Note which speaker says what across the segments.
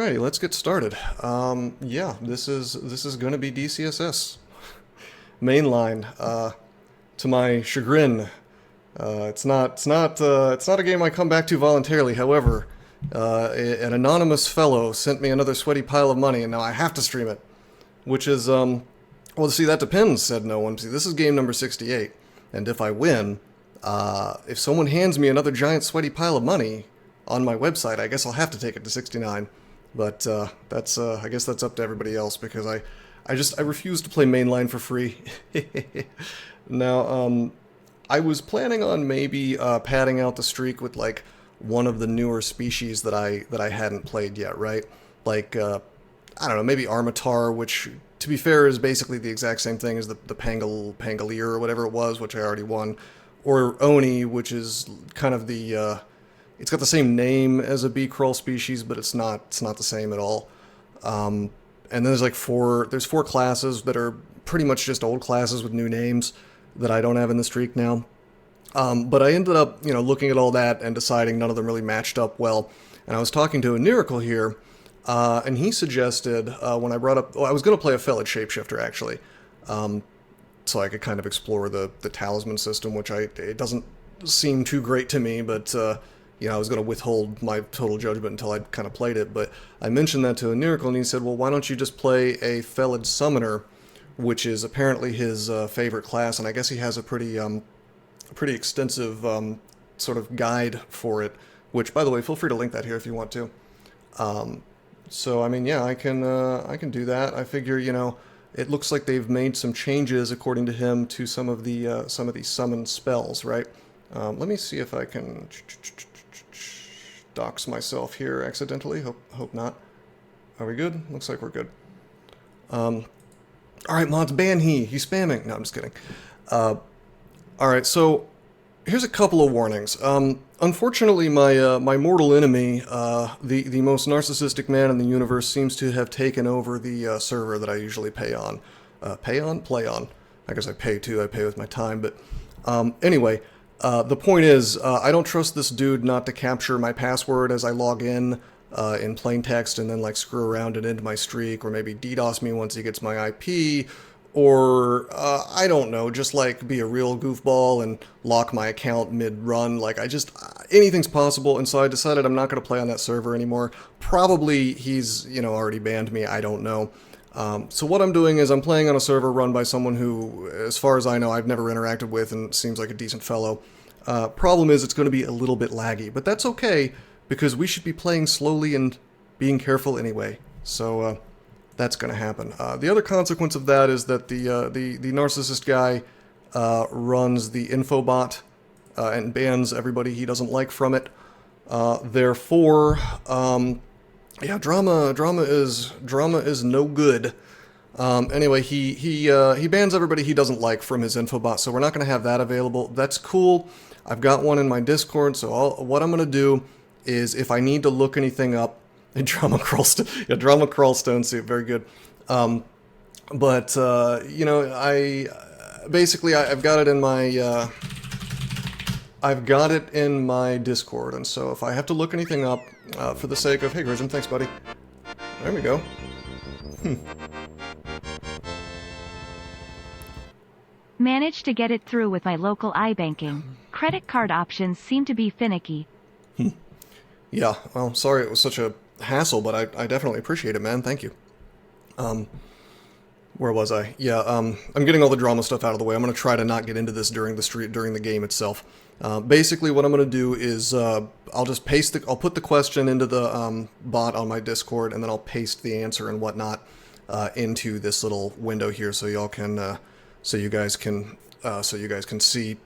Speaker 1: Alrighty, let's get started. Yeah, this is gonna be DCSS mainline. To my chagrin, it's not a game I come back to voluntarily. However, an anonymous fellow sent me another sweaty pile of money, and now I have to stream it. Which is well, see, that depends," said no one. See, this is game number 68, and if I win, if someone hands me another giant sweaty pile of money on my website, I guess I'll have to take it to 69. But that's I guess that's up to everybody else because I refuse to play mainline for free. Now, I was planning on maybe padding out the streak with like one of the newer species that I hadn't played yet, right? Like I don't know, maybe Armitar, which to be fair is basically the exact same thing as the Pangolier or whatever it was, which I already won, or Oni, which is kind of the it's got the same name as a bee crawl species, but it's not the same at all. And then there's four classes that are pretty much just old classes with new names that I don't have in the streak now. But I ended up, looking at all that and deciding none of them really matched up well. And I was talking to a Miracle here, and he suggested when I brought up, I was going to play a Felid shapeshifter actually, so I could kind of explore the talisman system, which it doesn't seem too great to me, but I was going to withhold my total judgment until I'd kind of played it. But I mentioned that to a Miracle, and he said, well, why don't you just play a Felid Summoner, which is apparently his favorite class, and I guess he has a pretty extensive sort of guide for it, which, by the way, feel free to link that here if you want to. So, I mean, yeah, I can do that. I figure, it looks like they've made some changes, according to him, to some of these summon spells, right? Let me see if I can dox myself here accidentally. Hope not. Are we good? Looks like we're good. Alright, mods, ban he's spamming. No, I'm just kidding. Alright, so here's a couple of warnings. Unfortunately, my mortal enemy, the most narcissistic man in the universe, seems to have taken over the server that I usually pay on. Play on. I guess I pay too. I pay with my time, but anyway. The point is, I don't trust this dude not to capture my password as I log in plain text and then like screw around and end my streak, or maybe DDoS me once he gets my IP, or I don't know, just like be a real goofball and lock my account mid-run. Like anything's possible, and so I decided I'm not going to play on that server anymore. Probably he's, already banned me, I don't know. So what I'm doing is I'm playing on a server run by someone who, as far as I know, I've never interacted with and seems like a decent fellow. Problem is it's going to be a little bit laggy, but that's okay because we should be playing slowly and being careful anyway. So that's going to happen. The other consequence of that is that the narcissist guy runs the infobot and bans everybody he doesn't like from it. Therefore, yeah, drama is no good. Anyway, he bans everybody he doesn't like from his infobot, so we're not going to have that available. That's cool. I've got one in my Discord, so what I'm going to do is if I need to look anything up, drama crawl stone suit, very good. But I've got it in my Discord, and so if I have to look anything up, for the sake of, hey Grism, thanks buddy. There we go.
Speaker 2: Managed to get it through with my local iBanking. Credit card options seem to be finicky.
Speaker 1: Yeah, well, sorry it was such a hassle, but I definitely appreciate it, man. Thank you. Where was I? Yeah, I'm getting all the drama stuff out of the way. I'm going to try to not get into this during the game itself. Basically, what I'm going to do is I'll put the question into the bot on my Discord, and then I'll paste the answer and whatnot into this little window here, so y'all can, so you guys can see,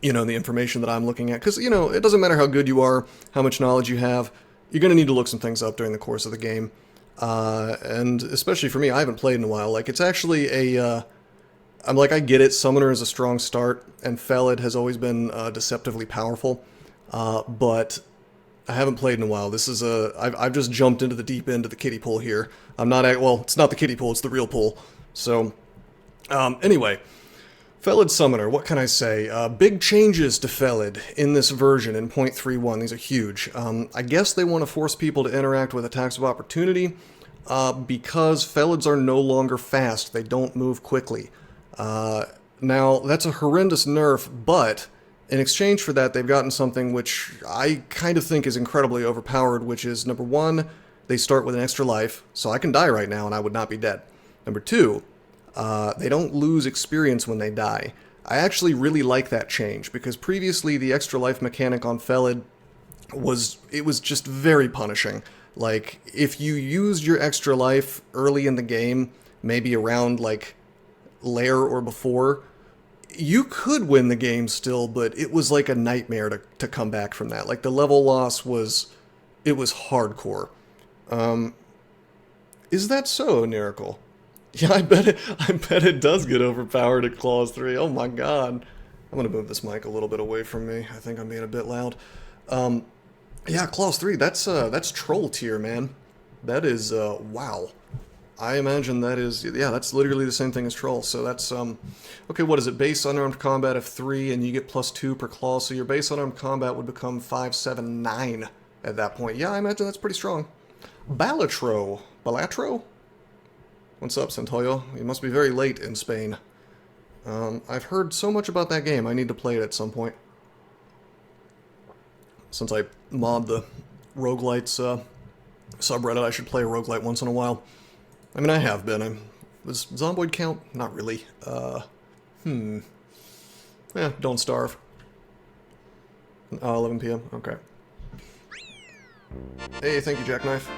Speaker 1: the information that I'm looking at. Because it doesn't matter how good you are, how much knowledge you have, you're going to need to look some things up during the course of the game. And especially for me, I haven't played in a while. Like, it's actually I get it, Summoner is a strong start, and Felid has always been deceptively powerful, but I haven't played in a while. I've just jumped into the deep end of the kiddie pool here. Well, it's not the kiddie pool, it's the real pool. So, anyway, Felid Summoner, what can I say? Big changes to Felid in this version in 0.31. These are huge. I guess they want to force people to interact with attacks of opportunity because Felids are no longer fast. They don't move quickly. Now, that's a horrendous nerf, but in exchange for that, they've gotten something which I kind of think is incredibly overpowered, which is, number one, they start with an extra life, so I can die right now and I would not be dead. Number two, they don't lose experience when they die. I actually really like that change, because previously the extra life mechanic on Felid was just very punishing. Like, if you used your extra life early in the game, maybe around, like, Lair or before, you could win the game still, but it was like a nightmare to come back from that. Like, the level loss was hardcore. Is that so, Miracle? Yeah, I bet it does get overpowered at Clause 3. Oh my god. I'm gonna move this mic a little bit away from me. I think I'm being a bit loud. Yeah, Clause 3, that's troll tier, man. That is, wow. I imagine that is, yeah, that's literally the same thing as troll. So that's, okay, what is it? Base unarmed combat of 3, and you get +2 per claw, so your base unarmed combat would become 5, 7, 9 at that point. Yeah, I imagine that's pretty strong. Balatro? What's up, Santoyo? You must be very late in Spain. I've heard so much about that game, I need to play it at some point. Since I mod the roguelites subreddit, I should play a roguelite once in a while. I mean, I have been. Does Zomboid count? Not really. Yeah, Don't Starve. 11 p.m. Okay. Hey, thank you, Jackknife.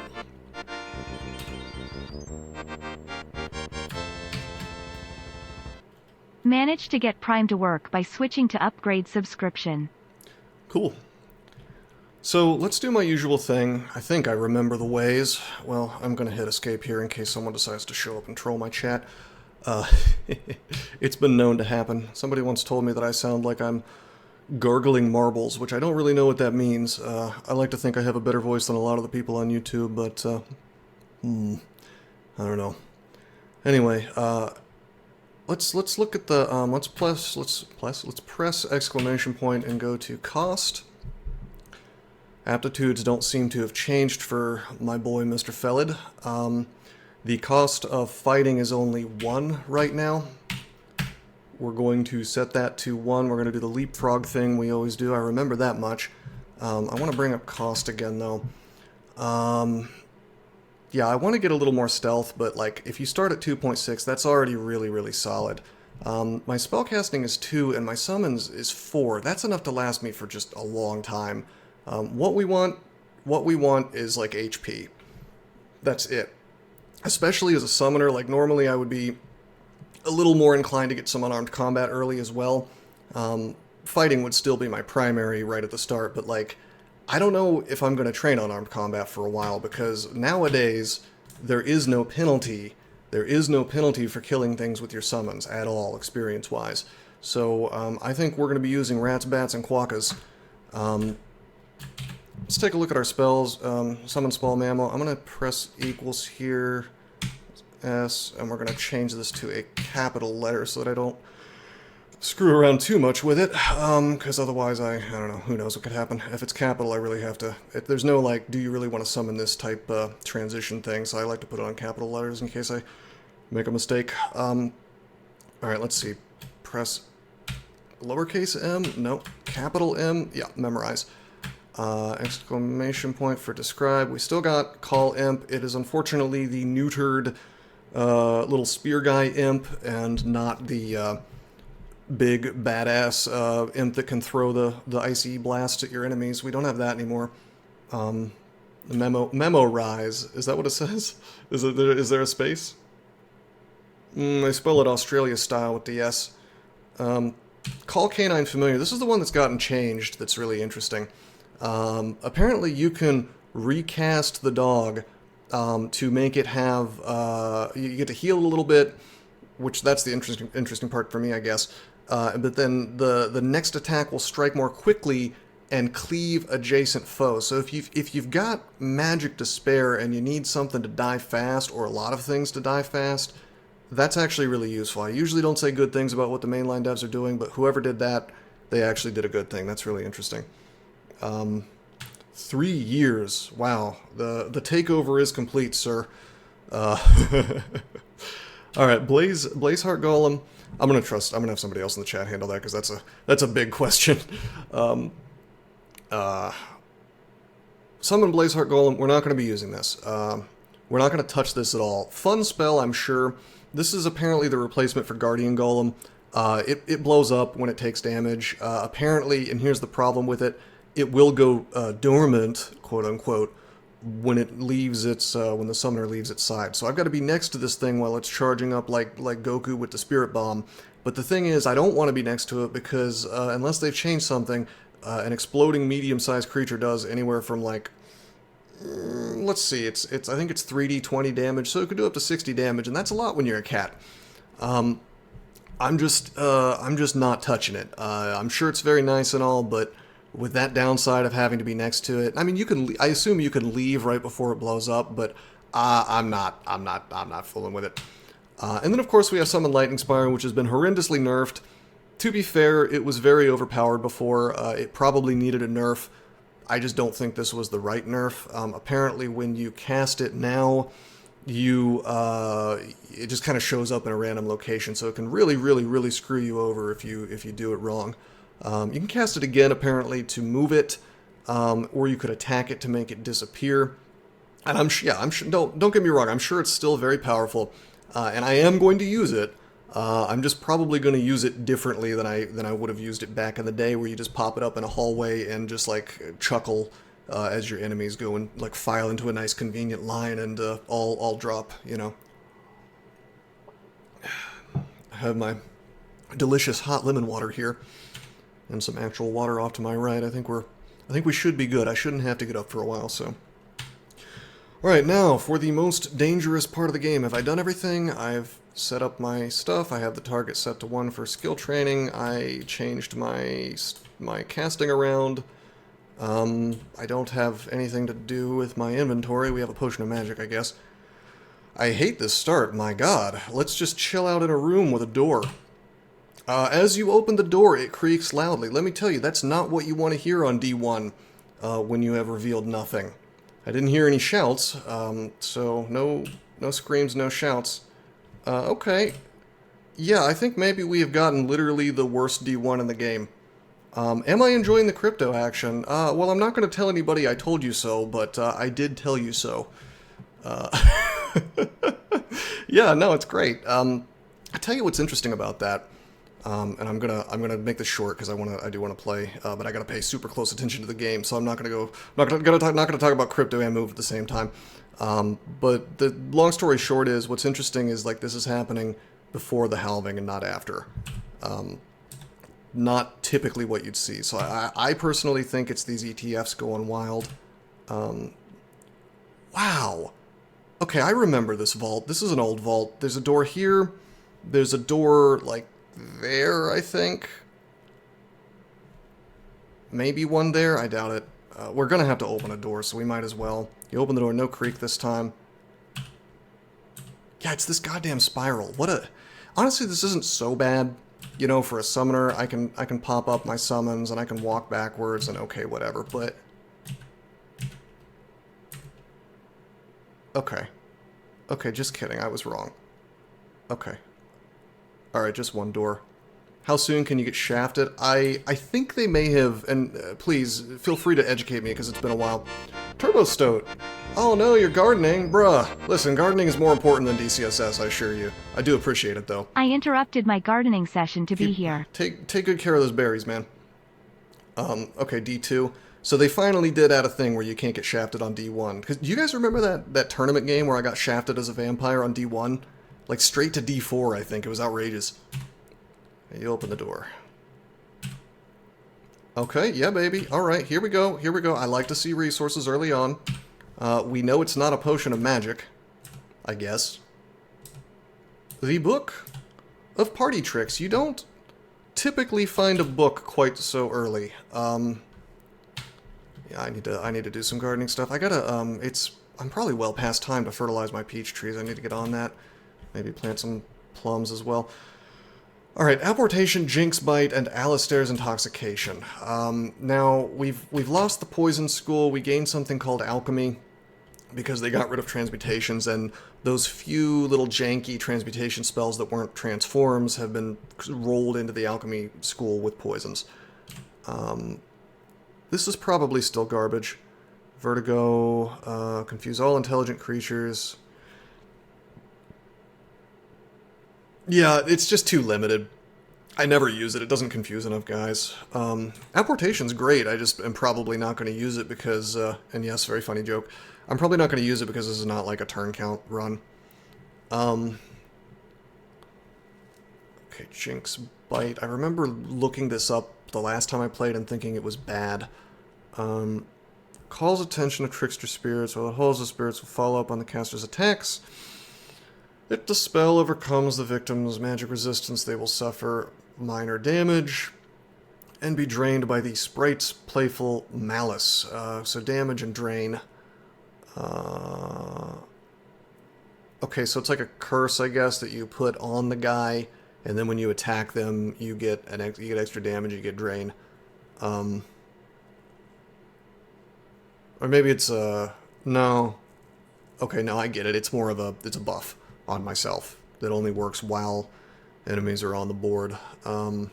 Speaker 2: Managed to get Prime to work by switching to upgrade subscription.
Speaker 1: Cool. So let's do my usual thing. I think I remember the ways. Well, I'm going to hit escape here in case someone decides to show up and troll my chat. It's been known to happen. Somebody once told me that I sound like I'm gargling marbles, which I don't really know what that means. I like to think I have a better voice than a lot of the people on YouTube, but I don't know. Anyway, let's look at the let's press exclamation point and go to cost. Aptitudes don't seem to have changed for my boy Mr. Felid. The cost of fighting is only 1 right now. We're going to set that to 1. We're going to do the leapfrog thing we always do. I remember that much. I want to bring up cost again, though. Yeah, I want to get a little more stealth, but like if you start at 2.6, that's already really, really solid. My spellcasting is 2, and my summons is 4. That's enough to last me for just a long time. What we want is like HP. That's it. Especially as a summoner, like normally I would be a little more inclined to get some unarmed combat early as well. Fighting would still be my primary right at the start, but like, I don't know if I'm going to train unarmed combat for a while, because nowadays there is no penalty. There is no penalty for killing things with your summons at all, experience-wise. So I think we're going to be using rats, bats, and quokkas. Let's take a look at our spells. Summon Small Mammal. I'm going to press equals here, S, and we're going to change this to a capital letter so that I don't screw around too much with it, because otherwise I don't know, who knows what could happen. If it's capital, I really have to, there's no like, do you really want to summon this type transition thing, so I like to put it on capital letters in case I make a mistake. Alright, let's see. Press lowercase m, no, capital M, yeah, memorize. Exclamation point for describe. We still got call imp. It is unfortunately the neutered little spear guy imp, and not the big badass imp that can throw the icy blasts at your enemies. We don't have that anymore. Memorize. Is that what it says? Is there a space? I spell it Australia style with the S. Call Canine Familiar. This is the one that's gotten changed that's really interesting. Apparently you can recast the dog to make it have, you get to heal a little bit, which that's the interesting part for me, I guess. But then the next attack will strike more quickly and cleave adjacent foes. So if you've got magic to spare and you need something to die fast, or a lot of things to die fast, That's actually really useful. I usually don't say good things about what the mainline devs are doing, but whoever did that, they actually did a good thing. That's really interesting. 3 years. Wow. The takeover is complete, sir. All right, Blazeheart Golem. I'm gonna have somebody else in the chat handle that because that's a big question. Summon Blazeheart Golem. We're not going to be using this. We're not going to touch this at all. Fun spell, I'm sure. This is apparently the replacement for Guardian Golem. It blows up when it takes damage. Apparently, and here's the problem with it: it will go dormant, quote unquote, when it leaves its when the summoner leaves its side. So I've got to be next to this thing while it's charging up like Goku with the Spirit Bomb. But the thing is, I don't want to be next to it because unless they've changed something, an exploding medium-sized creature does anywhere from like let's see, I think it's 3d 20 damage, so it could do up to 60 damage, and that's a lot when you're a cat. I'm just not touching it. I'm sure it's very nice and all, but with that downside of having to be next to it, I mean, I assume you can leave right before it blows up, but I'm not fooling with it. And then of course we have Summon Lightning Spire, which has been horrendously nerfed. To be fair, it was very overpowered before. It probably needed a nerf. I just don't think this was the right nerf. Apparently, when you cast it now, it just kind of shows up in a random location, so it can really screw you over if you do it wrong. You can cast it again, apparently, to move it, or you could attack it to make it disappear. And I'm sure. Don't get me wrong. I'm sure it's still very powerful, and I am going to use it. I'm just probably going to use it differently than I would have used it back in the day, where you just pop it up in a hallway and just like chuckle as your enemies go and like file into a nice convenient line and all drop. You know. I have my delicious hot lemon water here and some actual water off to my right. I think we should be good. I shouldn't have to get up for a while. So. Alright, now, for the most dangerous part of the game. Have I done everything? I've set up my stuff. I have the target set to 1 for skill training. I changed my casting around. I don't have anything to do with my inventory. We have a potion of magic, I guess. I hate this start, my god. Let's just chill out in a room with a door. As you open the door, it creaks loudly. Let me tell you, that's not what you want to hear on D1 when you have revealed nothing. I didn't hear any shouts, so no screams, no shouts. Okay. Yeah, I think maybe we have gotten literally the worst D1 in the game. Am I enjoying the crypto action? Well, I'm not going to tell anybody I told you so, but I did tell you so. Yeah, no, it's great. I tell you what's interesting about that. And I'm gonna make this short because I do want to play, but I gotta pay super close attention to the game, so I'm not gonna talk about crypto and move at the same time. But the long story short is, what's interesting is like this is happening before the halving and not after. Not typically what you'd see. So I personally think it's these ETFs going wild. Wow. Okay, I remember this vault. This is an old vault. There's a door here. There's a door like there, I think. Maybe one there? I doubt it. We're gonna have to open a door, so we might as well. You open the door, no creak this time. Yeah, it's this goddamn spiral. Honestly, this isn't so bad. You know, for a summoner, I can pop up my summons and I can walk backwards and okay, whatever, but... Okay. Okay, just kidding, I was wrong. Okay. Alright, just one door. How soon can you get shafted? I think they may have, and please, feel free to educate me because it's been a while. Turbo Stoat. Oh no, you're gardening? Bruh. Listen, gardening is more important than DCSS, I assure you. I do appreciate it, though.
Speaker 2: I interrupted my gardening session to be here.
Speaker 1: Take good care of those berries, man. Okay, D2. So they finally did add a thing where you can't get shafted on D1. Do you guys remember that tournament game where I got shafted as a vampire on D1? Like, straight to D4, I think. It was outrageous. You open the door. Okay, yeah, baby. Alright, here we go. Here we go. I like to see resources early on. We know it's not a potion of magic, I guess. The Book of Party Tricks. You don't typically find a book quite so early. Yeah, I need to do some gardening stuff. I gotta, I'm probably well past time to fertilize my peach trees. I need to get on that. Maybe plant some plums as well. Alright, Apportation, Jinx Bite, and Alistair's Intoxication. Now, we've lost the Poison School, we gained something called Alchemy, because they got rid of transmutations, and those few little janky transmutation spells that weren't transforms have been rolled into the Alchemy School with poisons. This is probably still garbage. Vertigo, confuse all intelligent creatures. Yeah, it's just too limited. I never use it. It doesn't confuse enough guys. Apportation's great. I just am probably not going to use it because, and yes, very funny joke. I'm probably not going to use it because this is not like a turn count run. Okay, Jinx Bite. I remember looking this up the last time I played and thinking it was bad. Calls attention to trickster spirits, while it holds the spirits will follow up on the caster's attacks. If the spell overcomes the victim's magic resistance, they will suffer minor damage and be drained by the sprite's playful malice. So damage and drain. Okay, so it's like a curse, I guess, that you put on the guy, and then when you attack them, you get extra damage, you get drain. Or maybe it's no. Okay, no, I get it. It's more of it's a buff on myself that only works while enemies are on the board. And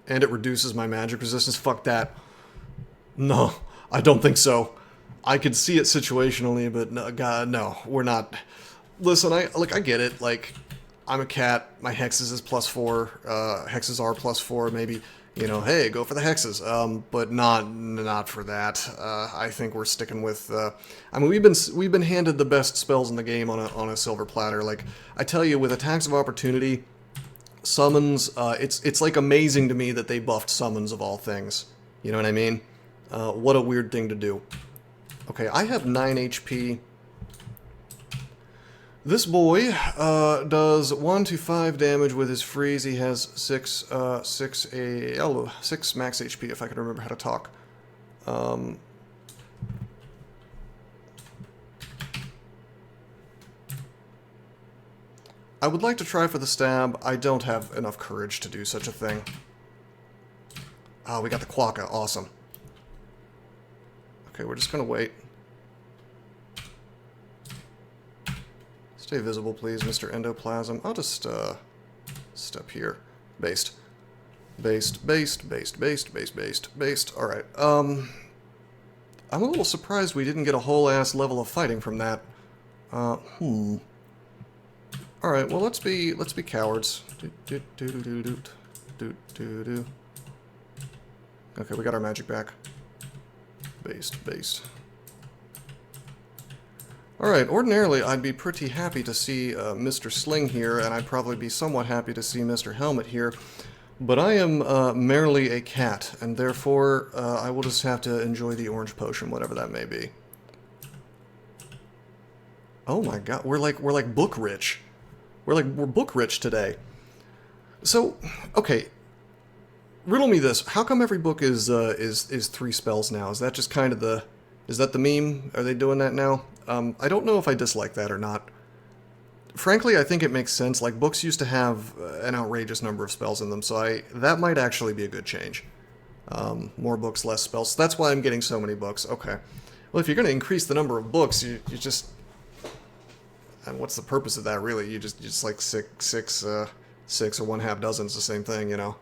Speaker 1: it reduces my magic resistance. Fuck that. No, I don't think so. I could see it situationally, but no, God, no, we're not. Listen, I get it. Like, I'm a cat. My hexes is +4. Hexes are +4. Maybe, you know, hey, go for the hexes. But not for that. I think we're sticking with. I mean, we've been handed the best spells in the game on a silver platter. Like, I tell you, with attacks of opportunity, summons. It's like amazing to me that they buffed summons of all things. You know what I mean? What a weird thing to do. Okay, I have 9 HP. This boy does 1 to 5 damage with his freeze. He has 6 max HP, if I can remember how to talk. I would like to try for the stab. I don't have enough courage to do such a thing. Oh, we got the Quokka. Awesome. Okay, we're just gonna wait. Stay visible, please, Mr. Endoplasm. I'll just, step here. Based. Based. Alright, I'm a little surprised we didn't get a whole-ass level of fighting from that. Alright, well, let's be cowards. Okay, we got our magic back. Based. Alright, ordinarily I'd be pretty happy to see Mr. Sling here, and I'd probably be somewhat happy to see Mr. Helmet here, but I am merely a cat, and therefore I will just have to enjoy the orange potion, whatever that may be. Oh my god, we're like book rich. We're book rich today. So, okay, riddle me this. How come every book is 3 spells now? Is that just kind of the... Is that the meme? Are they doing that now? I don't know if I dislike that or not. Frankly, I think it makes sense. Like, books used to have an outrageous number of spells in them, so that might actually be a good change. More books, less spells. So that's why I'm getting so many books. Okay. Well, if you're going to increase the number of books, you just... And what's the purpose of that, really? You just like six or 1/2 dozen is the same thing, you know?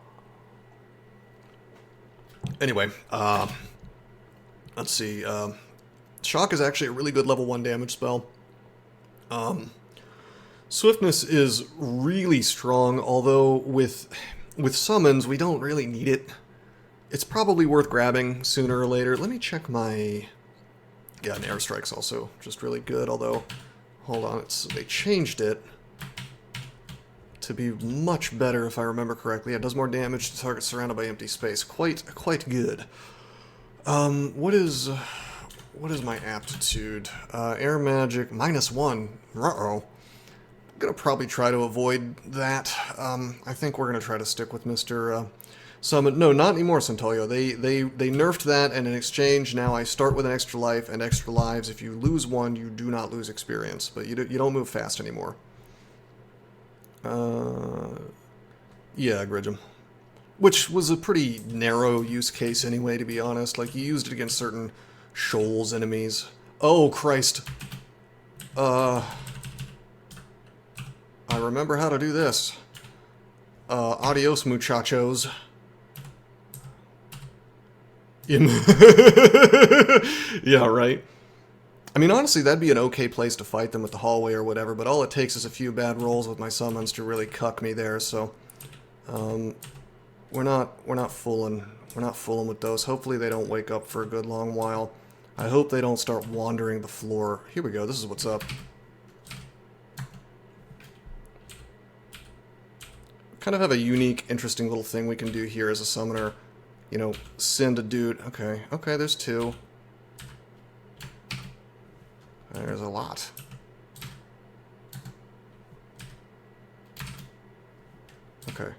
Speaker 1: Anyway, let's see. Shock is actually a really good level 1 damage spell. Swiftness is really strong, although with summons, we don't really need it. It's probably worth grabbing sooner or later. Let me check my... Yeah, an airstrike's also just really good, although... Hold on, they changed it to be much better, if I remember correctly. It does more damage to targets surrounded by empty space. Quite good. What is my aptitude? Air magic, -1. Uh-oh. I'm gonna probably try to avoid that. I think we're gonna try to stick with Mr. Summon. No, not anymore, Centolio. They nerfed that, and in exchange, now I start with an extra life and extra lives. If you lose one, you do not lose experience, but you don't move fast anymore. Yeah, Gridgem. Which was a pretty narrow use case anyway, to be honest. Like, you used it against certain shoals enemies. Oh, Christ. I remember how to do this. Adios, muchachos. Yeah, right. I mean, honestly, that'd be an okay place to fight them with the hallway or whatever, but all it takes is a few bad rolls with my summons to really cuck me there, so... we're not fooling with those. Hopefully they don't wake up for a good long while. I hope they don't start wandering the floor. Here we go, this is what's up. Kind of have a unique, interesting little thing we can do here as a summoner. You know, send a dude. Okay, there's two. There's a lot. Okay.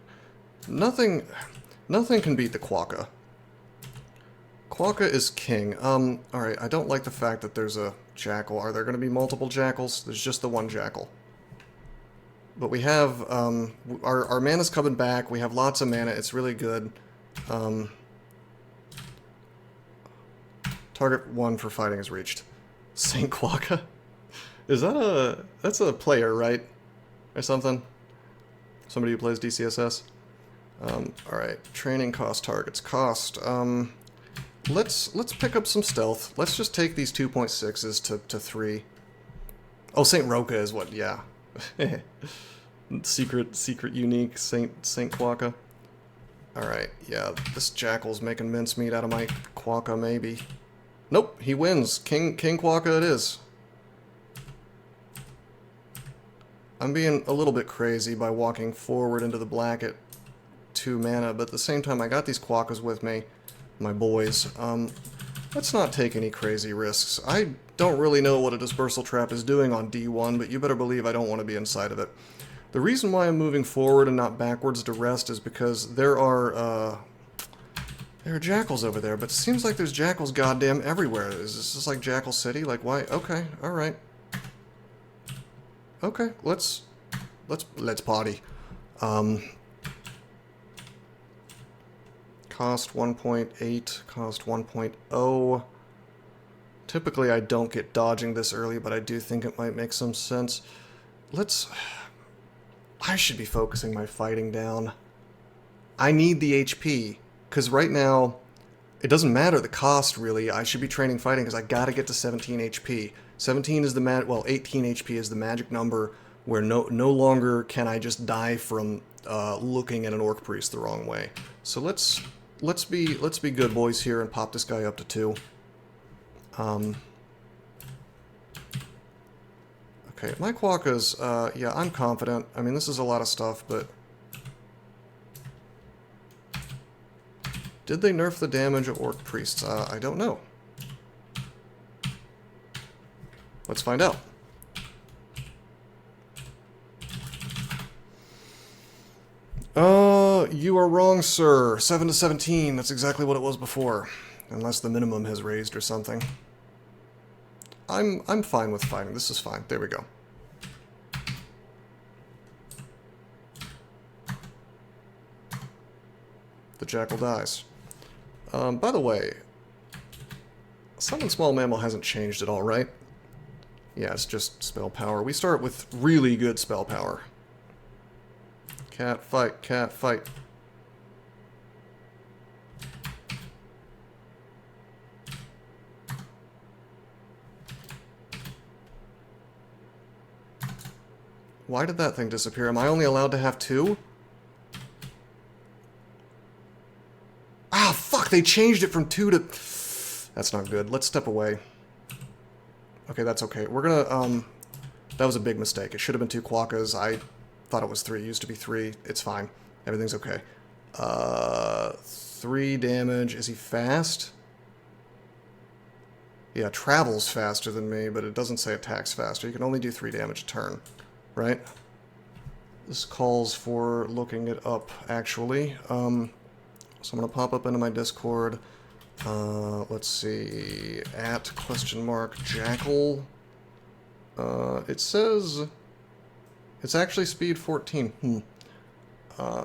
Speaker 1: Nothing can beat the Quokka. Quokka is king. Alright, I don't like the fact that there's a jackal. Are there going to be multiple jackals? There's just the one jackal. But we have, our mana's coming back. We have lots of mana. It's really good. Target 1 for fighting is reached. Saint Quokka? Is that that's a player, right? Or something? Somebody who plays DCSS? Alright, training cost targets. Cost, let's pick up some stealth. Let's just take these 2.6s to 3. Oh, Saint Roka is what, yeah. secret unique Saint Quokka. Alright, yeah, this jackal's making mincemeat out of my Quokka, maybe. Nope, he wins. King Quokka it is. I'm being a little bit crazy by walking forward into the black at 2 mana, but at the same time I got these Quokkas with me, my boys. Let's not take any crazy risks. I don't really know what a dispersal trap is doing on D1, but you better believe I don't want to be inside of it. The reason why I'm moving forward and not backwards to rest is because there are jackals over there, but it seems like there's jackals goddamn everywhere. Is this just like Jackal City? Like, why? Okay, alright. Okay, let's potty. Cost 1.8, cost 1.0. Typically I don't get dodging this early, but I do think it might make some sense. I should be focusing my fighting down. I need the HP, because right now, it doesn't matter the cost, really. I should be training fighting, because I gotta get to 17 HP. 17 is the 18 HP is the magic number, where no longer can I just die from looking at an Orc Priest the wrong way. So let's be good boys here and pop this guy up to 2. Okay, my Quokkas, yeah, I'm confident. I mean, this is a lot of stuff, but... Did they nerf the damage of Orc Priests? I don't know. Let's find out. You are wrong, sir. 7 to 17, that's exactly what it was before. Unless the minimum has raised or something. I'm fine with fighting. This is fine. There we go. The jackal dies. By the way, summon small mammal hasn't changed at all, right? Yeah, it's just spell power. We start with really good spell power. Cat fight, cat fight. Why did that thing disappear? Am I only allowed to have 2? Ah, fuck! They changed it from 2 to... That's not good. Let's step away. Okay, that's okay. We're gonna, that was a big mistake. It should have been 2 Quokkas. I thought it was 3. It used to be 3. It's fine. Everything's okay. 3 damage. Is he fast? Yeah, travels faster than me, but it doesn't say attacks faster. You can only do 3 damage a turn. Right? This calls for looking it up, actually. So I'm going to pop up into my Discord. Let's see. @ ? Jackal. It says... It's actually speed 14.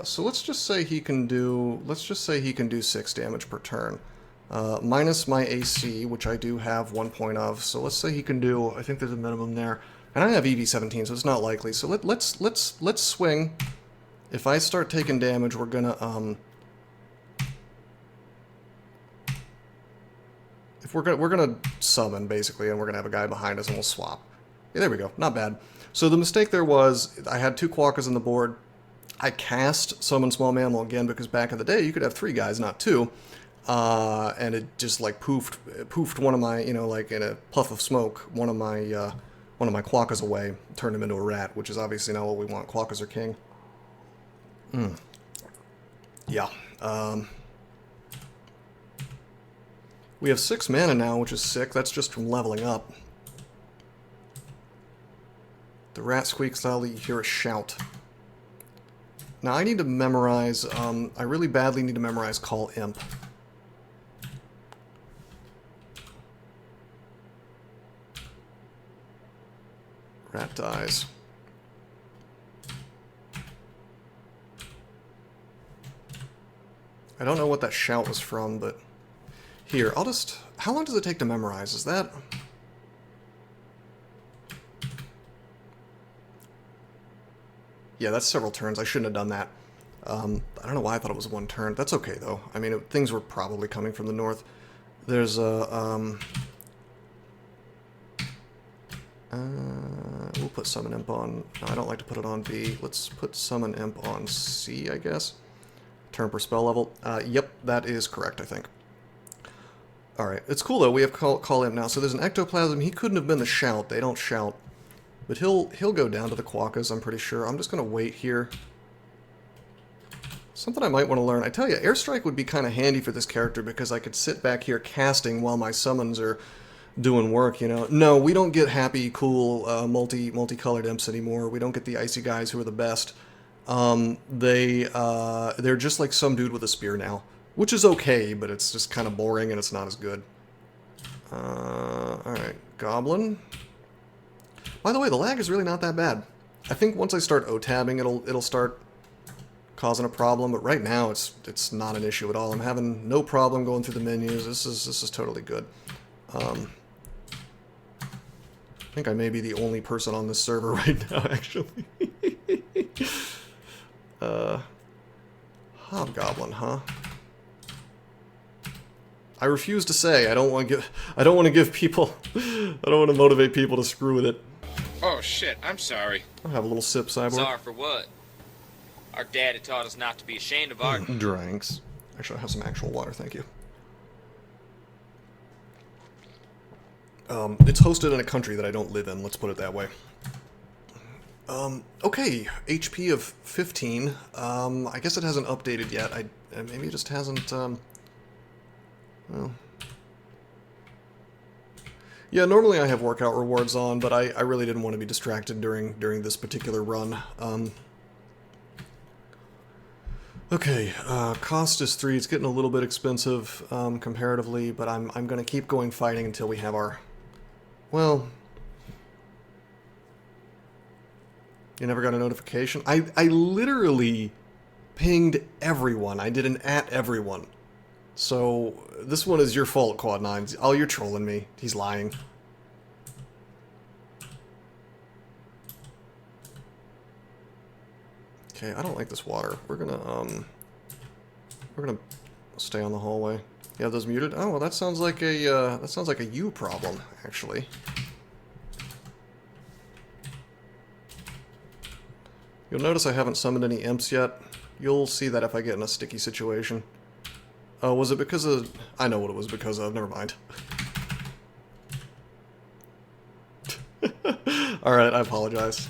Speaker 1: So let's just say he can do. Let's just say he can do 6 damage per turn, minus my AC, which I do have 1 point of. So let's say he can do. I think there's a minimum there, and I have EV17, so it's not likely. So let's swing. If I start taking damage, we're gonna If we're gonna summon basically, and we're gonna have a guy behind us, and we'll swap. Yeah, there we go. Not bad. So the mistake there was I had 2 Quokkas on the board. I cast Summon Small Mammal again because back in the day you could have 3 guys, not 2, and it just like poofed one of my, you know, like in a puff of smoke, one of my Quokkas away, turned him into a rat, which is obviously not what we want. Quokkas are king. Yeah. We have 6 mana now, which is sick. That's just from leveling up. The rat squeaks loudly, you hear a shout. Now I need to memorize, I really badly need to memorize Call Imp. Rat dies. I don't know what that shout was from, but... Here, I'll just... How long does it take to memorize? Is that... Yeah, that's several turns. I shouldn't have done that. I don't know why I thought it was 1 turn. That's okay, though. I mean, things were probably coming from the north. There's a... we'll put Summon Imp on... No, I don't like to put it on B. Let's put Summon Imp on C, I guess. Turn per spell level. Yep, that is correct, I think. Alright, it's cool, though. We have Call Imp now. So there's an Ectoplasm. He couldn't have been the shout. They don't shout. But he'll go down to the Quokkas, I'm pretty sure. I'm just going to wait here. Something I might want to learn. I tell you, Airstrike would be kind of handy for this character because I could sit back here casting while my summons are doing work, you know. No, we don't get happy, cool, multicolored imps anymore. We don't get the icy guys who are the best. They're just like some dude with a spear now. Which is okay, but it's just kind of boring and it's not as good. Alright, Goblin. By the way, the lag is really not that bad. I think once I start O-tabbing, it'll start causing a problem, but right now it's not an issue at all. I'm having no problem going through the menus. This is totally good. I think I may be the only person on this server right now, actually. Hobgoblin, huh? I refuse to say. I don't want to give people. I don't want to motivate people to screw with it.
Speaker 3: Oh shit, I'm sorry.
Speaker 1: I'll have a little sip, Cyborg.
Speaker 4: Sorry for what? Our daddy taught us not to be ashamed of our...
Speaker 1: Drinks. Actually, I have some actual water, thank you. It's hosted in a country that I don't live in, let's put it that way. Okay, HP of 15. I guess it hasn't updated yet. Maybe it just hasn't, well... Yeah, normally I have workout rewards on, but I really didn't want to be distracted during this particular run. Okay, cost is 3. It's getting a little bit expensive comparatively, but I'm going to keep going fighting until we have our... Well... You never got a notification? I literally pinged everyone. I did an @ everyone. So, this one is your fault, Quad9. Oh, you're trolling me. He's lying. Okay, I don't like this water. We're gonna stay on the hallway. You have those muted? Oh, well, that sounds like a you problem, actually. You'll notice I haven't summoned any imps yet. You'll see that if I get in a sticky situation. Oh, was it because of... I know what it was because of. Never mind. Alright, I apologize.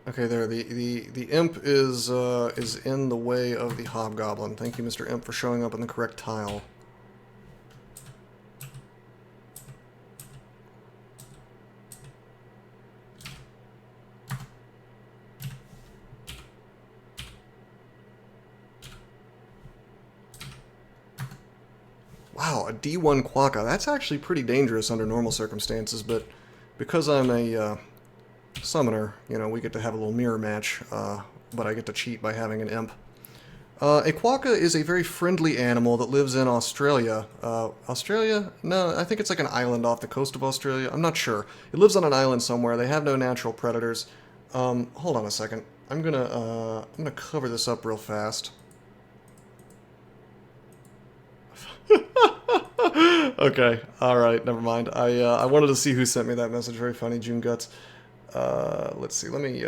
Speaker 1: Okay, there. The imp is in the way of the hobgoblin. Thank you, Mr. Imp, for showing up in the correct tile. Wow, a D1 Quokka. That's actually pretty dangerous under normal circumstances, but because I'm a summoner, you know, we get to have a little mirror match, but I get to cheat by having an imp. A quokka is a very friendly animal that lives in Australia. Australia? No, I think it's like an island off the coast of Australia. I'm not sure. It lives on an island somewhere. They have no natural predators. Hold on a second. I'm gonna cover this up real fast. Okay, alright, never mind. I wanted to see who sent me that message. Very funny, June Guts. Let's see, let me,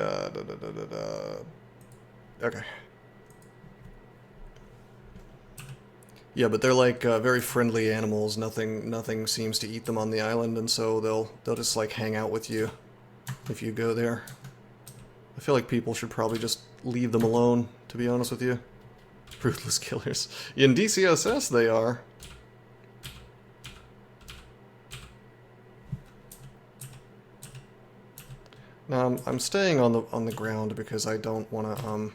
Speaker 1: okay. Yeah, but they're like very friendly animals. Nothing seems to eat them on the island, and so they'll just like hang out with you if you go there. I feel like people should probably just leave them alone, to be honest with you. Ruthless killers. In DCSS they are. Now I'm staying on the ground because I don't want to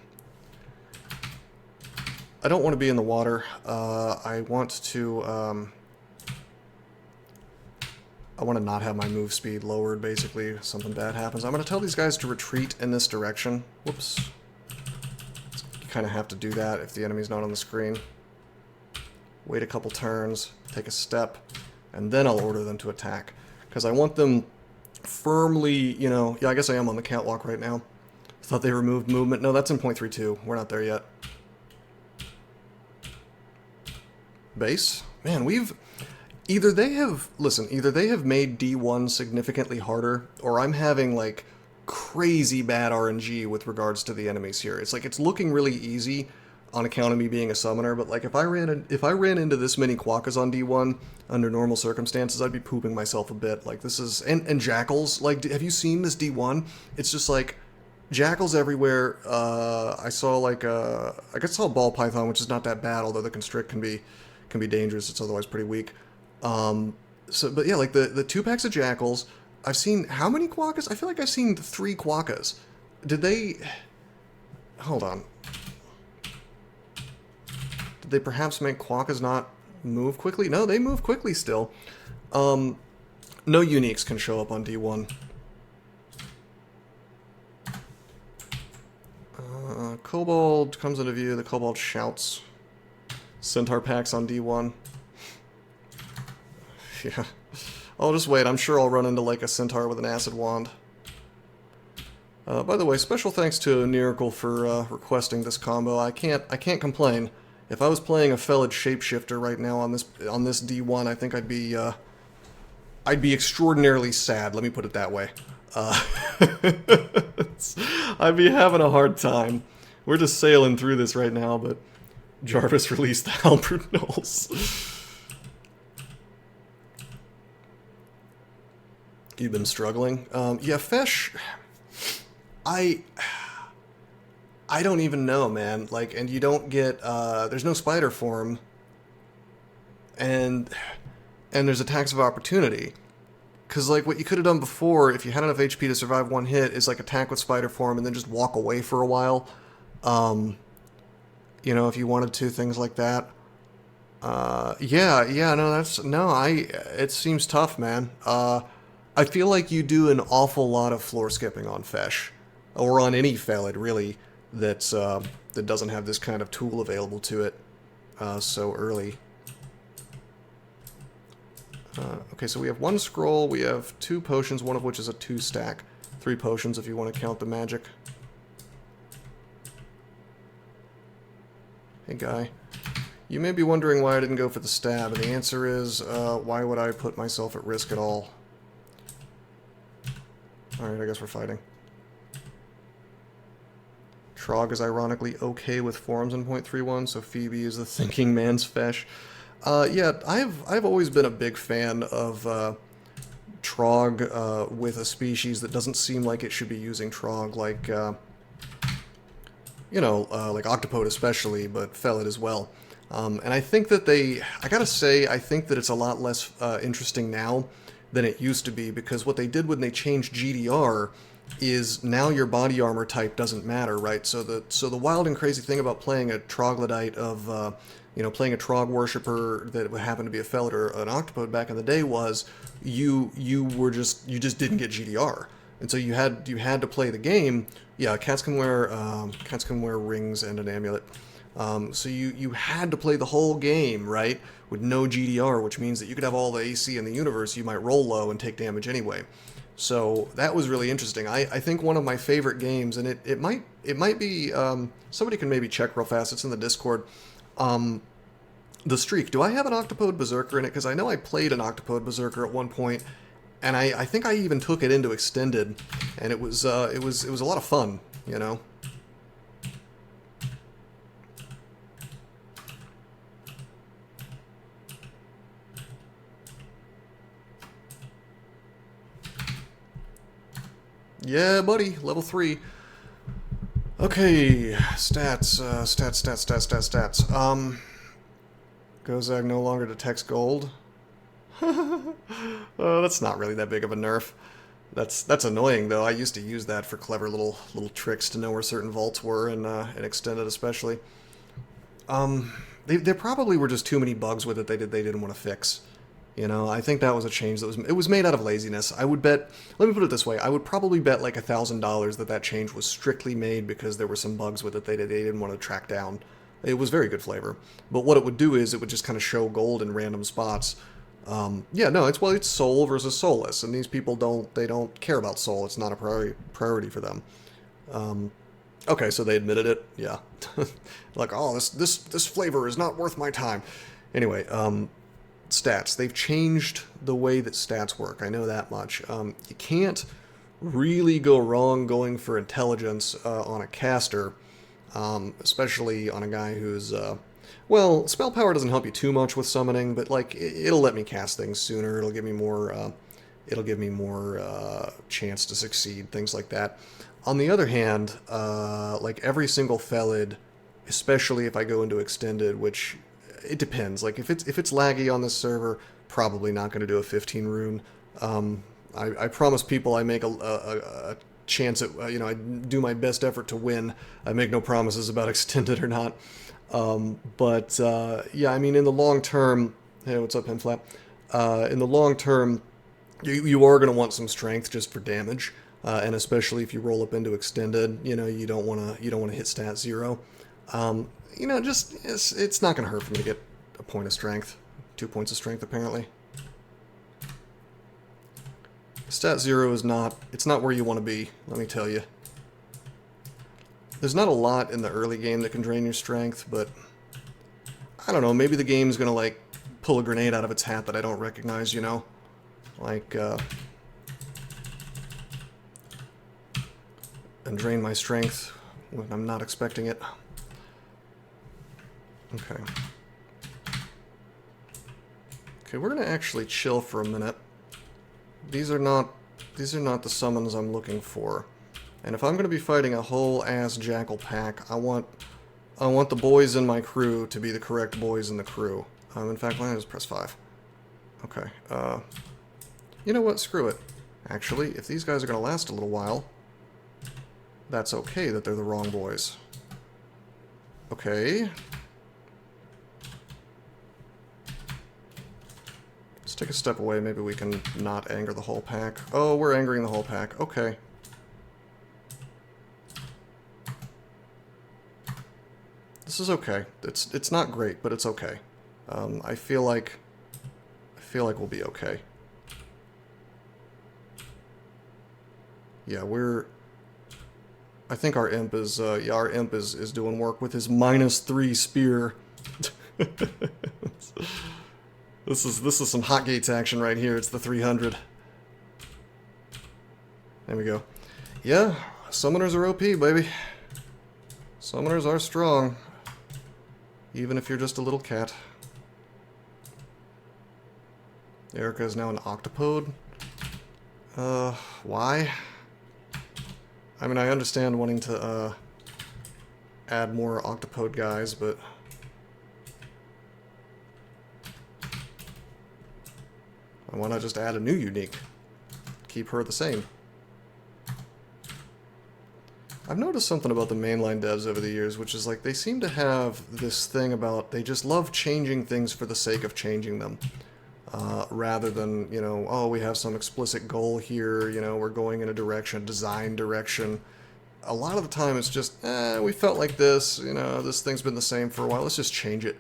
Speaker 1: I don't want to be in the water. I want to not have my move speed lowered, basically. Something bad happens. I'm going to tell these guys to retreat in this direction. Whoops. You kind of have to do that if the enemy's not on the screen. Wait a couple turns, take a step, and then I'll order them to attack. Because I want them firmly, you know... Yeah, I guess I am on the catwalk right now. Thought they removed movement. No, that's in 0.32. We're not there yet. Base? Man, we've... Either they have made D1 significantly harder, or I'm having, like, crazy bad RNG with regards to the enemies here. It's like, it's looking really easy on account of me being a summoner, but, like, if I ran into this many quokkas on D1 under normal circumstances, I'd be pooping myself a bit. Like, this is... And jackals, like, have you seen this D1? It's just, like... Jackals everywhere. I saw, like, I guess I saw a ball python, which is not that bad, although the constrict can be dangerous. It's otherwise pretty weak. But yeah, like the 2 packs of jackals. I've seen how many quokkas? I feel like I've seen 3 quokkas. Did they? Hold on. Did they perhaps make quokkas not move quickly? No, they move quickly still. No uniques can show up on D1. Kobold comes into view. The kobold shouts. Centaur packs on D1. Yeah. I'll just wait. I'm sure I'll run into like a centaur with an acid wand. By the way, special thanks to Miracle for requesting this combo. I can't complain. If I was playing a Felid shapeshifter right now on this D1, I think I'd be extraordinarily sad. Let me put it that way. I'd be having a hard time. We're just sailing through this right now, but Jarvis released the Albert Knowles. You've been struggling? Yeah, Fesh... I don't even know, man. Like, and you don't get... there's no spider form. And there's attacks of opportunity. Because, like, what you could have done before, if you had enough HP to survive one hit, is, like, attack with spider form and then just walk away for a while. You know, if you wanted to, things like that. Yeah, no, that's... No, it seems tough, man. I feel like you do an awful lot of floor skipping on Fesh. Or on any Felid, really, that doesn't have this kind of tool available to it so early. Okay, so we have 1 scroll, we have 2 potions, one of which is a 2-stack. 3 potions if you want to count the magic. Hey guy, you may be wondering why I didn't go for the stab, and the answer is, why would I put myself at risk at all? Alright, I guess we're fighting. Trog is ironically okay with forms in 0.31, so Phoebe is the thinking man's Fesh. Yeah, I've always been a big fan of Trog with a species that doesn't seem like it should be using Trog, like, you know, like Octopode especially, but Felid as well. And I think that I gotta say, I think that it's a lot less interesting now than it used to be, because what they did when they changed GDR is now your body armor type doesn't matter, right? So the wild and crazy thing about playing a troglodyte of, you know, playing a Trog worshiper that happened to be a Felid or an Octopode back in the day was you just didn't get GDR, and so you had to play the game. Yeah, cats can wear rings and an amulet. So you had to play the whole game, right, with no GDR, which means that you could have all the AC in the universe, you might roll low and take damage anyway. So that was really interesting. I think one of my favorite games, and it might be, somebody can maybe check real fast, it's in the Discord, the Streak. Do I have an Octopode Berserker in it? Because I know I played an Octopode Berserker at one point, and I think I even took it into Extended, and it was a lot of fun, you know? Yeah, buddy, level 3. Okay, stats. Gozag no longer detects gold. That's not really that big of a nerf. That's annoying though. I used to use that for clever little tricks to know where certain vaults were, and Extended especially. There probably were just too many bugs with it they didn't want to fix. You know, I think that was a change it was made out of laziness. I would bet, let me put it this way, I would probably bet like $1,000 that change was strictly made because there were some bugs with it they didn't want to track down. It was very good flavor. But what it would do is it would just kind of show gold in random spots. Yeah, no, it's soul versus soulless, and these people don't care about soul. It's not a priority for them. Okay, so they admitted it. Yeah. Like, oh, this flavor is not worth my time. Anyway, stats. They've changed the way that stats work. I know that much. You can't really go wrong going for intelligence on a caster, especially on a guy who's, well, spell power doesn't help you too much with summoning, but like it'll let me cast things sooner. It'll give me more chance to succeed, things like that. On the other hand, like every single Felid, especially if I go into Extended, which it depends. Like if it's laggy on this server, probably not going to do a 15 rune. I promise people I make a chance at, you know, I do my best effort to win. I make no promises about Extended or not. Yeah, I mean, in the long term, hey, what's up, Henflap? In the long term, you are going to want some strength just for damage, and especially if you roll up into Extended, you know, you don't want to hit stat 0. You know, just it's not going to hurt for me to get a point of strength, 2 points of strength apparently. Stat 0 is not where you want to be, let me tell you. There's not a lot in the early game that can drain your strength, but I don't know, maybe the game's gonna like pull a grenade out of its hat that I don't recognize, you know? Like, and drain my strength when I'm not expecting it. Okay. Okay, we're gonna actually chill for a minute. These are not the summons I'm looking for. And if I'm going to be fighting a whole ass jackal pack, I want the boys in my crew to be the correct boys in the crew. In fact, let me just press 5. Okay. You know what? Screw it. Actually, if these guys are going to last a little while, that's okay that they're the wrong boys. Okay. Let's take a step away. Maybe we can not anger the whole pack. Oh, we're angering the whole pack. Okay. This is okay. It's not great, but it's okay. I feel like we'll be okay. Yeah, I think our imp is yeah, our imp is doing work with his -3 spear. This is some hot gates action right here. It's the 300. There we go. Yeah, summoners are OP, baby. Summoners are strong. Even if you're just a little cat. Erica is now an octopode. Why? I mean, I understand wanting to, add more octopode guys, but... why not just add a new unique? Keep her the same. I've noticed something about the mainline devs over the years, which is like they seem to have this thing about they just love changing things for the sake of changing them. Rather than, you know, oh, we have some explicit goal here, you know, we're going in a direction, design direction. A lot of the time it's just, we felt like this, you know, this thing's been the same for a while, let's just change it.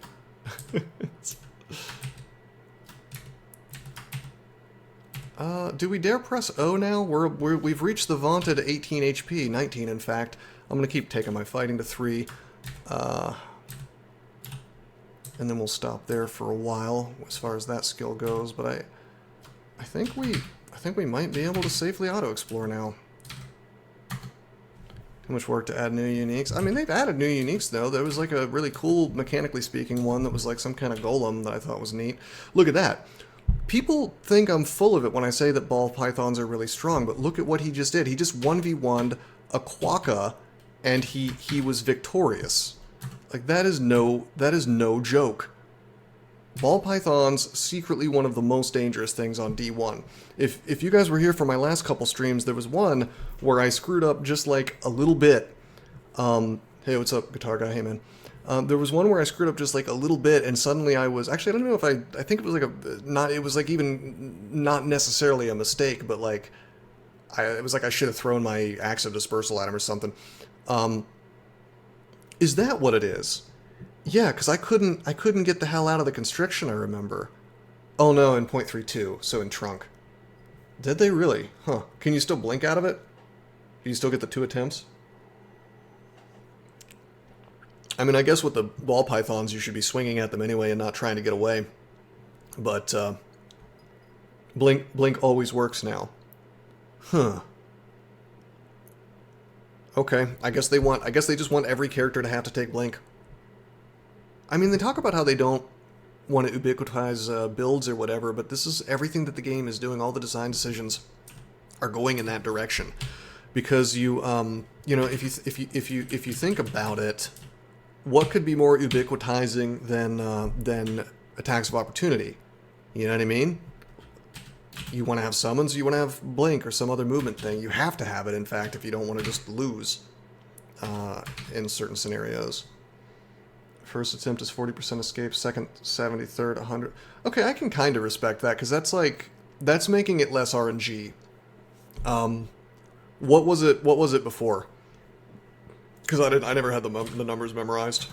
Speaker 1: Do we dare press O now? We've reached the vaunted 18 HP, 19 in fact. I'm going to keep taking my fighting to 3. And then we'll stop there for a while as far as that skill goes, but I think we might be able to safely auto-explore now. Too much work to add new uniques. I mean, they've added new uniques, though. There was like a really cool, mechanically speaking, one that was like some kind of golem that I thought was neat. Look at that. People think I'm full of it when I say that ball pythons are really strong, but look at what he just did. He just 1v1'd a quokka, and he was victorious. Like, that is no joke. Ball pythons, secretly one of the most dangerous things on D1. If you guys were here for my last couple streams, there was one where I screwed up just like a little bit. Hey, what's up, guitar guy? Hey, man. There was one where I screwed up just like a little bit, and suddenly I was... Actually, I don't know if I think it was like it was like even not necessarily a mistake, but like... it was like I should have thrown my axe of dispersal at him or something. Is that what it is? Yeah, because I couldn't get the hell out of the constriction, I remember. Oh no, in 0.32, so in trunk. Did they really? Huh. Can you still blink out of it? Do you still get the 2 attempts? I mean, I guess with the ball pythons, you should be swinging at them anyway and not trying to get away. But, blink always works now. Huh. Okay, I guess they just want every character to have to take blink. I mean, they talk about how they don't want to ubiquitize builds or whatever, but this is everything that the game is doing. All the design decisions are going in that direction, because you know, if you think about it, what could be more ubiquitizing than attacks of opportunity? You know what I mean? You want to have summons, you want to have blink or some other movement thing. You have to have it, in fact, if you don't want to just lose in certain scenarios. First attempt is 40% escape, second 70, third 100. Okay, I can kind of respect that, because that's making it less RNG. What was it before? Because I never had the numbers memorized.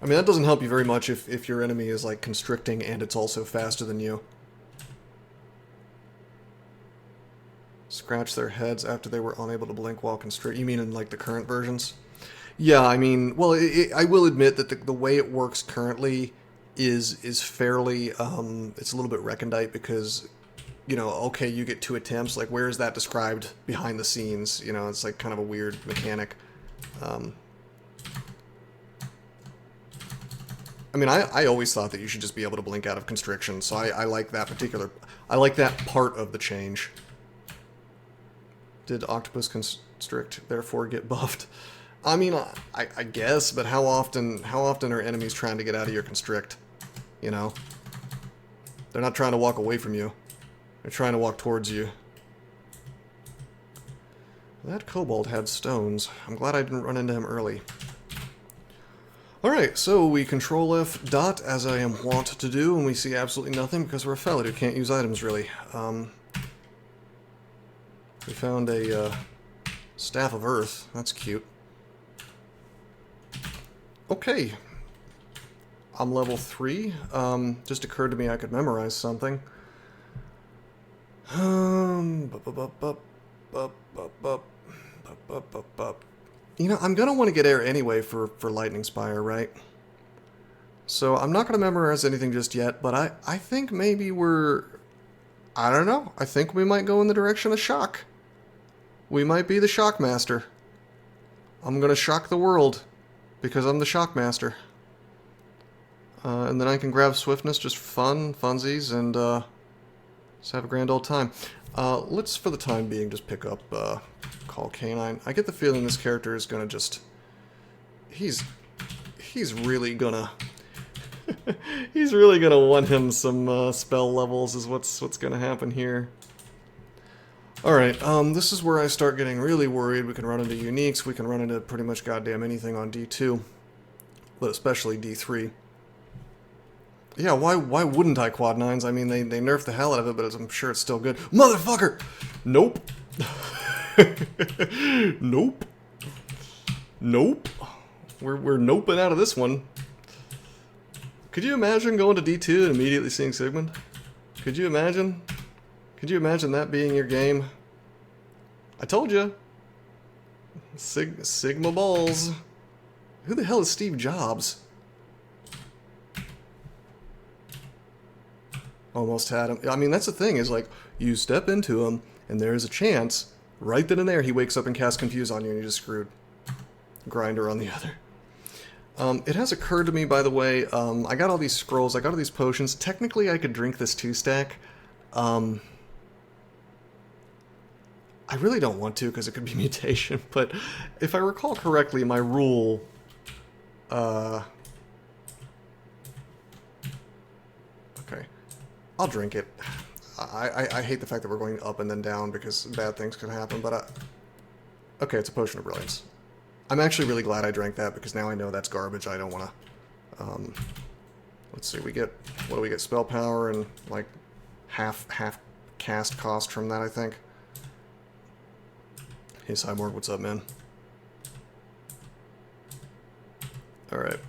Speaker 1: I mean, that doesn't help you very much if your enemy is, like, constricting and it's also faster than you. Scratch their heads after they were unable to blink while constrict. You mean in, like, the current versions? Yeah, I mean, well, I will admit that the way it works currently is fairly, it's a little bit recondite, because, you know, okay, you get 2 attempts, like, where is that described behind the scenes? You know, it's, like, kind of a weird mechanic. I mean, I always thought that you should just be able to blink out of constriction, so I like that I like that part of the change. Did octopus constrict, therefore get buffed? I mean, I guess, but how often are enemies trying to get out of your constrict? You know? They're not trying to walk away from you. They're trying to walk towards you. That kobold had stones. I'm glad I didn't run into him early. Alright, so we control F dot, as I am wont to do, and we see absolutely nothing because we're a Felid who can't use items, really. We found a Staff of Earth. That's cute. Okay. I'm level 3. Just occurred to me I could memorize something. You know, I'm gonna want to get air anyway for Lightning Spire, right? So I'm not gonna memorize anything just yet, but I think maybe I don't know. I think we might go in the direction of shock. We might be the shock master. I'm gonna shock the world because I'm the shock master. And then I can grab swiftness, just funsies, and just have a grand old time. Let's, for the time being, just pick up Call Canine. I get the feeling this character is gonna just... He's really gonna... he's really gonna want him some spell levels is what's gonna happen here. Alright, this is where I start getting really worried. We can run into uniques, we can run into pretty much goddamn anything on D2. But especially D3. Yeah, why wouldn't I quad 9s? I mean, they nerfed the hell out of it, but I'm sure it's still good. Motherfucker! Nope. Nope. Nope. We're noping out of this one. Could you imagine going to D2 and immediately seeing Sigmund? Could you imagine? Could you imagine that being your game? I told you. Sigma balls. Who the hell is Steve Jobs? Almost had him. I mean, that's the thing, is like, you step into him, and there's a chance, right then and there, he wakes up and casts Confuse on you, and you're just screwed. Grinder on the other. It has occurred to me, by the way, I got all these scrolls, I got all these potions. Technically, I could drink this 2-stack. I really don't want to, because it could be mutation, but if I recall correctly, my rule... Okay. I'll drink it. I hate the fact that we're going up and then down, because bad things could happen, but okay, it's a Potion of Brilliance. I'm actually really glad I drank that, because now I know that's garbage. I don't want to... let's see, we get... What do we get? Spell power and, like, half cast cost from that, I think. Hey, Cyborg, what's up, man? Alright.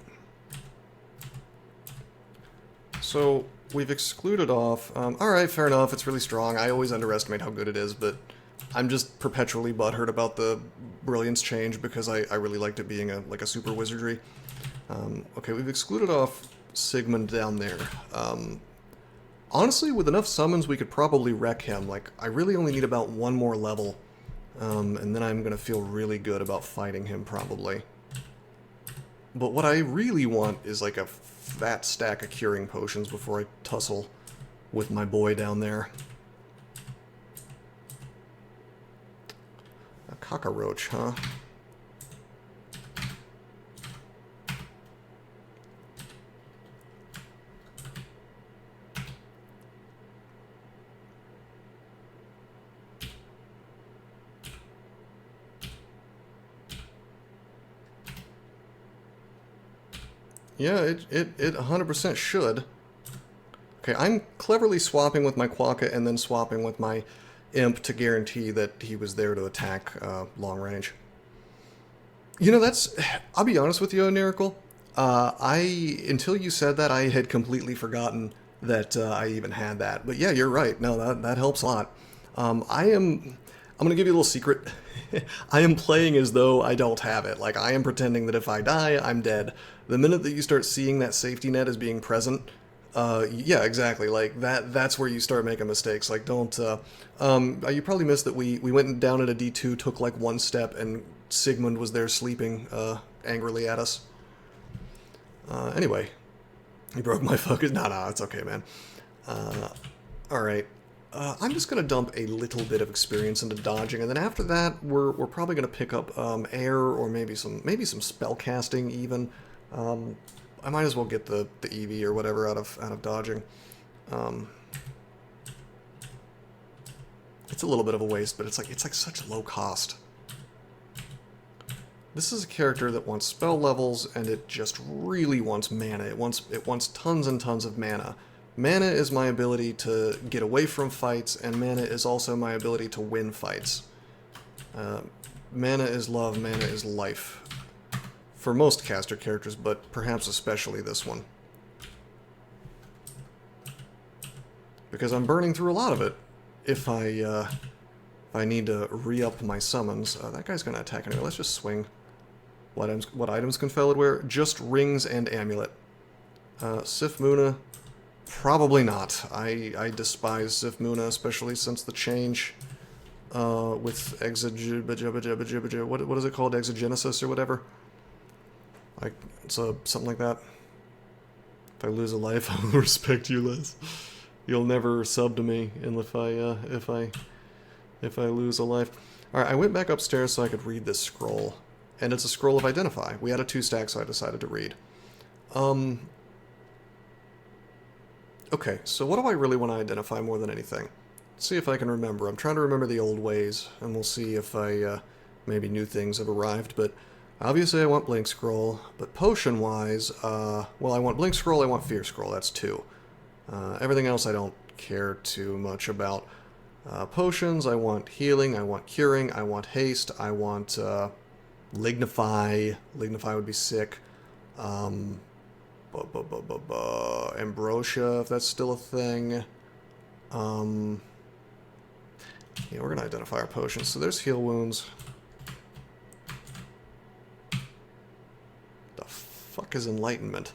Speaker 1: So, we've excluded off... alright, fair enough, it's really strong. I always underestimate how good it is, but I'm just perpetually butthurt about the Brilliance change because I really liked it being like a super wizardry. Okay, we've excluded off Sigmund down there. Honestly, with enough summons, we could probably wreck him. Like, I really only need about one more level, and then I'm gonna feel really good about fighting him, probably. But what I really want is like a fat stack of curing potions before I tussle with my boy down there. A cockroach, huh? Yeah, it 100% should. Okay, I'm cleverly swapping with my Quokka and then swapping with my Imp to guarantee that he was there to attack long range. You know, that's... I'll be honest with you, Onirical. Until you said that, I had completely forgotten that I even had that. But yeah, you're right. No, that helps a lot. I'm going to give you a little secret. I am playing as though I don't have it. Like, I am pretending that if I die, I'm dead. The minute that you start seeing that safety net as being present, yeah, exactly. Like, that's where you start making mistakes. Like, don't, you probably missed that we went down at a D2, took like one step, and Sigmund was there sleeping, angrily at us. Anyway. You broke my focus. No, it's okay, man. Alright. I'm just going to dump a little bit of experience into dodging, and then after that, we're probably going to pick up air or maybe some spell casting even. I might as well get the EV or whatever out of dodging. It's a little bit of a waste, but it's like such low cost. This is a character that wants spell levels, and it just really wants mana. It wants tons and tons of mana. Mana is my ability to get away from fights, and mana is also my ability to win fights. Mana is love, mana is life. For most caster characters, but perhaps especially this one. Because I'm burning through a lot of it if I need to re-up my summons. That guy's going to attack anyway. Let's just swing. What items can Felid wear? Just rings and amulet. Sif Muna... Probably not. I despise Sif Muna, especially since the change with what is it called? Exogenesis or whatever? Like, it's something like that. If I lose a life, I will respect you less. You'll never sub to me if I lose a life. Alright, I went back upstairs so I could read this scroll. And it's a scroll of Identify. We had a 2-stack, so I decided to read. Okay, so what do I really want to identify more than anything? see if I can remember. I'm trying to remember the old ways, and we'll see if maybe new things have arrived. But obviously I want Blink Scroll, but potion-wise, well, I want Blink Scroll, I want Fear Scroll, that's 2. Everything else I don't care too much about. Potions, I want Healing, I want Curing, I want Haste, I want Lignify. Lignify would be sick. Ambrosia, if that's still a thing. Yeah, we're gonna identify our potions. So there's Heal Wounds. The fuck is Enlightenment?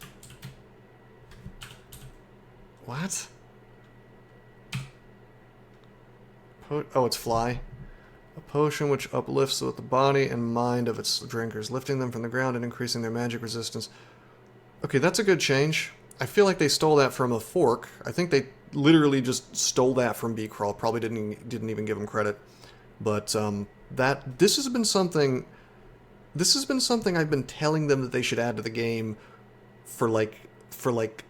Speaker 1: What? Oh, it's Fly. A potion which uplifts the body and mind of its drinkers, lifting them from the ground and increasing their magic resistance. Okay, that's a good change. I feel like they stole that from a fork. I think they literally just stole that from B-Crawl. Probably didn't even give them credit. But this has been something I've been telling them that they should add to the game for like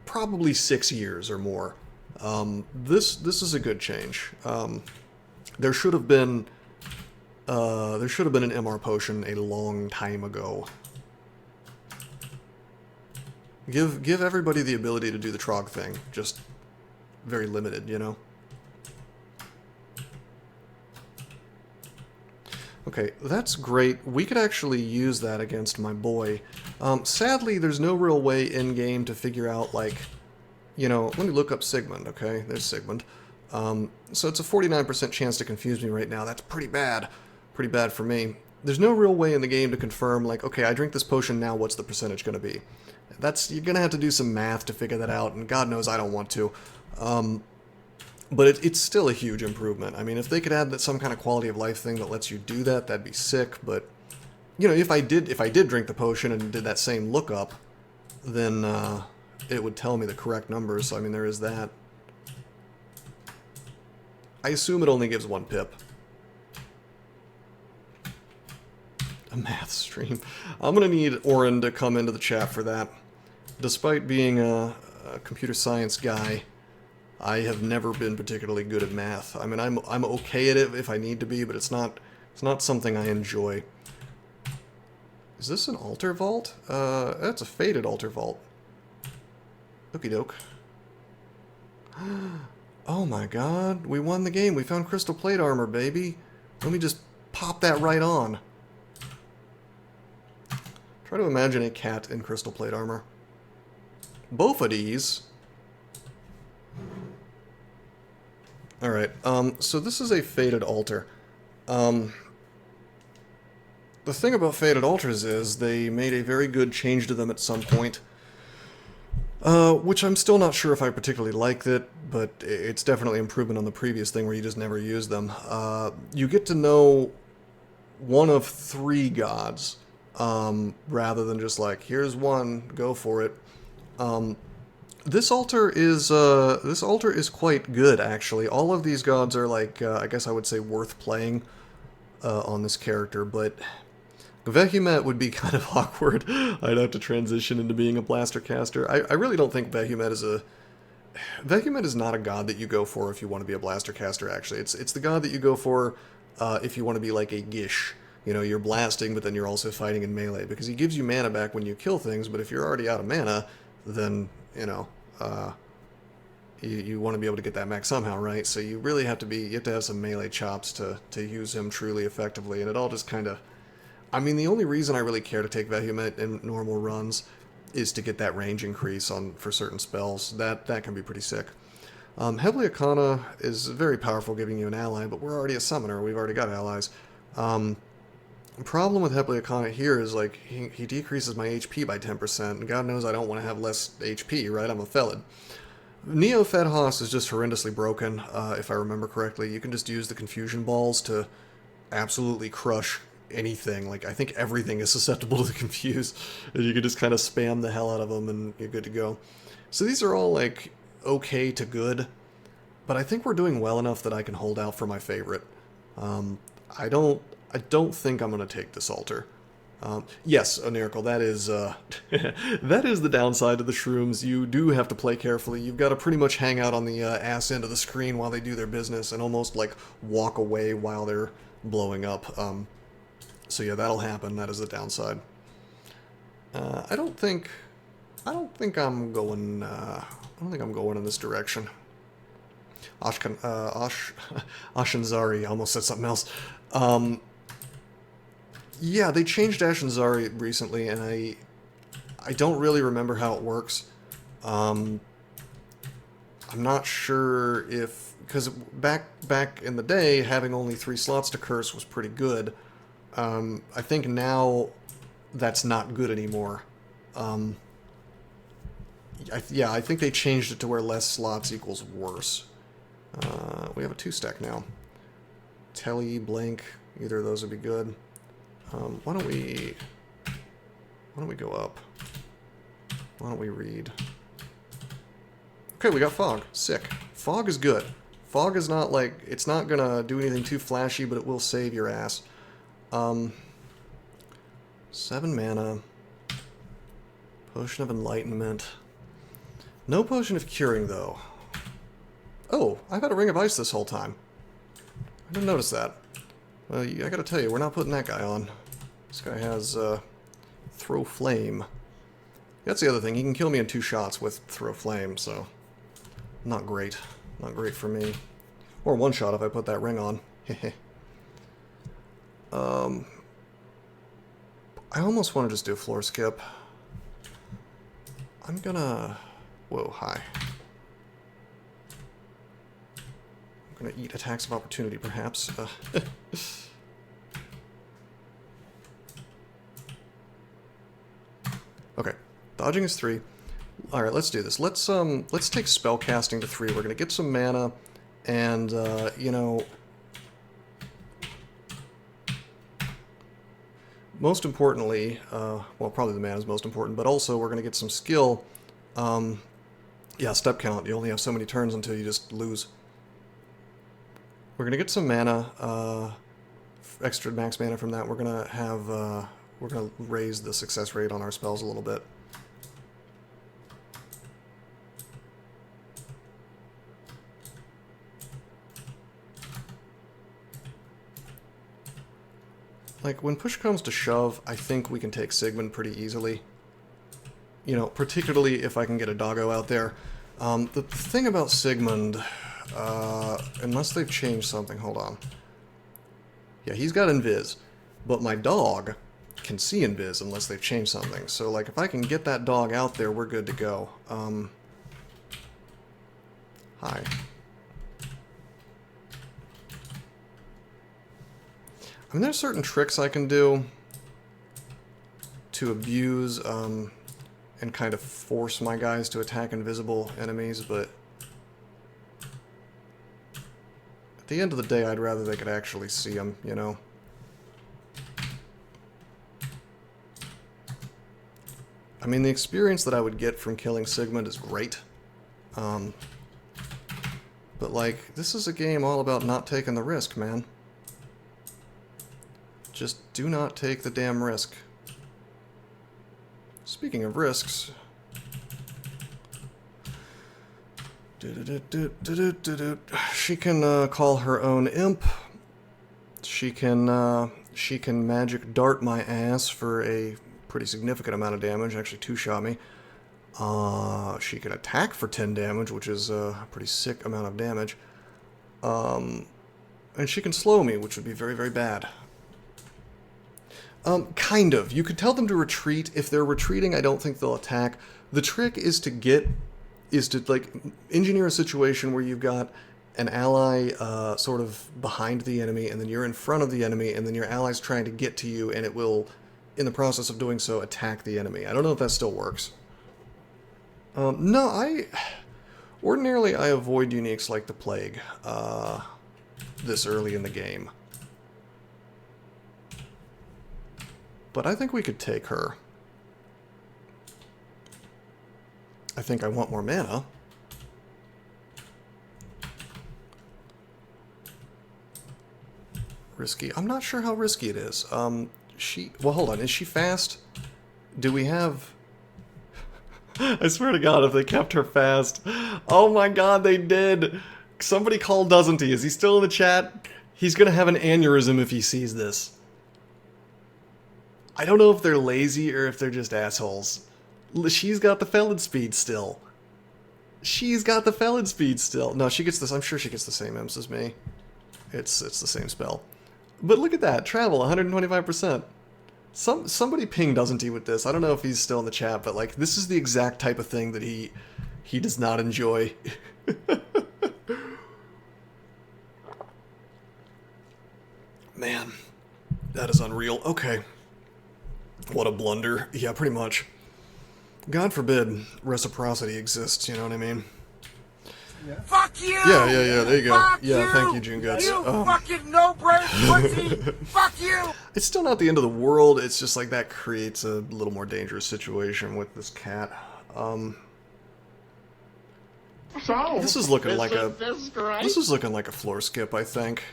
Speaker 1: probably 6 years or more. This is a good change. There should have been an MR potion a long time ago. Give everybody the ability to do the Trog thing. Just very limited, you know? Okay, that's great. We could actually use that against my boy. Sadly, there's no real way in-game to figure out, like, you know, let me look up Sigmund, okay? There's Sigmund. So it's a 49% chance to confuse me right now. That's pretty bad. Pretty bad for me. There's no real way in the game to confirm, like, okay, I drink this potion now, what's the percentage going to be? You're going to have to do some math to figure that out, and God knows I don't want to. But it's still a huge improvement. I mean, if they could add some kind of quality of life thing that lets you do that, that'd be sick. But, you know, if I did drink the potion and did that same lookup, then it would tell me the correct numbers. So, I mean, there is that. I assume it only gives 1 pip. A math stream. I'm going to need Oren to come into the chat for that. Despite being a computer science guy, I have never been particularly good at math. I mean, I'm okay at it if I need to be, but it's not something I enjoy. Is this an altar vault? That's a faded altar vault. Okie doke. Oh my god, we won the game. We found crystal plate armor, baby. Let me just pop that right on. Try to imagine a cat in crystal plate armor. Both of these. Alright, so this is a faded altar. The thing about faded altars is they made a very good change to them at some point. Which I'm still not sure if I particularly liked it, but it's definitely improvement on the previous thing where you just never use them. You get to know one of 3 gods, rather than just like, here's one, go for it. This altar is quite good, actually. All of these gods are like, I guess I would say worth playing on this character, but Vehumet would be kind of awkward. I'd have to transition into being a blaster caster. I really don't think Vehumet is Vehumet is not a god that you go for if you want to be a blaster caster, actually. It's the god that you go for if you want to be like a Gish. You know, you're blasting, but then you're also fighting in melee, because he gives you mana back when you kill things, but if you're already out of mana, then, you know, you want to be able to get that back somehow, right? So you really have to have some melee chops to use him truly effectively, and it all just kind of... I mean, the only reason I really care to take Vehumet in normal runs is to get that range increase for certain spells. That can be pretty sick. Heavily Arcana is very powerful, giving you an ally, but we're already a summoner. We've already got allies. The problem with Heavily Arcana here is, like, he decreases my HP by 10%, and God knows I don't want to have less HP, right? I'm a Felid. Neo Fedhos is just horrendously broken, if I remember correctly. You can just use the confusion balls to absolutely crush anything. Like, I think everything is susceptible to confuse, and you can just kind of spam the hell out of them and you're good to go. So these are all, like, okay to good, but I think we're doing well enough that I can hold out for my favorite. I don't think I'm going to take this altar. Yes, Onirical, that is that is the downside to the shrooms. You do have to play carefully. You've got to pretty much hang out on the ass end of the screen while they do their business, and almost like walk away while they're blowing up. So yeah, that'll happen. That is the downside. I don't think I'm going. I don't think I'm going in this direction. Ashanzari, I almost said something else. Yeah, they changed Ashanzari recently, and I don't really remember how it works. I'm not sure if, because back in the day, having only 3 slots to curse was pretty good. I think now that's not good anymore. Yeah, I think they changed it to where less slots equals worse. We have a 2-stack now. Telly, Blink, either of those would be good. Why don't we go up? Why don't we read? Okay, we got Fog. Sick. Fog is good. Fog is not like, it's not gonna do anything too flashy, but it will save your ass. 7 mana. Potion of Enlightenment. No Potion of Curing, though. Oh, I've had a Ring of Ice this whole time. I didn't notice that. Well, I gotta tell you, we're not putting that guy on. This guy has, Throw Flame. That's the other thing, he can kill me in 2 shots with Throw Flame, so... Not great. Not great for me. Or 1 shot if I put that ring on. Hehe. I almost want to just do a floor skip. I'm gonna... Whoa, hi. I'm gonna eat attacks of opportunity, perhaps. Okay, dodging is 3. All right, let's do this. Let's take spellcasting to 3. We're gonna get some mana, and you know, most importantly, well, probably the mana is most important, but also we're gonna get some skill. Yeah, step count. You only have so many turns until you just lose. We're gonna get some mana, extra max mana from that. We're gonna have, we're gonna raise the success rate on our spells a little bit. Like, when push comes to shove, I think we can take Sigmund pretty easily. You know, particularly if I can get a doggo out there. The thing about Sigmund, unless they've changed something, hold on. Yeah, he's got invis, but my dog can see invis unless they've changed something. So, like, if I can get that dog out there, we're good to go. Hi. I mean, there's certain tricks I can do to abuse, and kind of force my guys to attack invisible enemies, but at the end of the day, I'd rather they could actually see them, you know? I mean, the experience that I would get from killing Sigmund is great. But, like, this is a game all about not taking the risk, man. Just do not take the damn risk. Speaking of risks... She can call her own imp. She can magic dart my ass for a pretty significant amount of damage. Actually, 2-shot me. She can attack for 10 damage, which is a pretty sick amount of damage. And she can slow me, which would be very, very bad. Kind of. You could tell them to retreat. If they're retreating, I don't think they'll attack. The trick is to like, engineer a situation where you've got an ally sort of behind the enemy, and then you're in front of the enemy, and then your ally's trying to get to you, and it will, in the process of doing so, attack the enemy. I don't know if that still works. No, ordinarily I avoid uniques like the Plague this early in the game. But I think we could take her. I think I want more mana. Risky. I'm not sure how risky it is. Well, hold on. Is she fast? Do we have... I swear to God, if they kept her fast. Oh my God, they did. Somebody call doesn't he? Is he still in the chat? He's gonna have an aneurysm if he sees this. I don't know if they're lazy or if they're just assholes. She's got the Felid speed still. She's got the Felid speed still. No, she gets this. I'm sure she gets the same imps as me. It's the same spell. But look at that. Travel, 125%. Somebody ping doesn't he with this. I don't know if he's still in the chat, but like this is the exact type of thing that he does not enjoy. Man, that is unreal. Okay. What a blunder. Yeah, pretty much. God forbid reciprocity exists, you know what I mean?
Speaker 5: Yeah. Fuck you!
Speaker 1: Yeah, there you go.
Speaker 5: Fuck
Speaker 1: yeah,
Speaker 5: you!
Speaker 1: thank you, June Guts.
Speaker 5: You fucking no-brain pussy! Fuck you!
Speaker 1: It's still not the end of the world, it's just like that creates a little more dangerous situation with this cat. This is looking like a... This is looking like a floor skip, I think.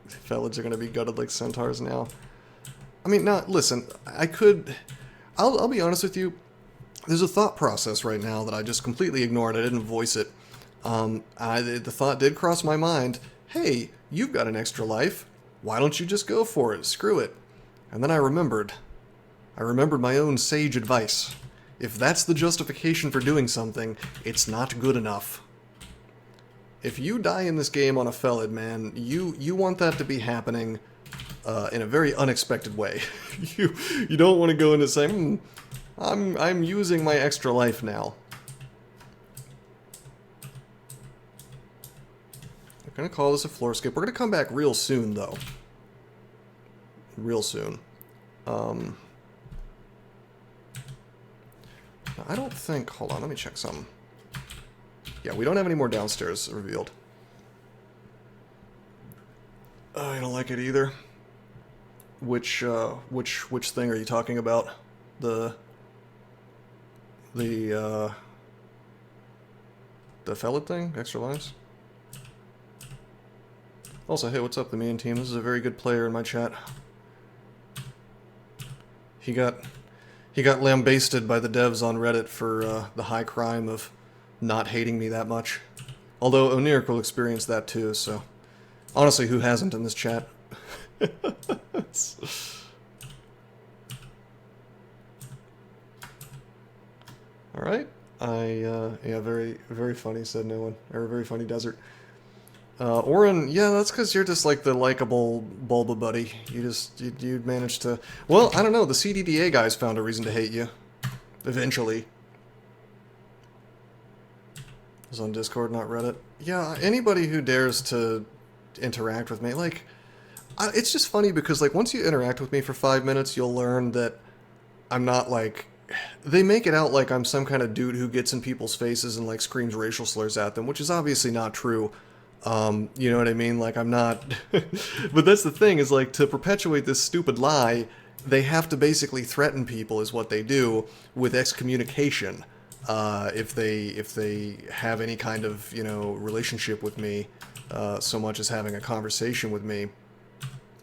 Speaker 1: Felids are gonna be gutted like centaurs now. I mean, no, listen, I could... I'll be honest with you, there's a thought process right now that I just completely ignored. I didn't voice it. The thought did cross my mind, hey, you've got an extra life. Why don't you just go for it? Screw it. And then I remembered. I remembered my own sage advice. If that's the justification for doing something, it's not good enough. If you die in this game on a Felid, man, you want that to be happening in a very unexpected way. you don't want to go into saying, I'm using my extra life now. I'm gonna call this a floor skip. We're gonna come back real soon, though. Real soon. I don't think... Hold on, let me check something. Yeah, we don't have any more downstairs revealed. I don't like it either. Which thing are you talking about? The Felid thing? Extra lives? Also, hey, what's up, the main team? This is a very good player in my chat. He got lambasted by the devs on Reddit for the high crime of not hating me that much. Although Oniric will experience that too, so... Honestly, who hasn't in this chat? Alright. Yeah, very, very funny, said no one. Or very funny desert. Orin, yeah, that's because you're just like the likable Bulba buddy. You managed to... Well, I don't know, the CDDA guys found a reason to hate you. Eventually. It was on Discord, not Reddit. Yeah, anybody who dares to interact with me, like... it's just funny because, like, once you interact with me for 5 minutes, you'll learn that I'm not, like... They make it out like I'm some kind of dude who gets in people's faces and, like, screams racial slurs at them, which is obviously not true. You know what I mean? Like, I'm not... But that's the thing, is, like, to perpetuate this stupid lie, they have to basically threaten people, is what they do, with excommunication. If they have any kind of, you know, relationship with me, so much as having a conversation with me.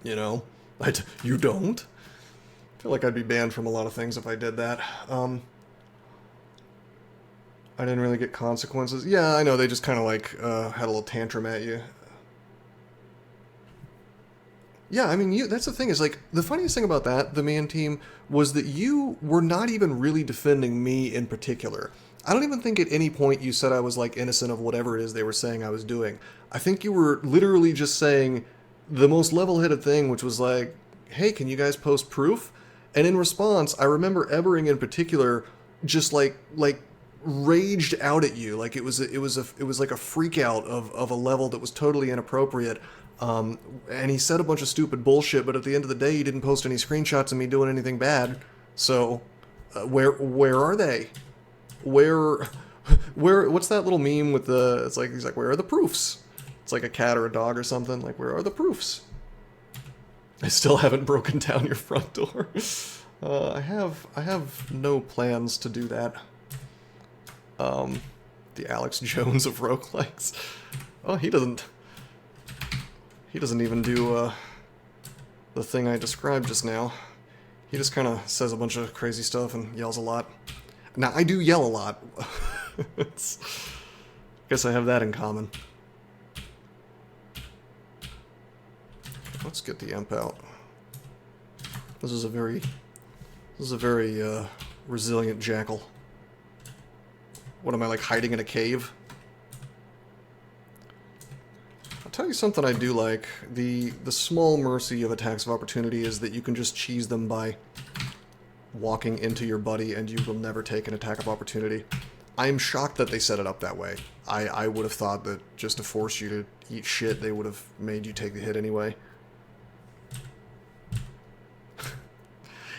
Speaker 1: You know? You don't? I feel like I'd be banned from a lot of things if I did that. I didn't really get consequences. Yeah, I know, they just kind of like had a little tantrum at you. Yeah, I mean, that's the thing, is like, the funniest thing about that, the man team, was that you were not even really defending me in particular. I don't even think at any point you said I was like innocent of whatever it is they were saying I was doing. I think you were literally just saying the most level-headed thing, which was like, hey, can you guys post proof? And in response, I remember Evering in particular just like raged out at you, like it was like a freak out of a level that was totally inappropriate. And he said a bunch of stupid bullshit, but at the end of the day, he didn't post any screenshots of me doing anything bad. So, where are they? Where? What's that little meme with the? It's like he's like, where are the proofs? It's like a cat or a dog or something. Like, where are the proofs? I still haven't broken down your front door. I have no plans to do that. The Alex Jones of roguelikes. Oh, he doesn't even do the thing I described just now. He just kind of says a bunch of crazy stuff and yells a lot. Now, I do yell a lot. Guess I have that in common. Let's get the imp out. This is a very resilient jackal. What am I, like, hiding in a cave? I'll tell you something I do like. The small mercy of attacks of opportunity is that you can just cheese them by walking into your buddy and you will never take an attack of opportunity. I am shocked that they set it up that way. I would have thought that just to force you to eat shit, they would have made you take the hit anyway.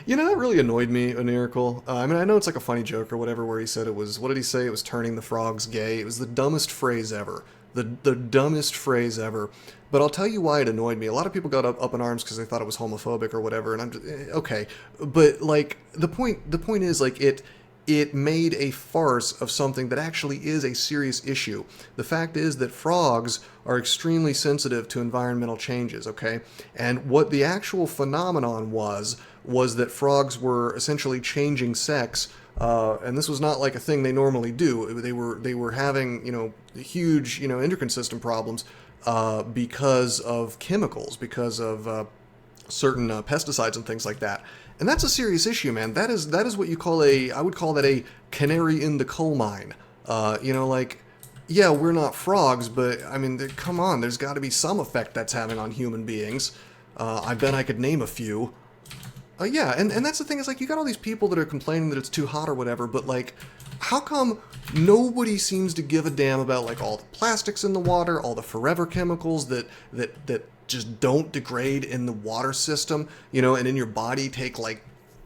Speaker 1: You know, that really annoyed me, Onirical. I mean, I know it's like a funny joke or whatever where he said it was, what did he say? It was turning the frogs gay. It was the dumbest phrase ever. The dumbest phrase ever. But I'll tell you why it annoyed me. A lot of people got up in arms because they thought it was homophobic or whatever, and I'm just, okay. But, like, the point is, like, it made a farce of something that actually is a serious issue. The fact is that frogs are extremely sensitive to environmental changes, okay? And what the actual phenomenon was that frogs were essentially changing sex, and this was not like a thing they normally do. They were having, you know, huge, you know, endocrine system problems because of chemicals, because of certain pesticides and things like that. And that's a serious issue, man. That is what you call I would call that a canary in the coal mine. You know, like, yeah, we're not frogs, but, I mean, come on, there's got to be some effect that's having on human beings. I bet I could name a few. Yeah, and that's the thing, is, like, you got all these people that are complaining that it's too hot or whatever, but, like, how come nobody seems to give a damn about, like, all the plastics in the water, all the forever chemicals that just don't degrade in the water system, you know, and in your body take, like,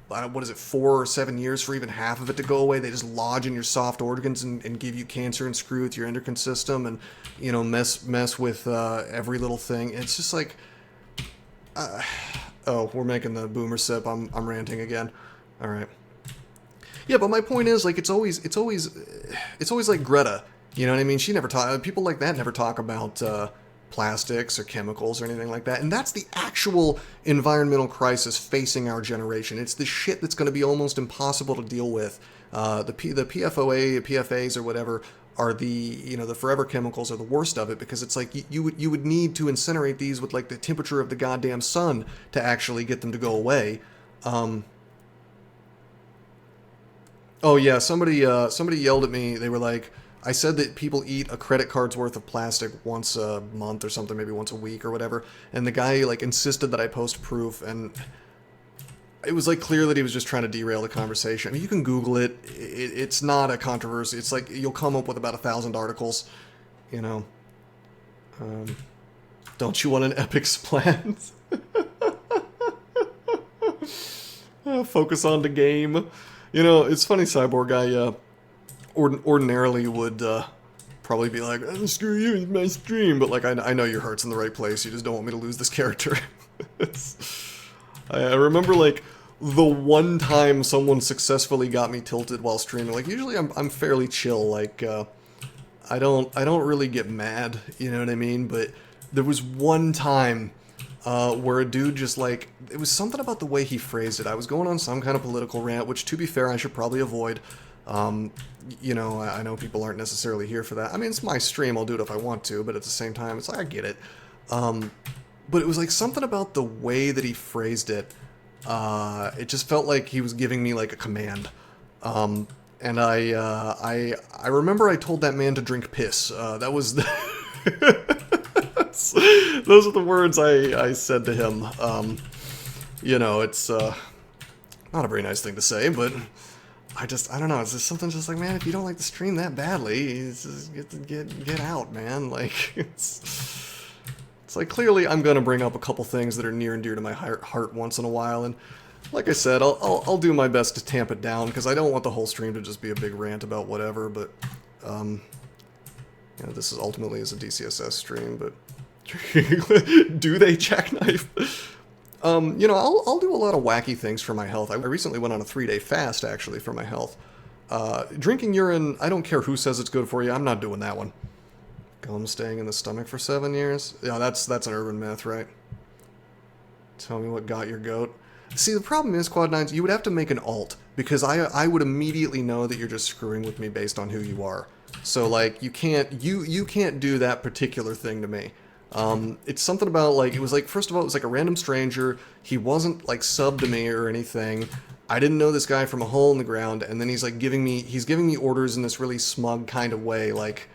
Speaker 1: what is it, 4 or 7 years for even half of it to go away? They just lodge in your soft organs and give you cancer and screw with your endocrine system and, you know, mess with every little thing. It's just like, oh, we're making the boomer sip. I'm ranting again. All right. Yeah, but my point is, like, it's always like Greta. You know what I mean? She never people like that never talk about plastics or chemicals or anything like that. And that's the actual environmental crisis facing our generation. It's the shit that's going to be almost impossible to deal with. The PFOA, PFAs, or whatever are the forever chemicals are the worst of it, because it's like you would need to incinerate these with, like, the temperature of the goddamn sun to actually get them to go away. Oh yeah, somebody yelled at me. They were like, I said that people eat a credit card's worth of plastic once a month or something, maybe once a week or whatever. And the guy, like, insisted that I post proof, and it was, like, clear that he was just trying to derail the conversation. I mean, you can Google it. It's not a controversy. It's like you'll come up with about 1,000 articles, you know. Don't you want an epic splat? Focus on the game. You know, it's funny, Cyborg. I ordinarily would probably be like, oh, screw you, it's my stream, but, like, I know your heart's in the right place. You just don't want me to lose this character. I remember, like, the one time someone successfully got me tilted while streaming. Like, usually I'm fairly chill. Like, I don't really get mad, you know what I mean? But there was one time where a dude just, like, it was something about the way he phrased it. I was going on some kind of political rant, which, to be fair, I should probably avoid. You know, I know people aren't necessarily here for that. I mean, it's my stream, I'll do it if I want to, but at the same time, it's like, I get it. But it was, like, something about the way that he phrased it. It just felt like he was giving me, like, a command. And I remember I told that man to drink piss. That was the those are the words I said to him. You know, it's not a very nice thing to say, but I don't know, it's just something just like, man, if you don't like the stream that badly, it's just get out, man. Like, it's like, clearly I'm gonna bring up a couple things that are near and dear to my heart once in a while, and like I said, I'll do my best to tamp it down, because I don't want the whole stream to just be a big rant about whatever, but, you know, this is ultimately is a DCSS stream, but do they jackknife? You know, I'll do a lot of wacky things for my health. I recently went on a 3-day fast, actually, for my health. Drinking urine, I don't care who says it's good for you, I'm not doing that one. Gum staying in the stomach for 7 years? Yeah, that's an urban myth, right? Tell me what got your goat. See, the problem is, Quad 9s, you would have to make an alt, because I would immediately know that you're just screwing with me based on who you are. So, like, you can't do that particular thing to me. It's something about, like, it was like, first of all, it was like a random stranger. He wasn't, like, sub to me or anything. I didn't know this guy from a hole in the ground, and then he's, like, giving me orders in this really smug kind of way, like,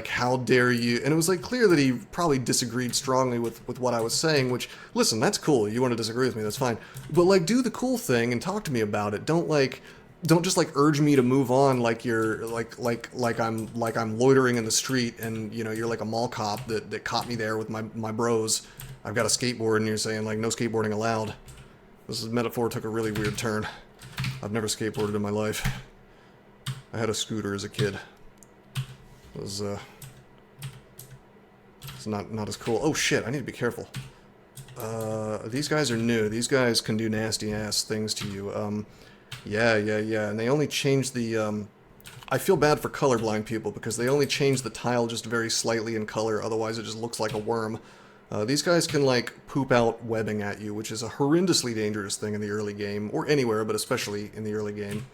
Speaker 1: how dare you? And it was, like, clear that he probably disagreed strongly with what I was saying, which, listen, that's cool. You want to disagree with me, that's fine. But, like, do the cool thing and talk to me about it. Don't just, like, urge me to move on like you're, like I'm loitering in the street and, you know, you're like a mall cop that caught me there with my bros. I've got a skateboard and you're saying, like, no skateboarding allowed. This metaphor took a really weird turn. I've never skateboarded in my life. I had a scooter as a kid. It's not as cool. Oh shit, I need to be careful. These guys are new. These guys can do nasty ass things to you. Yeah, and they only changed the, I feel bad for colorblind people because they only changed the tile just very slightly in color, otherwise it just looks like a worm. These guys can, like, poop out webbing at you, which is a horrendously dangerous thing in the early game, or anywhere, but especially in the early game.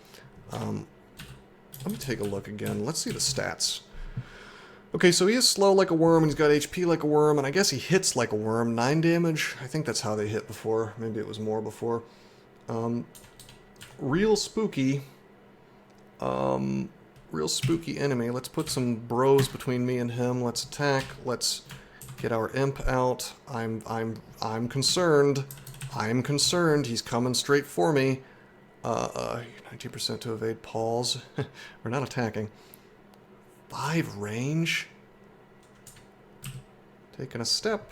Speaker 1: Let me take a look again. Let's see the stats. Okay, so he is slow like a worm, and he's got HP like a worm, and I guess he hits like a worm. 9 damage? I think that's how they hit before. Maybe it was more before. Real spooky. Real spooky enemy. Let's put some bros between me and him. Let's attack. Let's get our imp out. I'm concerned. I'm concerned. He's coming straight for me. 90% to evade Paul's. We're not attacking. 5 range. Taking a step.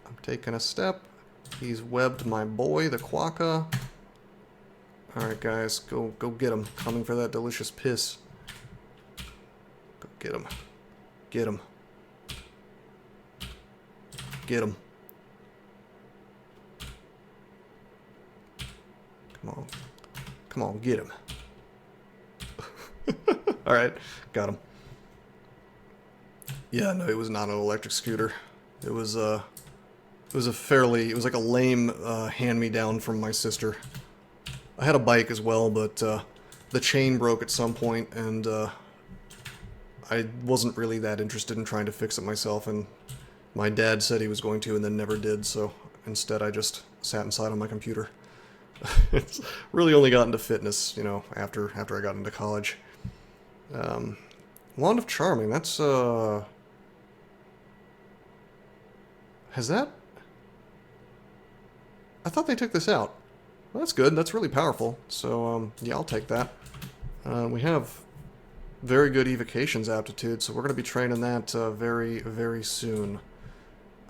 Speaker 1: I'm taking a step. He's webbed my boy, the quokka. Alright guys, go get him. Coming for that delicious piss. Go get him. Get him. Get him. Come on. Come on, get him. Alright, got him. Yeah, no, it was not an electric scooter. It was like a lame hand-me-down from my sister. I had a bike as well, but the chain broke at some point, and I wasn't really that interested in trying to fix it myself, and my dad said he was going to and then never did, so instead I just sat inside on my computer. It's really only got into fitness, you know, after I got into college. Wand of Charming, that's, has that... I thought they took this out. Well, that's good, that's really powerful, so, yeah, I'll take that. We have very good evocations aptitude, so we're going to be training that very, very soon.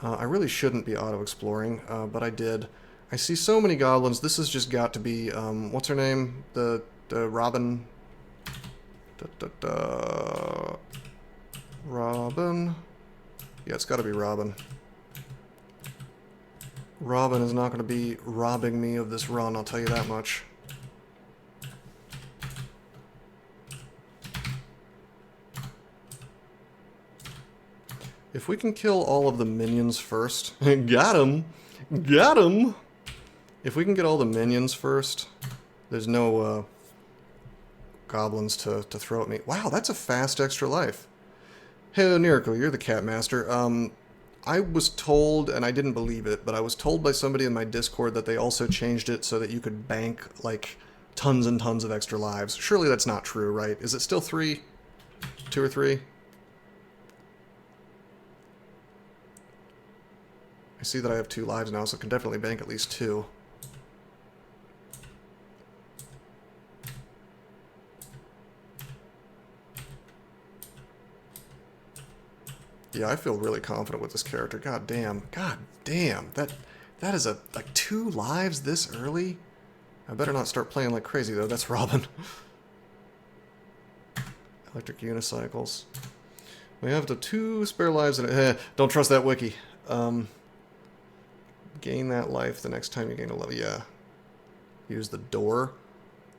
Speaker 1: I really shouldn't be auto-exploring, but I did. I see so many goblins. This has just got to be, what's her name? The Robin... Robin? Yeah, it's got to be Robin. Robin is not going to be robbing me of this run, I'll tell you that much. If we can kill all of the minions first... Got him! Got him! If we can get all the minions first, there's no goblins to throw at me. Wow, that's a fast extra life. Hey, Nerico, you're the cat master. I was told, and I didn't believe it, but I was told by somebody in my Discord that they also changed it so that you could bank, like, tons and tons of extra lives. Surely that's not true, right? Is it still 3? 2 or 3? I see that I have 2 lives now, so I can definitely bank at least 2. Yeah, I feel really confident with this character. God damn. God damn. That is like 2 lives this early? I better not start playing like crazy, though. That's Robin. Electric unicycles. We have the 2 spare lives and don't trust that wiki. Gain that life the next time you gain a level. Yeah. Use the door.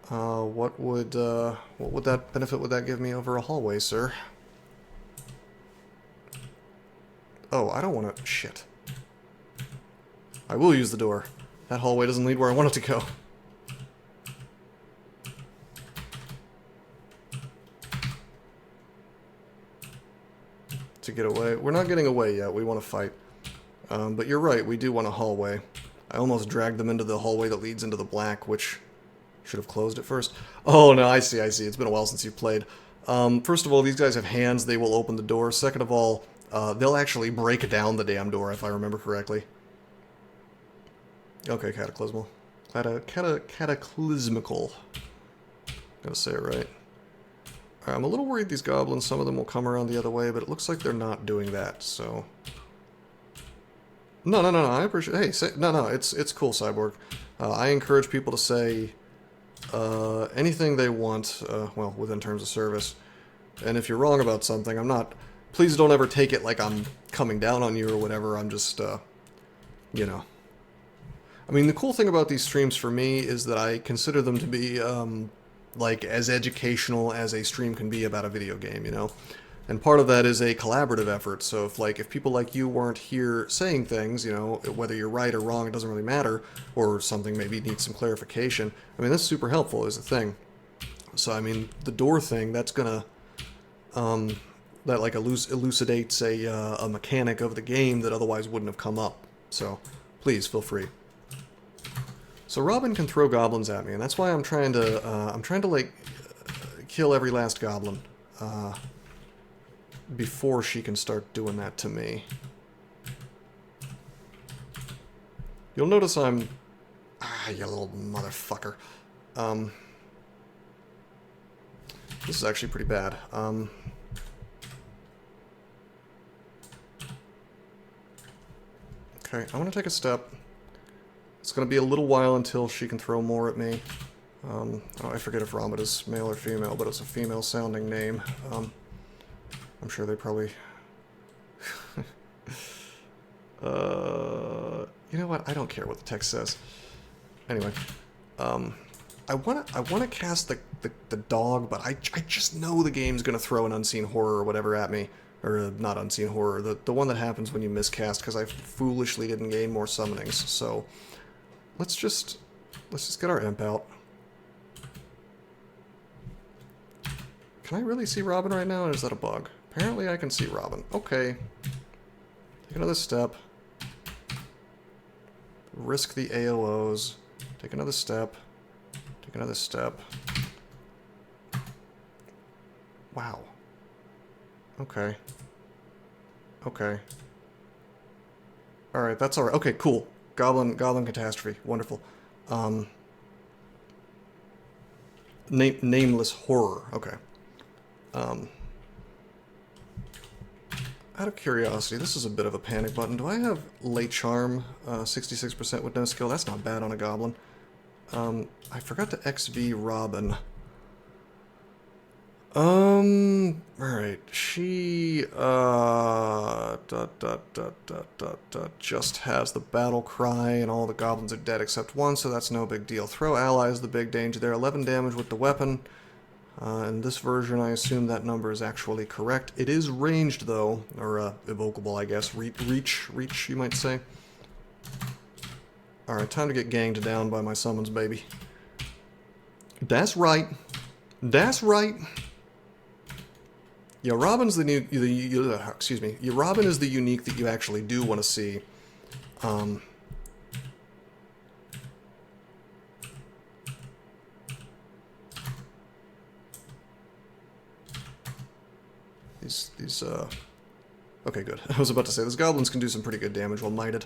Speaker 1: What would that benefit would that give me over a hallway, sir? Oh, I don't want to... Shit. I will use the door. That hallway doesn't lead where I want it to go. To get away. We're not getting away yet. We want to fight. But you're right. We do want a hallway. I almost dragged them into the hallway that leads into the black, which should have closed it first. Oh, no, I see. It's been a while since you've played. First of all, these guys have hands. They will open the door. Second of all, they'll actually break down the damn door, if I remember correctly. Okay, cataclysmal. Cataclysmical. Gotta say it right. I'm a little worried these goblins, some of them will come around the other way, but it looks like they're not doing that, so... No, I appreciate... Hey, it's cool, Cyborg. I encourage people to say anything they want, well, within terms of service. And if you're wrong about something, I'm not... Please don't ever take it like I'm coming down on you or whatever, I'm just, you know... I mean, the cool thing about these streams for me is that I consider them to be, like, as educational as a stream can be about a video game, you know? And part of that is a collaborative effort, so if people like you weren't here saying things, you know, whether you're right or wrong, it doesn't really matter, or something maybe needs some clarification, I mean, that's super helpful is the thing. So, I mean, the door thing, that's gonna, that, like, elucidates a mechanic of the game that otherwise wouldn't have come up. So, please, feel free. So Robin can throw goblins at me, and that's why I'm trying to like kill every last goblin before she can start doing that to me. You'll notice I'm you little motherfucker. This is actually pretty bad. Okay, I want to take a step. It's going to be a little while until she can throw more at me. Oh, I forget if Ramad is male or female, but it's a female-sounding name. I'm sure they probably... you know what? I don't care what the text says. Anyway, I wanna cast the dog, but I just know the game's going to throw an unseen horror or whatever at me. Or not unseen horror, the one that happens when you miscast, because I foolishly didn't gain more summonings, so... Let's just get our imp out. Can I really see Robin right now, or is that a bug? Apparently I can see Robin. Okay. Take another step. Risk the AOOs. Take another step. Take another step. Wow. Okay. Okay. Alright, that's alright. Okay, cool. Goblin catastrophe. Wonderful. Nameless horror. Okay. Out of curiosity, this is a bit of a panic button. Do I have late charm? 66% with no skill. That's not bad on a goblin. I forgot to XV Robin. Alright, she, just has the battle cry, and all the goblins are dead except one, so that's no big deal. Throw allies, the big danger there. 11 damage with the weapon. In this version, I assume that number is actually correct. It is ranged, though, or, evocable, I guess. Reach, you might say. Alright, time to get ganged down by my summons, baby. That's right. That's right. Yeah, Robin's the new, excuse me. Yeah, Robin is the unique that you actually do want to see. Okay, good. I was about to say, those goblins can do some pretty good damage while knighted.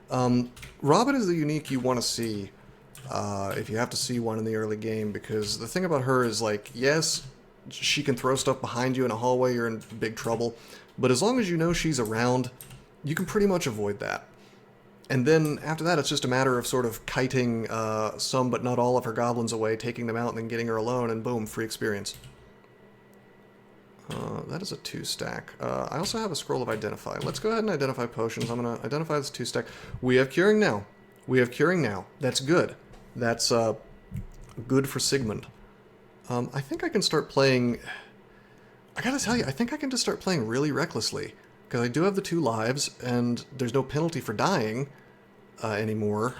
Speaker 1: Robin is the unique you want to see, if you have to see one in the early game, because the thing about her is, like, yes, she can throw stuff behind you in a hallway, you're in big trouble, but as long as you know she's around, you can pretty much avoid that. And then after that, it's just a matter of sort of kiting some but not all of her goblins away, taking them out, and then getting her alone, and boom, free experience. That is a 2-stack. I also have a scroll of identify. Let's go ahead and identify potions. I'm going to identify this 2-stack. We have curing now. We have curing now. That's good. That's good for Sigmund. I think I can start playing... I gotta tell you, I think I can just start playing really recklessly. Because I do have the 2 lives, and there's no penalty for dying. anymore.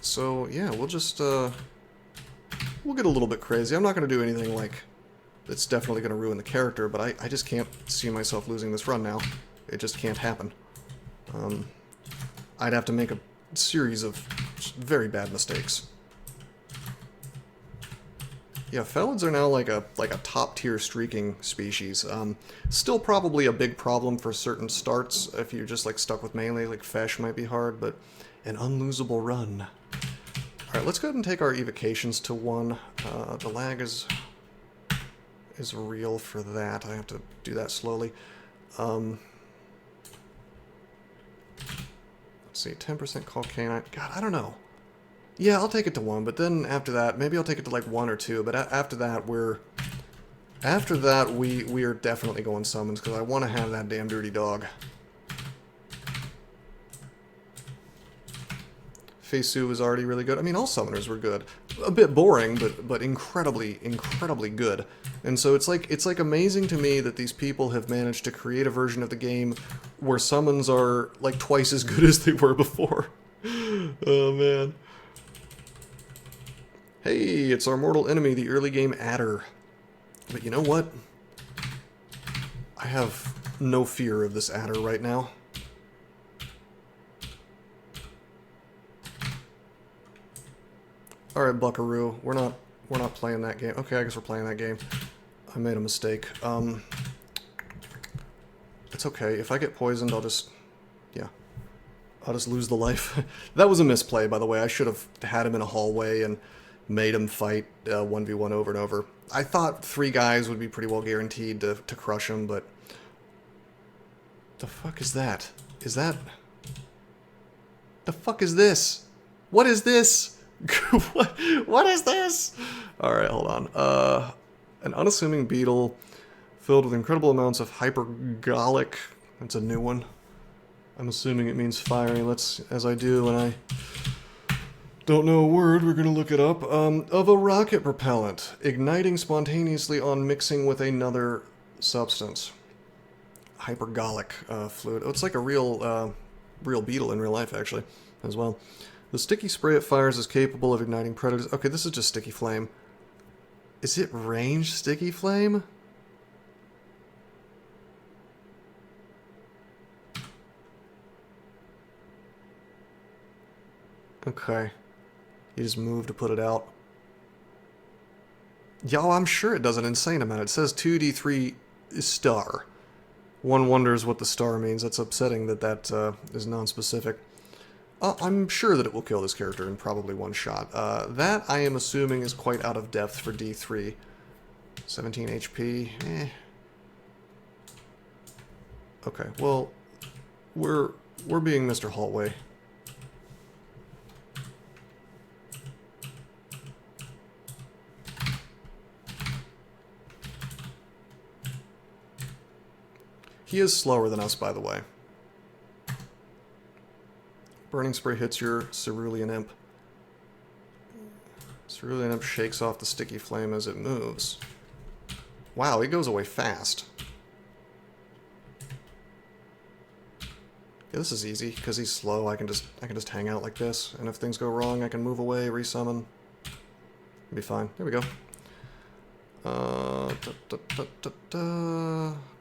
Speaker 1: So, yeah, we'll just, we'll get a little bit crazy. I'm not going to do anything, like, that's definitely going to ruin the character, but I just can't see myself losing this run now. It just can't happen. I'd have to make a series of very bad mistakes. Yeah, Felids are now like a top-tier streaking species. Still probably a big problem for certain starts. If you're just like stuck with melee, like Fesh might be hard, but an unlosable run. Alright, let's go ahead and take our evocations to 1. The lag is real for that. I have to do that slowly. Let's see, 10% call canine. God, I don't know. Yeah, I'll take it to 1, but then after that, maybe I'll take it to like 1 or 2, but after that, we are definitely going summons, because I want to have that damn dirty dog. FeSu was already really good. I mean, all summoners were good. A bit boring, but incredibly, incredibly good. And so it's like amazing to me that these people have managed to create a version of the game where summons are like twice as good as they were before. Oh, man. Hey, it's our mortal enemy, the early game adder. But you know what? I have no fear of this adder right now. Alright, Buckaroo, we're not playing that game. Okay, I guess we're playing that game. I made a mistake. It's okay. If I get poisoned, I'll just lose the life. That was a misplay, by the way. I should have had him in a hallway and made him fight 1v1 over and over. I thought 3 guys would be pretty well guaranteed to crush him, but... The fuck is that? Is that... The fuck is this? What is this? What is this? Alright, hold on. An unassuming beetle filled with incredible amounts of hypergolic... That's a new one. I'm assuming it means fiery. Let's, as I do when I... Don't know a word, we're gonna look it up. Of a rocket propellant, igniting spontaneously on mixing with another substance. Hypergolic fluid. Oh, it's like a real beetle in real life, actually, as well. The sticky spray it fires is capable of igniting predators. Okay, this is just sticky flame. Is it ranged sticky flame? Okay. You just move to put it out. Yo, I'm sure it does an insane amount. It says 2d3 star. One wonders what the star means. That's upsetting that is non-specific. I'm sure that it will kill this character in probably 1 shot. That, I am assuming, is quite out of depth for D3. 17 HP. Eh. Okay, well, we're being Mr. Hallway. He is slower than us, by the way. Burning spray hits your cerulean imp. Cerulean imp shakes off the sticky flame as it moves. Wow, he goes away fast. Yeah, this is easy because he's slow. I can just hang out like this, and if things go wrong, I can move away, resummon. It'll be fine. There we go.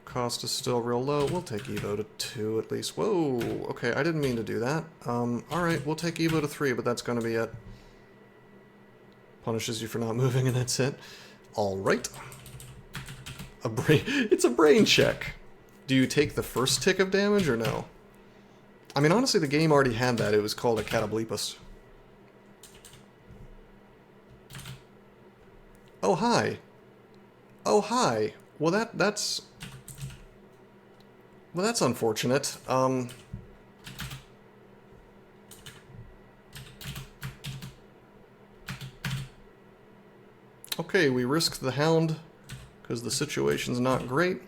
Speaker 1: Cost is still real low. We'll take Evo to 2 at least. Whoa! Okay, I didn't mean to do that. Alright, we'll take Evo to 3, but that's gonna be it. Punishes you for not moving, and that's it. Alright. It's a brain check. Do you take the first tick of damage, or no? I mean, honestly, the game already had that. It was called a Catablepus. Oh, hi. Oh, hi. Well, that's... Well, that's unfortunate. Okay, we risk the hound because the situation's not great.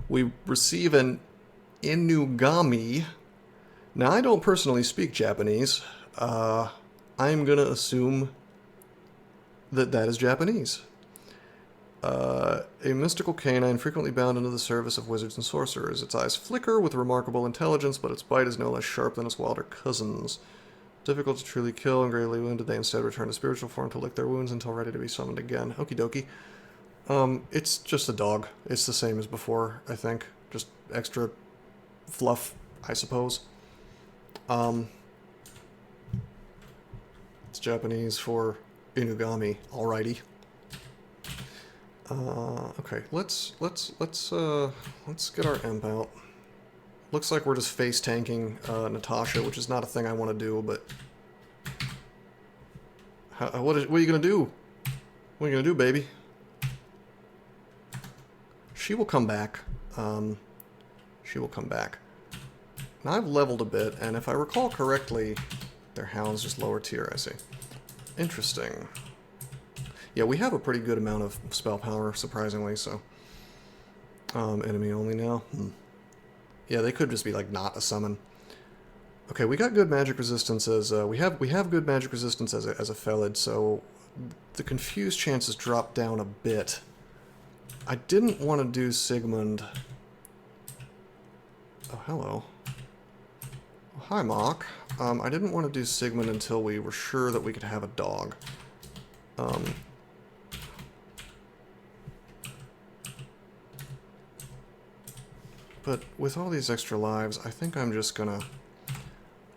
Speaker 1: We receive an Inugami. Now, I don't personally speak Japanese. I'm gonna assume that that is Japanese. A mystical canine frequently bound into the service of wizards and sorcerers. Its eyes flicker with remarkable intelligence, but its bite is no less sharp than its wilder cousins. Difficult to truly kill and greatly wounded, they instead return to spiritual form to lick their wounds until ready to be summoned again. Okie dokie. It's just a dog. It's the same as before, I think. Just extra fluff, I suppose. It's Japanese for Inugami. Alrighty. Okay, let's get our imp out. Looks like we're just face tanking Natasha, which is not a thing I want to do, but what are you gonna do? What are you gonna do, baby? She will come back. She will come back. Now I've leveled a bit, and if I recall correctly, their hound's just lower tier, I see. Interesting. Yeah, we have a pretty good amount of spell power, surprisingly, so. Enemy only now. Yeah, they could just be, like, not a summon. Okay, we got good magic resistance as, we have good magic resistance as a Felid, so the confused chances drop down a bit. I didn't want to do Sigmund. Oh, hello. Oh, hi, Mock. I didn't want to do Sigmund until we were sure that we could have a dog. But with all these extra lives, I think I'm just gonna...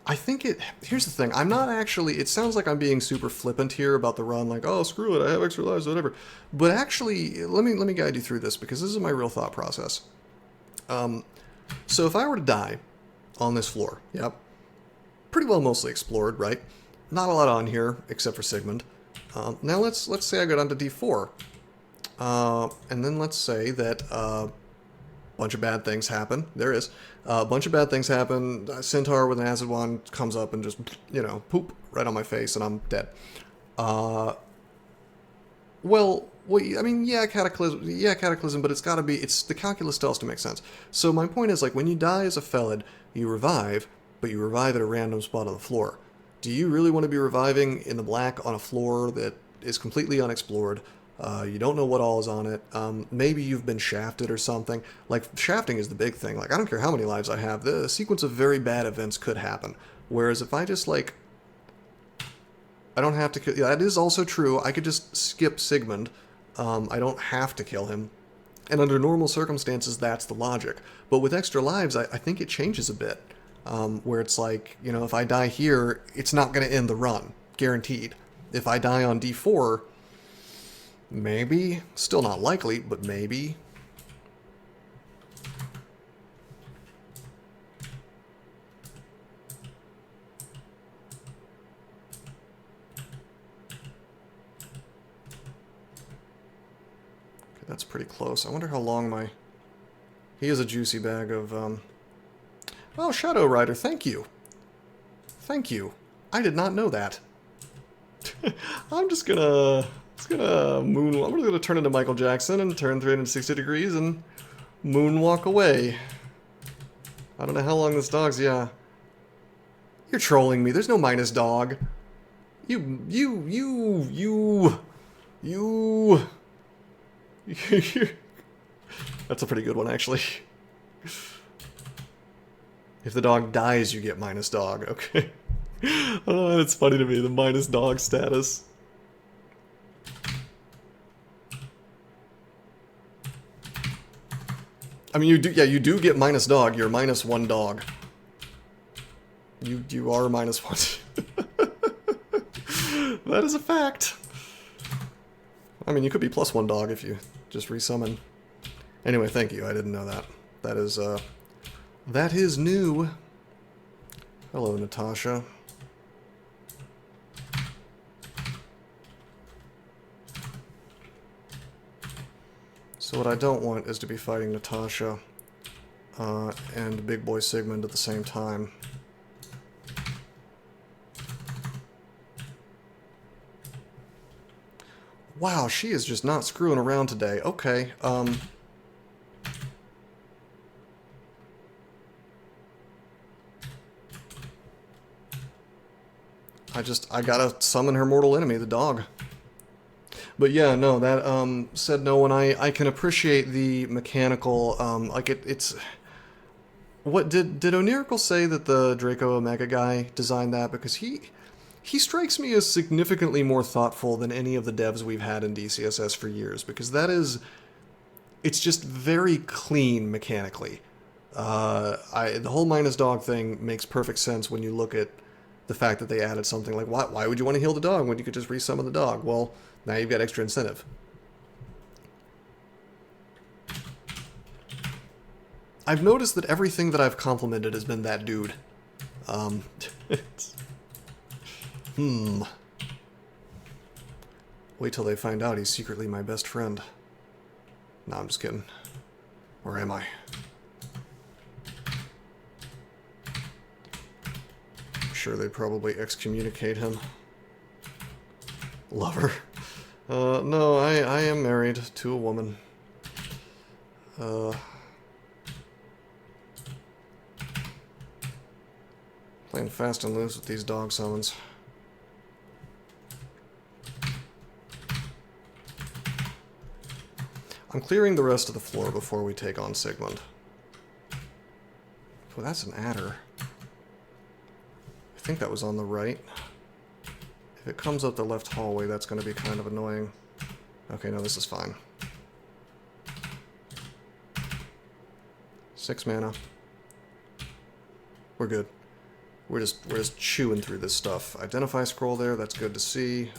Speaker 1: Here's the thing, I'm not actually... It sounds like I'm being super flippant here about the run, like, oh, screw it, I have extra lives, whatever. But actually, let me guide you through this, because this is my real thought process. So if I were to die on this floor, yep, pretty well mostly explored, right? Not a lot on here, except for Sigmund. Now let's say I go down to D4. And then let's say that... bunch of bad things happen. There is. A bunch of bad things happen. A centaur with an acid wand comes up and just, you know, poop right on my face and I'm dead. Well, I mean, yeah, cataclysm, but it's gotta be, the calculus tells to make sense. So my point is, like, when you die as a Felid, you revive, but you revive at a random spot on the floor. Do you really want to be reviving in the black on a floor that is completely unexplored? You don't know what all is on it. Maybe you've been shafted or something. Like, shafting is the big thing. Like, I don't care how many lives I have. The sequence of very bad events could happen. Whereas if I just, like... I don't have to kill... Yeah, that is also true. I could just skip Sigmund. I don't have to kill him. And under normal circumstances, that's the logic. But with extra lives, I think it changes a bit. Where it's like, you know, if I die here, it's not going to end the run. Guaranteed. If I die on D4... Maybe. Still not likely, but maybe. Okay, that's pretty close. I wonder how long my... He is a juicy bag of, Oh, Shadow Rider, thank you. Thank you. I did not know that. I'm just gonna turn into Michael Jackson and turn 360 degrees and moonwalk away. I don't know how long this dog's, yeah. You're trolling me. There's no minus dog. That's a pretty good one, actually. If the dog dies, you get minus dog. Okay. Oh, it's funny to me, the minus dog status. I mean, you do get minus dog. You're minus one dog. You are minus one. That is a fact. I mean, you could be plus one dog if you just resummon. Anyway, thank you. I didn't know that. That is new. Hello, Natasha. So what I don't want is to be fighting Natasha and Big Boy Sigmund at the same time. Wow, she is just not screwing around today. Okay, I gotta summon her mortal enemy, the dog. But yeah, no, that, said no, when I can appreciate the mechanical, like, it's... What did Onirical say that the Draco Omega guy designed that? Because he strikes me as significantly more thoughtful than any of the devs we've had in DCSS for years, because it's just very clean mechanically. The whole minus dog thing makes perfect sense when you look at the fact that they added something like, why would you want to heal the dog when you could just resummon the dog? Well, now you've got extra incentive. I've noticed that everything that I've complimented has been that dude. Wait till they find out he's secretly my best friend. No, I'm just kidding. Or am I? I'm sure they'd probably excommunicate him. Lover. No, I am married to a woman. Playing fast and loose with these dog summons. I'm clearing the rest of the floor before we take on Sigmund. Oh, that's an adder. I think that was on the right. If it comes up the left hallway, that's going to be kind of annoying. Okay, no, this is fine. 6 mana. We're good. We're just chewing through this stuff. Identify scroll there, that's good to see.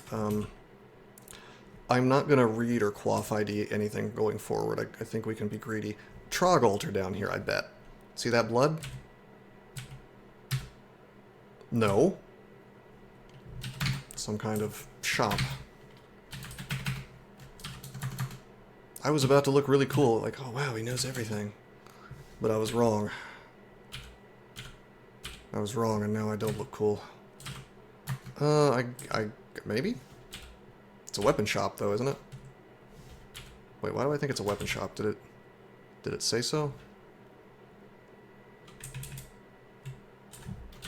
Speaker 1: I'm not going to read or quaff ID anything going forward. I think we can be greedy. Trog altar down here, I bet. See that blood? No. Some kind of shop. I was about to look really cool, like, oh wow, he knows everything. But I was wrong. I was wrong, and now I don't look cool. Maybe? It's a weapon shop, though, isn't it? Wait, why do I think it's a weapon shop? Did it say so?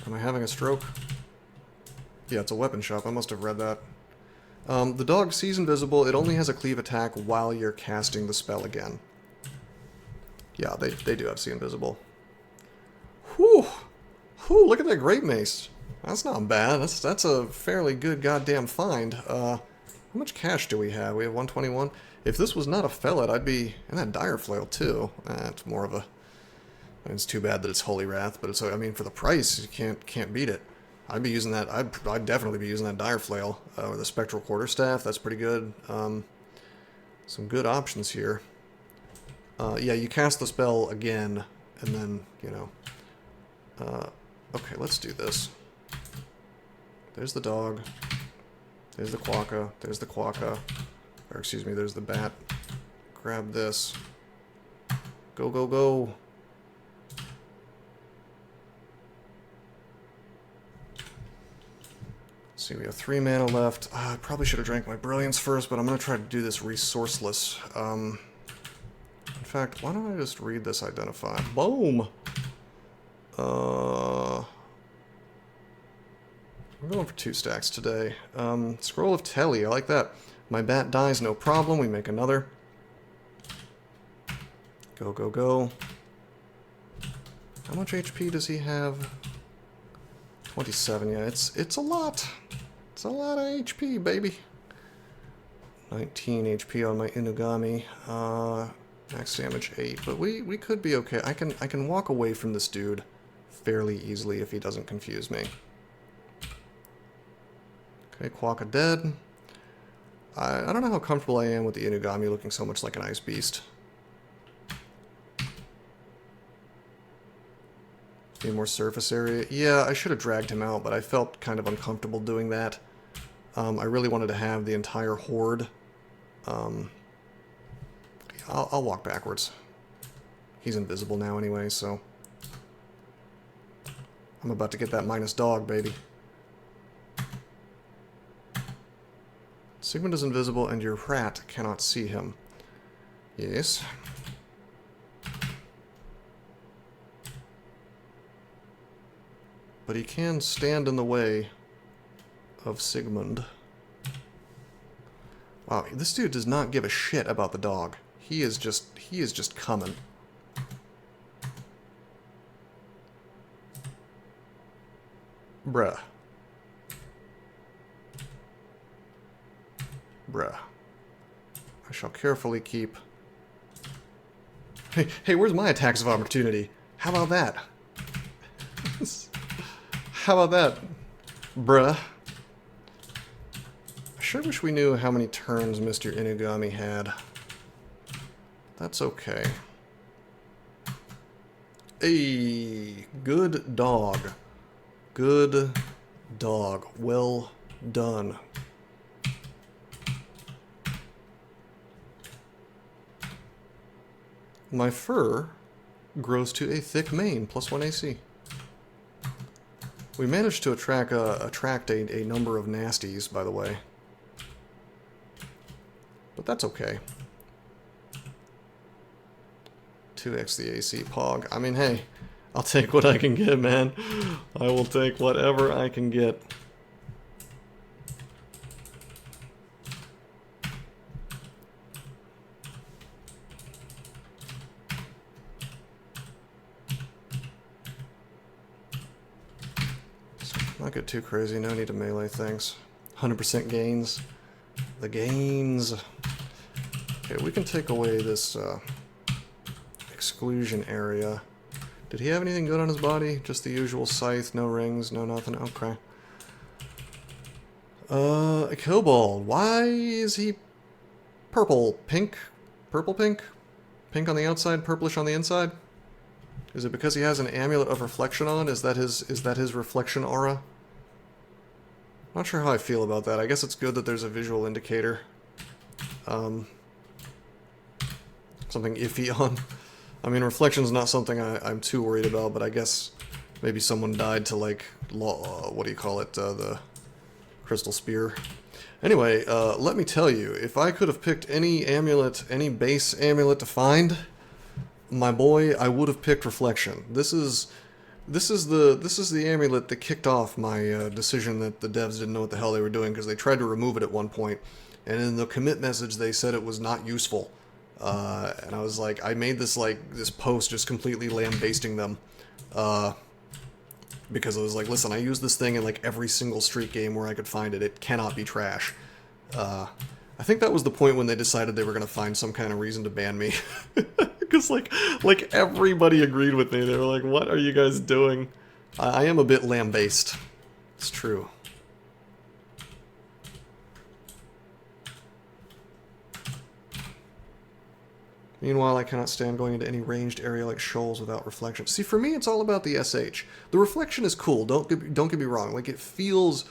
Speaker 1: Am I having a stroke? Yeah, it's a weapon shop. I must have read that. The dog sees invisible. It only has a cleave attack while you're casting the spell again. Yeah, they do have see invisible. Whew! Whew, look at that great mace. That's not bad. That's a fairly good goddamn find. How much cash do we have? We have 121. If this was not a Felid, I'd be... And that dire flail, too. It's more of a... I mean, it's too bad that it's Holy Wrath, but it's... I mean, for the price, you can't beat it. I'd be using that... I'd definitely be using that dire flail. Or the spectral quarterstaff, that's pretty good. Some good options here. Yeah, you cast the spell again, and then, you know... okay, let's do this. There's the dog. There's the quokka. There's the quokka. Or excuse me, there's the bat. Grab this. Go, go, go. Let's see, we have 3 mana left. I probably should have drank my brilliance first, but I'm going to try to do this resourceless. In fact, why don't I just read this identify? Boom! We're going for 2 stacks today. Scroll of Telly, I like that. My bat dies, no problem. We make another. Go, go, go. How much HP does he have? 27, yeah, it's a lot. It's a lot of HP, baby. 19 HP on my Inugami. Max damage 8, but we could be okay. I can walk away from this dude fairly easily if he doesn't confuse me. Okay, Quokka dead. I don't know how comfortable I am with the Inugami looking so much like an ice beast. Need more surface area. Yeah, I should have dragged him out, but I felt kind of uncomfortable doing that. I really wanted to have the entire horde. I'll walk backwards. He's invisible now anyway, so... I'm about to get that minus dog, baby. Sigmund is invisible and your rat cannot see him. Yes. But he can stand in the way of Sigmund. Wow, this dude does not give a shit about the dog. He is just coming. Bruh. Bruh. I shall carefully keep... Hey, where's my attacks of opportunity? How about that? How about that, bruh? I sure wish we knew how many turns Mr. Inugami had. That's okay. Hey, good dog. Good dog. Well done. My fur grows to a thick mane, +1 AC. We managed to attract a number of nasties, by the way. But that's okay. 2x the AC Pog. I mean, hey, I'll take what I can get, man. I will take whatever I can get. Not get too crazy, no need to melee things. 100% gains. The gains. Okay, we can take away this exclusion area. Did he have anything good on his body? Just the usual scythe, no rings, no nothing. Okay. A kobold. Why is he purple? Pink? Purple pink? Pink on the outside, purplish on the inside? Is it because he has an amulet of reflection on? Is that his reflection aura? Not sure how I feel about that. I guess it's good that there's a visual indicator. Something iffy on. I mean, reflection's not something I'm too worried about, but I guess maybe someone died to, like, what do you call it, the crystal spear. Anyway, let me tell you, if I could have picked any amulet, any base amulet to find, my boy, I would have picked reflection. This is the amulet that kicked off my decision that the devs didn't know what the hell they were doing, because they tried to remove it at one point, and in the commit message they said it was not useful. And I was like, I made this post just completely lambasting them, because I was like, listen, I use this thing in like every single street game where I could find it. It cannot be trash. I think that was the point when they decided they were going to find some kind of reason to ban me. Because like everybody agreed with me. They were like, what are you guys doing? I am a bit lambasted. It's true. Meanwhile, I cannot stand going into any ranged area like shoals without reflection. See, for me, it's all about the SH. The reflection is cool. Don't get me wrong. Like, it feels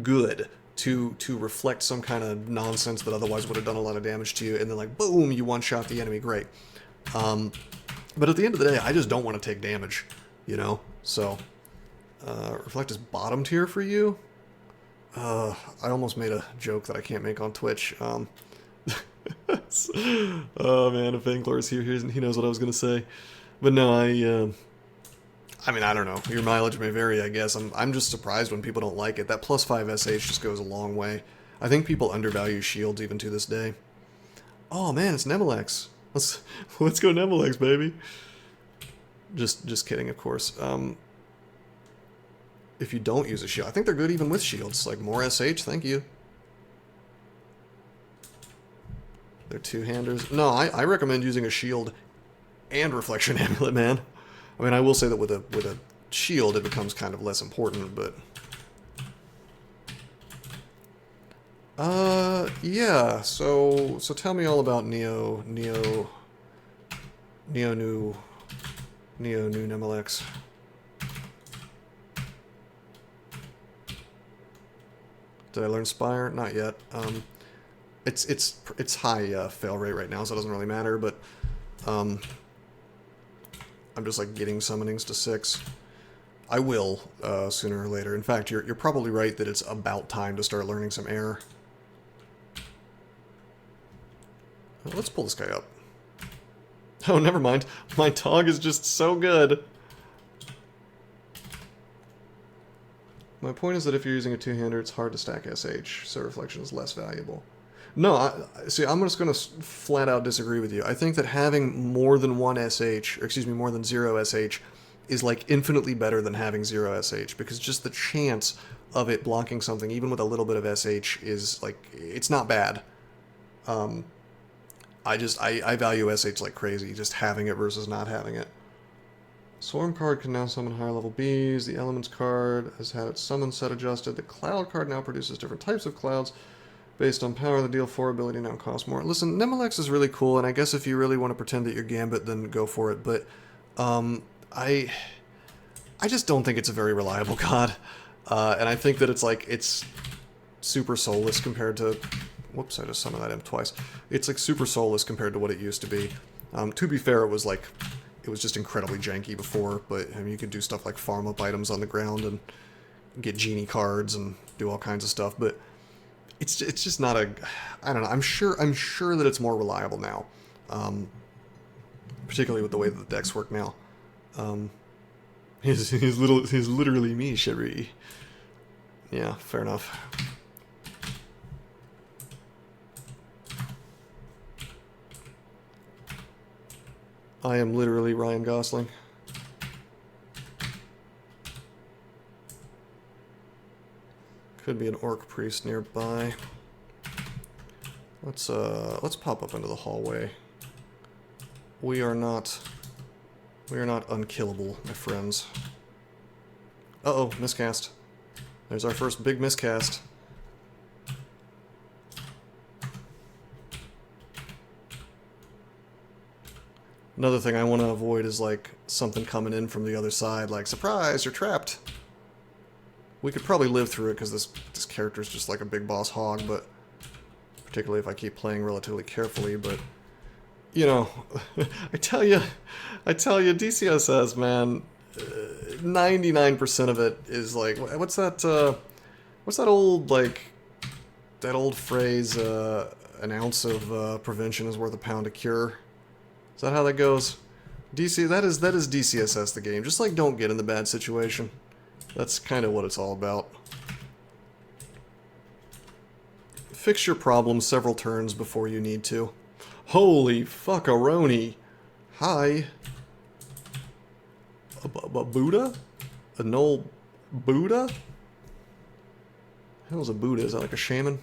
Speaker 1: good to reflect some kind of nonsense that otherwise would have done a lot of damage to you, and then like boom, you one-shot the enemy. Great. But at the end of the day, I just don't want to take damage, you know. So, reflect is bottom tier for you. I almost made a joke that I can't make on Twitch. Oh man, if Angler is here, he knows what I was gonna say. But no, I mean, I don't know. Your mileage may vary, I guess. I'm just surprised when people don't like it. That +5 SH just goes a long way. I think people undervalue shields even to this day. Oh man, it's Nemelex. Let's go Nemelex, baby. Just kidding, of course. If you don't use a shield, I think they're good even with shields. Like more SH, thank you. They're two-handers. No, I recommend using a shield and reflection amulet, man. I mean, I will say that with a shield, it becomes kind of less important, but... yeah, so tell me all about Neo New Nemelex. Did I learn Spire? Not yet. It's high fail rate right now, so it doesn't really matter, but I'm just like getting summonings to 6. I will sooner or later. In fact, you're probably right that it's about time to start learning some air. Let's pull this guy up. Oh, never mind. My dog is just so good. My point is that if you're using a two-hander, it's hard to stack SH, so reflection is less valuable. No, see, I'm just going to flat out disagree with you. I think that having more than 1 SH, or excuse me, more than 0 SH, is like infinitely better than having 0 SH, because just the chance of it blocking something, even with a little bit of SH, is like, it's not bad. I value SH like crazy, just having it versus not having it. Swarm card can now summon higher level bees. The Elements card has had its summon set adjusted. The Cloud card now produces different types of clouds based on power. The deal 4 ability now costs more. Listen, Nemelex is really cool, and I guess if you really want to pretend that you're Gambit, then go for it. But I just don't think it's a very reliable god, and I think that it's super soulless compared to. Whoops! I just summoned that imp twice. It's like super soulless compared to what it used to be. To be fair, it was just incredibly janky before, but I mean, you could do stuff like farm up items on the ground and get genie cards and do all kinds of stuff. But it's just not a. I don't know. I'm sure that it's more reliable now, particularly with the way that the decks work now. He's literally me, Cherie. Yeah, fair enough. I am literally Ryan Gosling. Could be an orc priest nearby. Let's pop up into the hallway. We are not unkillable, my friends. Uh-oh, miscast. There's our first big miscast. Another thing I want to avoid is, like, something coming in from the other side, like, surprise, you're trapped! We could probably live through it, because this character's just like a big boss hog, but... particularly if I keep playing relatively carefully, but... You know, I tell you, DCSS, man, 99% of it is, like, what's that old, like, that old phrase, an ounce of prevention is worth a pound of cure? Is that how that goes? That is DCSS the game. Just like don't get in the bad situation. That's kind of what it's all about. Fix your problems several turns before you need to. Holy fuckaroni! Hi. A Buddha? A Null Buddha? Hell's a Buddha? Is that like a shaman?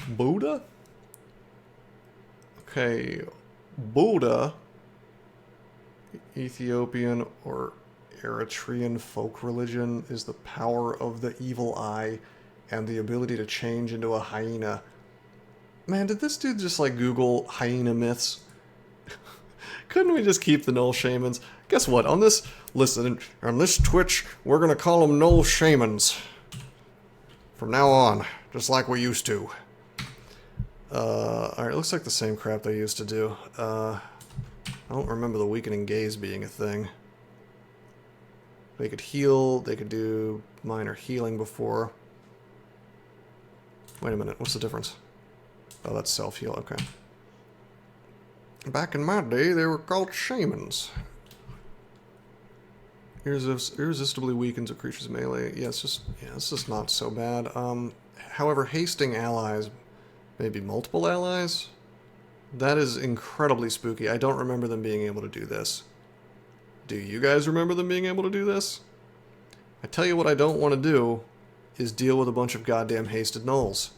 Speaker 1: Buddha? Okay. Buddha, Ethiopian or Eritrean folk religion, is the power of the evil eye and the ability to change into a hyena. Man, did this dude just like Google hyena myths? Couldn't we just keep the Null Shamans? Guess what? On this Twitch, we're gonna call them Null Shamans. From now on, just like we used to. Alright, looks like the same crap they used to do. I don't remember the weakening gaze being a thing. They could heal, they could do minor healing before. Wait a minute, what's the difference? Oh, that's self-heal, okay. Back in my day, they were called shamans. Irresistibly weakens a creature's melee. Yeah, it's just not so bad. However, hasting allies... maybe multiple allies? That is incredibly spooky. I don't remember them being able to do this. Do you guys remember them being able to do this? I tell you what I don't want to do is deal with a bunch of goddamn hasted nulls.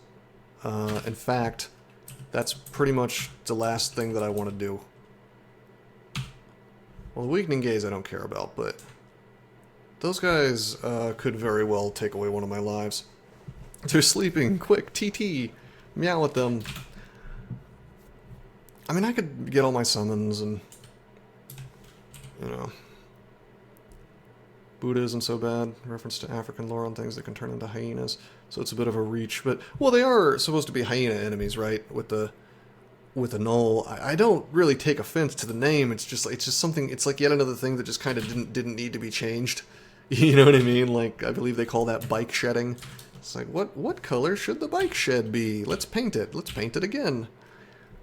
Speaker 1: In fact, that's pretty much the last thing that I want to do. Well, the weakening gaze I don't care about, but those guys could very well take away one of my lives. They're sleeping. Quick, TT! Meow at them. I mean, I could get all my summons and... you know... Buddha isn't so bad. Reference to African lore on things that can turn into hyenas. So it's a bit of a reach, but... well, they are supposed to be hyena enemies, right? With the null. I don't really take offense to the name. It's just something... it's like yet another thing that just kind of didn't need to be changed. You know what I mean? Like, I believe they call that bike shedding. It's like, what color should the bike shed be? Let's paint it. Let's paint it again.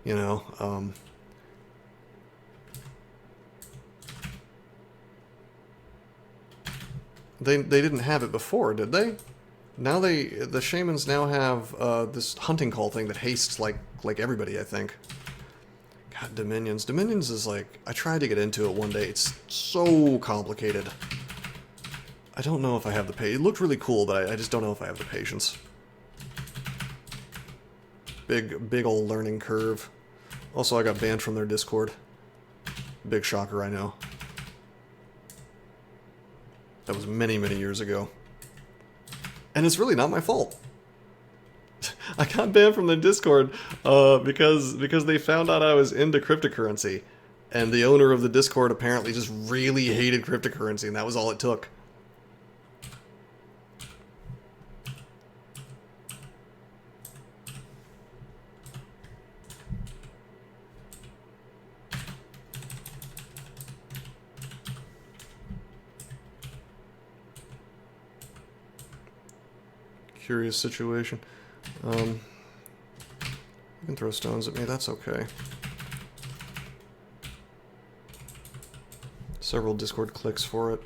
Speaker 1: You know, They didn't have it before, did they? Now the shamans now have this hunting call thing that hastes like everybody, I think. Dominions. Dominions is like, I tried to get into it one day. It's so complicated. I don't know if I have the patience. It looked really cool, but I just don't know if I have the patience. Big old learning curve. Also, I got banned from their Discord. Big shocker, I know. That was many, many years ago. And it's really not my fault. I got banned from the Discord because they found out I was into cryptocurrency. And the owner of the Discord apparently just really hated cryptocurrency, and that was all it took. Curious situation. You can throw stones at me, that's okay. Several Discord clicks for it.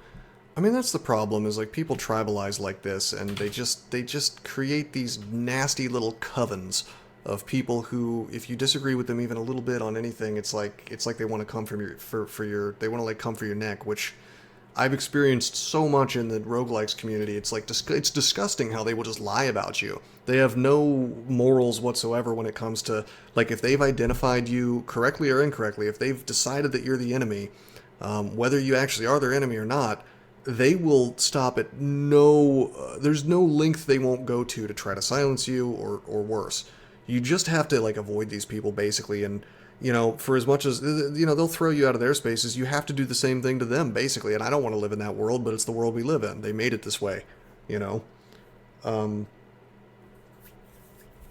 Speaker 1: I mean, that's the problem, is like people tribalize like this, and they just create these nasty little covens of people who, if you disagree with them even a little bit on anything, it's like they want to come from your they want to like come for your neck, which I've experienced so much in the roguelikes community. It's like it's disgusting how they will just lie about you. They have no morals whatsoever when it comes to, like, if they've identified you correctly or incorrectly, if they've decided that you're the enemy, whether you actually are their enemy or not, they will stop at there's no length they won't go to try to silence you or worse. You just have to, like, avoid these people, basically, and, you know, for as much as, you know, they'll throw you out of their spaces, you have to do the same thing to them, basically, and I don't want to live in that world, but it's the world we live in. They made it this way, you know.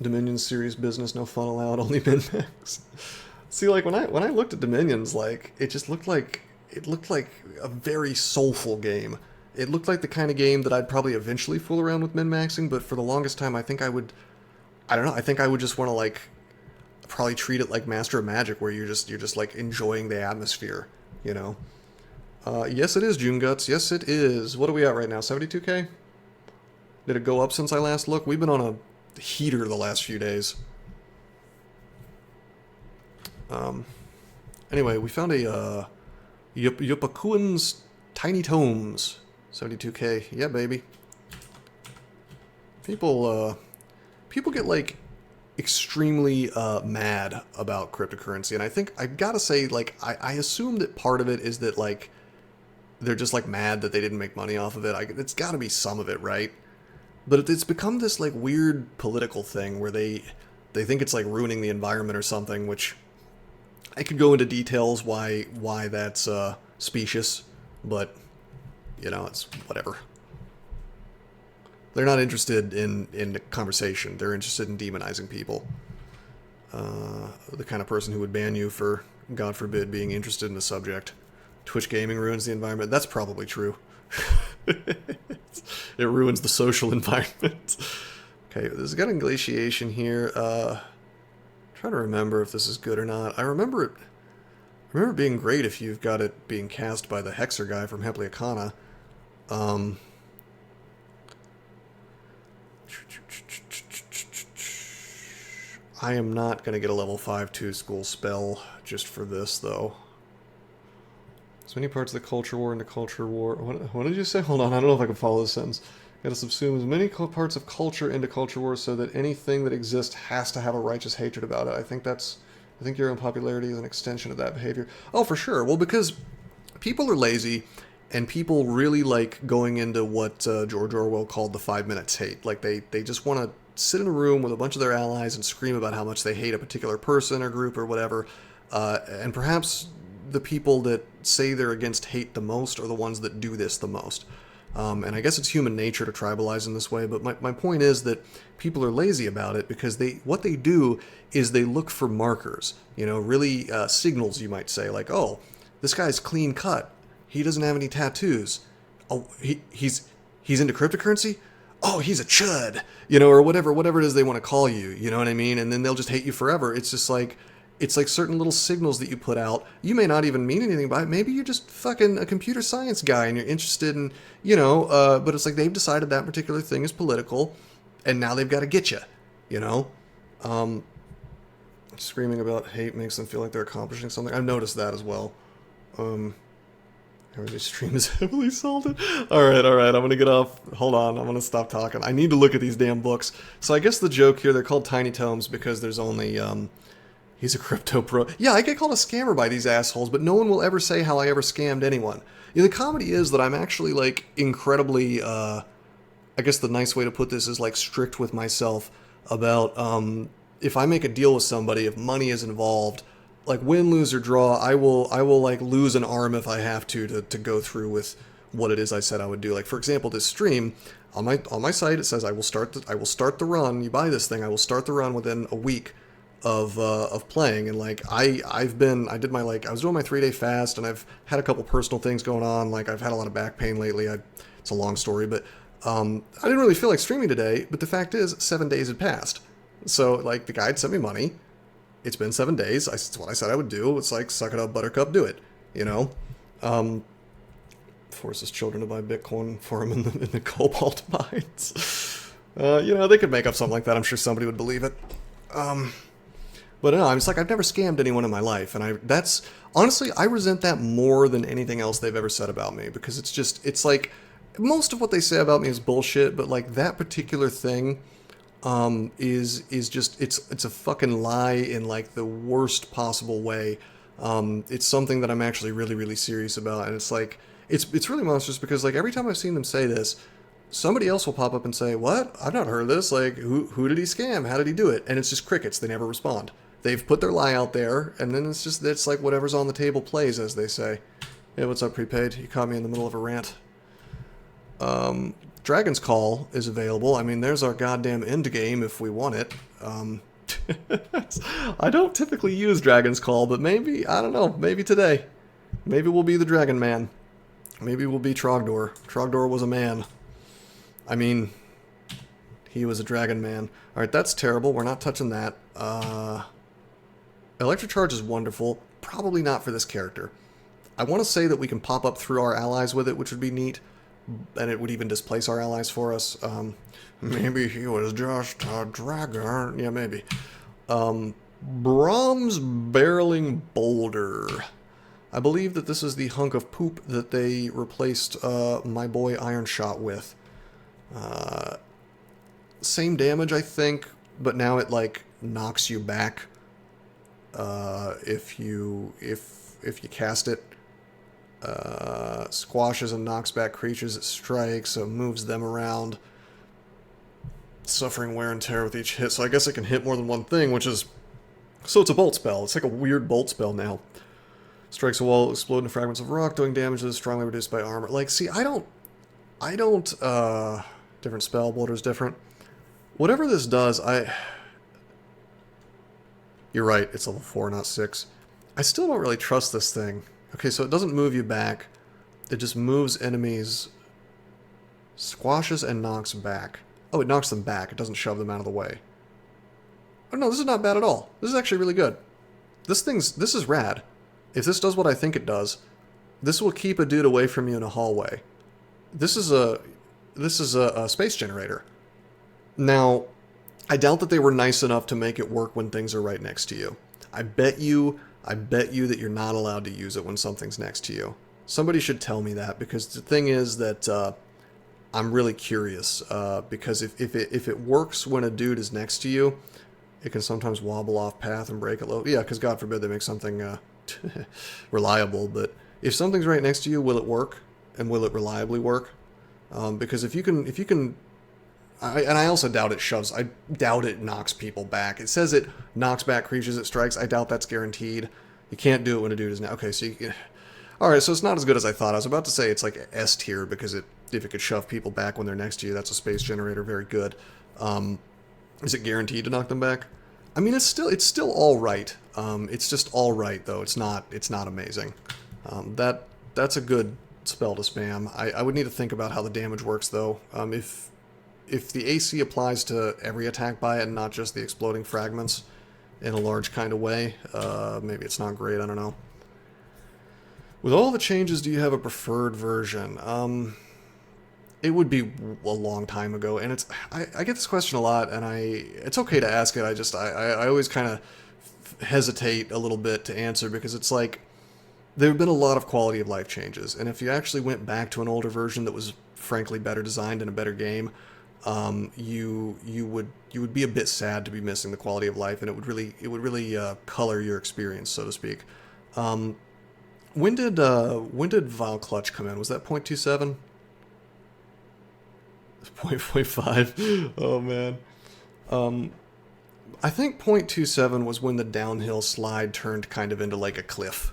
Speaker 1: Dominion's serious business, no fun allowed, only min-max. See, like, when I looked at Dominions, like, it just looked like a very soulful game. It looked like the kind of game that I'd probably eventually fool around with min-maxing, but for the longest time, I think I would just want to, like, probably treat it like Master of Magic, where you're just like enjoying the atmosphere, you know. Yes, it is June Guts. Yes, it is. What are we at right now? 72k? Did it go up since I last looked? We've been on a heater the last few days. Anyway, we found a Yupakuan's Tiny Tomes. 72k. Yeah, baby. People get, like, extremely mad about cryptocurrency, and I think I've got to say, like, I assume that part of it is that, like, they're just, like, mad that they didn't make money off of it. It's got to be some of it, right? But it's become this, like, weird political thing where they think it's, like, ruining the environment or something, which I could go into details why that's specious, but, you know, it's whatever. They're not interested in the conversation. They're interested in demonizing people. The kind of person who would ban you for, God forbid, being interested in the subject. Twitch gaming ruins the environment. That's probably true. It ruins the social environment. Okay, there's got a glaciation here. Trying to remember if this is good or not. I remember it being great if you've got it being cast by the Hexer guy from Hepleacana. I am not going to get a level 5-2 school spell just for this, though. So many parts of the culture war into culture war. What did you say? Hold on, I don't know if I can follow this sentence. Got to subsume as many parts of culture into culture war so that anything that exists has to have a righteous hatred about it. I think your unpopularity is an extension of that behavior. Oh, for sure. Well, because people are lazy, and people really like going into what George Orwell called the 5 minutes hate. Like, they just want to sit in a room with a bunch of their allies and scream about how much they hate a particular person or group or whatever. And perhaps the people that say they're against hate the most are the ones that do this the most. And I guess it's human nature to tribalize in this way, but my point is that people are lazy about it because what they do is they look for markers, you know, really signals, you might say, like, oh, this guy's clean cut. He doesn't have any tattoos. Oh, he's into cryptocurrency? Oh, he's a chud, you know, or whatever it is they want to call you, you know what I mean? And then they'll just hate you forever. It's just like, it's like certain little signals that you put out. You may not even mean anything by it. Maybe you're just fucking a computer science guy and you're interested in, you know, but it's like they've decided that particular thing is political and now they've got to get you, you know? Screaming about hate makes them feel like they're accomplishing something. I've noticed that as well. Every stream is heavily salted. Alright, I'm gonna get off. Hold on, I'm gonna stop talking. I need to look at these damn books. So I guess the joke here, they're called tiny tomes because there's only, he's a crypto pro. Yeah, I get called a scammer by these assholes, but no one will ever say how I ever scammed anyone. Yeah, the comedy is that I'm actually, like, incredibly, I guess the nice way to put this is, like, strict with myself about, if I make a deal with somebody, if money is involved, like, win, lose, or draw, I will like, lose an arm if I have to go through with what it is I said I would do. Like, for example, this stream, on my site, it says I will start the run, you buy this thing, I will start the run within a week of playing, and, like, I was doing my 3-day fast, and I've had a couple personal things going on, like, I've had a lot of back pain lately, it's a long story, but, I didn't really feel like streaming today, but the fact is, 7 days had passed. So, like, the guy had sent me money. It's been 7 days. It's what I said I would do. It's like, suck it up, buttercup, do it. You know? Forces children to buy Bitcoin for him in the cobalt mines. You know, they could make up something like that. I'm sure somebody would believe it. But no, I'm just like, I've never scammed anyone in my life. And honestly, I resent that more than anything else they've ever said about me. Because it's like, most of what they say about me is bullshit, but, like, that particular thing is just, it's a fucking lie in, like, the worst possible way. It's something that I'm actually really, really serious about, and it's like, it's really monstrous because, like, every time I've seen them say this, somebody else will pop up and say, what? I've not heard of this. Like, who did he scam? How did he do it? And it's just crickets. They never respond. They've put their lie out there, and then it's like whatever's on the table plays, as they say. Hey, what's up, Prepaid? You caught me in the middle of a rant. Dragon's Call is available. I mean, there's our goddamn end game if we want it. I don't typically use Dragon's Call, but maybe, I don't know, maybe today. Maybe we'll be the Dragon Man. Maybe we'll be Trogdor. Trogdor was a man. I mean, he was a dragon man. Alright, that's terrible. We're not touching that. Electric Charge is wonderful. Probably not for this character. I want to say that we can pop up through our allies with it, which would be neat. And it would even displace our allies for us. Maybe he was just a dragon. Yeah, maybe. Brahms Barreling Boulder. I believe that this is the hunk of poop that they replaced my boy Iron Shot with. Same damage, I think, but now it, like, knocks you back if you cast it. Squashes and knocks back creatures it strikes, so it moves them around. Suffering wear and tear with each hit, so I guess it can hit more than one thing, which is... So it's a bolt spell. It's like a weird bolt spell now. Strikes a wall, explode into fragments of rock, doing damage that is strongly reduced by armor. Like, see, I don't, different spell, Boulder's different. Whatever this does, You're right, it's level 4, not 6. I still don't really trust this thing. Okay, so it doesn't move you back. It just moves enemies, squashes and knocks back. Oh, it knocks them back. It doesn't shove them out of the way. Oh no, this is not bad at all. This is actually really good. This is rad. If this does what I think it does, this will keep a dude away from you in a hallway. This is a space generator. Now, I doubt that they were nice enough to make it work when things are right next to you. I bet you that you're not allowed to use it when something's next to you. Somebody should tell me that, because the thing is that I'm really curious, because if it works when a dude is next to you, it can sometimes wobble off path and break it low. Yeah, because God forbid they make something reliable, but if something's right next to you, will it work? And will it reliably work? Because if you can, I also doubt it shoves. I doubt it knocks people back. It says it knocks back creatures it strikes. I doubt that's guaranteed. You can't do it when a dude is now. Okay, so you can... Alright, so it's not as good as I thought. I was about to say it's like S tier, because if it could shove people back when they're next to you, that's a space generator. Very good. Is it guaranteed to knock them back? I mean, it's still all right. It's just all right, though. It's not amazing. That's a good spell to spam. I would need to think about how the damage works, though. If the AC applies to every attack by it and not just the exploding fragments in a large kind of way, maybe it's not great. I don't know. With all the changes, do you have a preferred version? It would be a long time ago, and I get this question a lot, and it's okay to ask it. I always kind of hesitate a little bit to answer, because it's like there have been a lot of quality of life changes, and if you actually went back to an older version that was frankly better designed and a better game, you would be a bit sad to be missing the quality of life, and it would really color your experience, so to speak. When did Vile Clutch come in? Was that 0.27? 0.5? Oh man. I think 0.27 was when the downhill slide turned kind of into like a cliff.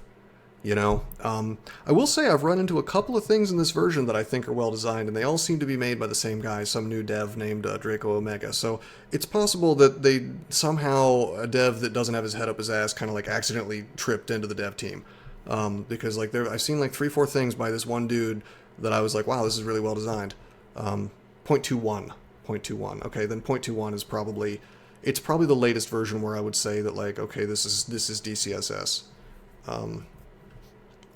Speaker 1: You know, I will say I've run into a couple of things in this version that I think are well designed, and they all seem to be made by the same guy, some new dev named Draco Omega. So it's possible that they somehow, a dev that doesn't have his head up his ass, kind of like accidentally tripped into the dev team. Because like I've seen like 3-4 things by this one dude that I was like, wow, this is really well designed. 0.21. Okay, then 0.21 is probably the latest version where I would say that, like, okay, this is DCSS.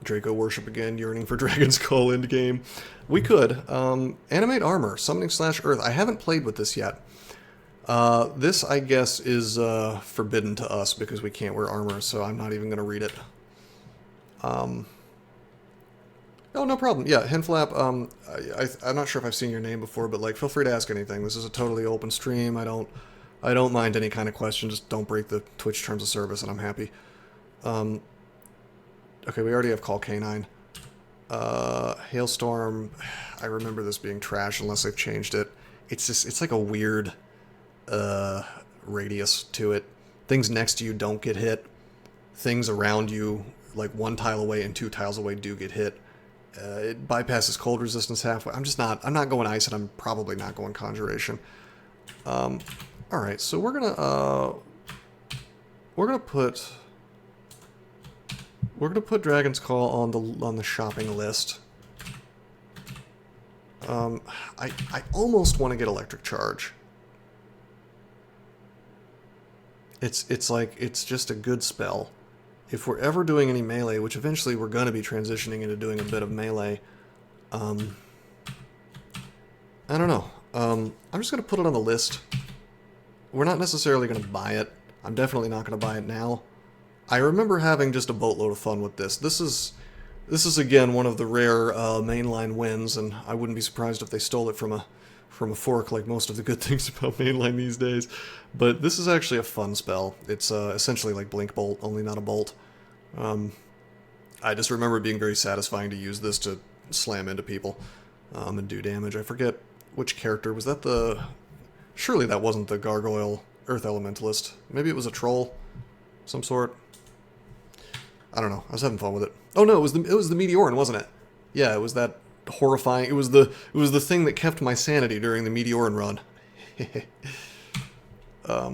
Speaker 1: Draco worship again, yearning for Dragon's Call end game. We could. Animate armor, summoning / earth. I haven't played with this yet. This, I guess, is forbidden to us because we can't wear armor, so I'm not even going to read it. Oh, no problem. Yeah, Henflap, I'm not sure if I've seen your name before, but, like, feel free to ask anything. This is a totally open stream. I don't mind any kind of question. Just don't break the Twitch terms of service, and I'm happy. Okay, we already have Call Canine. Hailstorm, I remember this being trash unless they've changed it. It's like a weird radius to it. Things next to you don't get hit. Things around you, like 1 tile away and 2 tiles away, do get hit. It bypasses cold resistance halfway. I'm not going ice, and I'm probably not going conjuration. Alright, so we're gonna put Dragon's Call on the shopping list. I almost want to get Electric Charge. It's just a good spell. If we're ever doing any melee, which eventually we're going to be transitioning into doing a bit of melee, I don't know. I'm just going to put it on the list. We're not necessarily going to buy it. I'm definitely not going to buy it now. I remember having just a boatload of fun with this. This is again one of the rare mainline wins, and I wouldn't be surprised if they stole it from a fork, like most of the good things about mainline these days. But this is actually a fun spell. It's essentially like Blink Bolt, only not a bolt. I just remember it being very satisfying to use this to slam into people and do damage. I forget which character. Was that the... Surely that wasn't the Gargoyle Earth Elementalist. Maybe it was a troll, some sort. I don't know. I was having fun with it. Oh no, it was the Meteoran, wasn't it? Yeah, it was that horrifying. It was the thing that kept my sanity during the Meteoran run.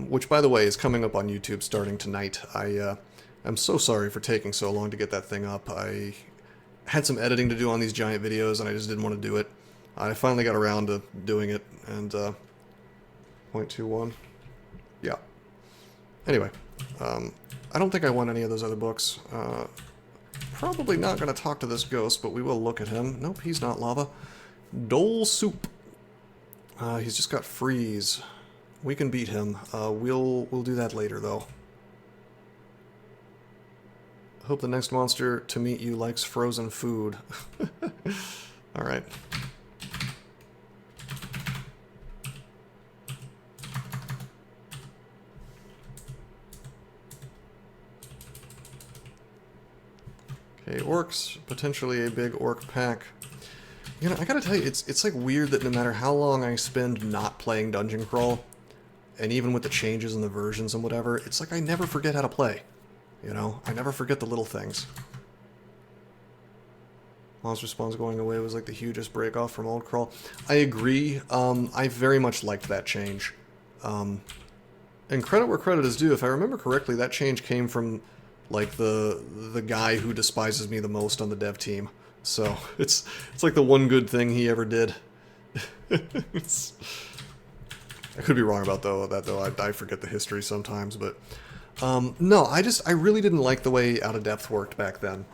Speaker 1: Which, by the way, is coming up on YouTube starting tonight. I'm so sorry for taking so long to get that thing up. I had some editing to do on these giant videos, and I just didn't want to do it. I finally got around to doing it, and 0.21. Yeah. Anyway, I don't think I want any of those other books. Probably not going to talk to this ghost, but we will look at him. Nope, he's not lava. Dole Soup. He's just got freeze. We can beat him. We'll do that later, though. Hope the next monster to meet you likes frozen food. Alright. Okay, orcs, potentially a big orc pack. You know, I gotta tell you, it's like weird that no matter how long I spend not playing Dungeon Crawl, and even with the changes in the versions and whatever, it's like I never forget how to play. You know, I never forget the little things. Monster spawns going away was like the hugest break off from old Crawl. I agree. I very much liked that change. And credit where credit is due. If I remember correctly, that change came from like the guy who despises me the most on the dev team. So it's like the one good thing he ever did. I could be wrong about that though. I forget the history sometimes, but no, I really didn't like the way Out of Depth worked back then.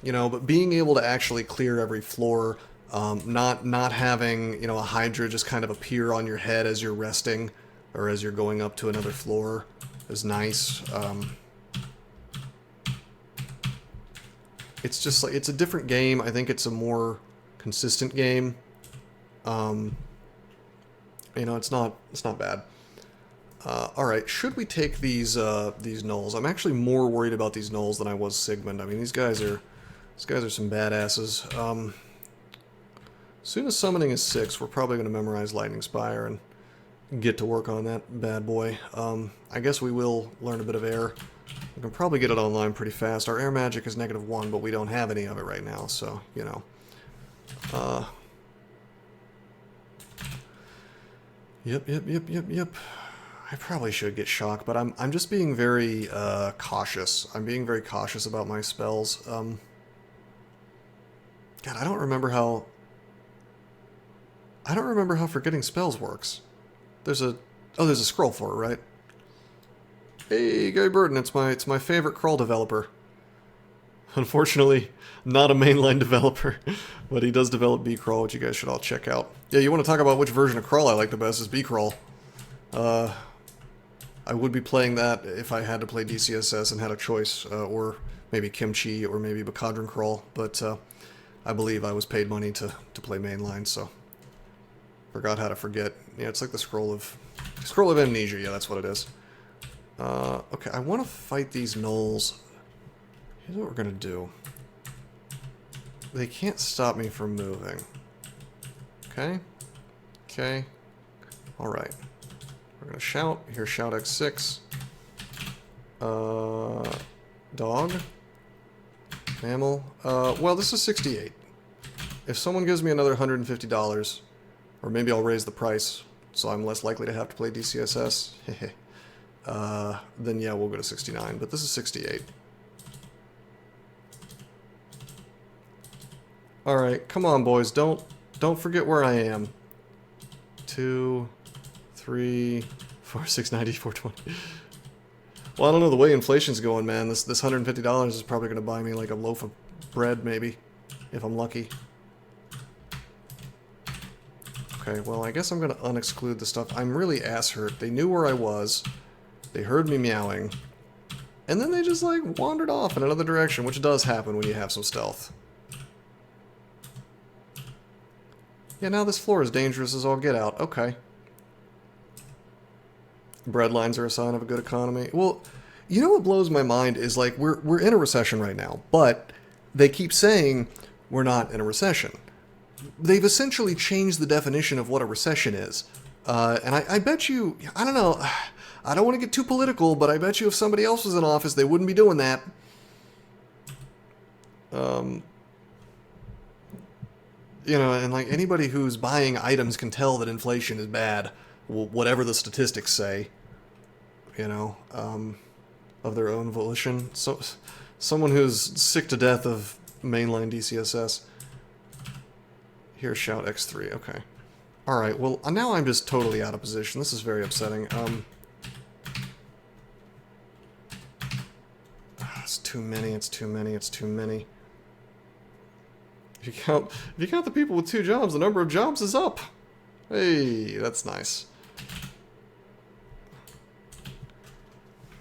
Speaker 1: You know, but being able to actually clear every floor, not having, you know, a Hydra just kind of appear on your head as you're resting or as you're going up to another floor is nice. It's just like, it's a different game. I think it's a more consistent game. You know, it's not bad. All right, should we take these gnolls? I'm actually more worried about these gnolls than I was Sigmund. I mean, these guys are some badasses. As soon as summoning is 6, we're probably going to memorize Lightning Spire and get to work on that bad boy. I guess we will learn a bit of air. We can probably get it online pretty fast. Our air magic is -1, but we don't have any of it right now, so, you know. Yep. I probably should get shocked, but I'm just being very cautious. I'm being very cautious about my spells. God, I don't remember how forgetting spells works. There's a scroll for it, right? Hey, Gary Burton, it's my favorite crawl developer. Unfortunately, not a mainline developer, but he does develop B-Crawl, which you guys should all check out. Yeah, you want to talk about which version of Crawl I like the best is B-Crawl. I would be playing that if I had to play DCSS and had a choice, or maybe Kimchi, or maybe Bacadron Crawl, but I believe I was paid money to play mainline, so forgot how to forget. Yeah, it's like the Scroll of Amnesia, yeah, that's what it is. Okay, I want to fight these gnolls. Here's what we're gonna do. They can't stop me from moving. Okay. Okay. Alright. We're gonna shout. Here's shout X6. Dog. Mammal. Well, this is 68. If someone gives me another $150, or maybe I'll raise the price, so I'm less likely to have to play DCSS, then yeah, we'll go to 69, but this is 68. Alright, come on boys, don't forget where I am. 2, 3, 4, 690, 420. Well, I don't know, the way inflation's going, man, this $150 is probably going to buy me like a loaf of bread, maybe, if I'm lucky. Okay, well, I guess I'm going to unexclude the stuff. I'm really ass hurt. They knew where I was. They heard me meowing. And then they just, like, wandered off in another direction, which does happen when you have some stealth. Yeah, now this floor is dangerous as all get out. Okay. Breadlines are a sign of a good economy. Well, you know what blows my mind is, like, we're in a recession right now, but they keep saying we're not in a recession. They've essentially changed the definition of what a recession is. And I bet you, I don't know, I don't want to get too political, but I bet you if somebody else was in office, they wouldn't be doing that. You know, and like anybody who's buying items can tell that inflation is bad, whatever the statistics say, you know, of their own volition. So, someone who's sick to death of mainline DCSS. Here's shout X3, okay. Alright, well, now I'm just totally out of position. This is very upsetting. It's too many, it's too many, it's too many. If you count the people with 2 jobs, the number of jobs is up. Hey, that's nice.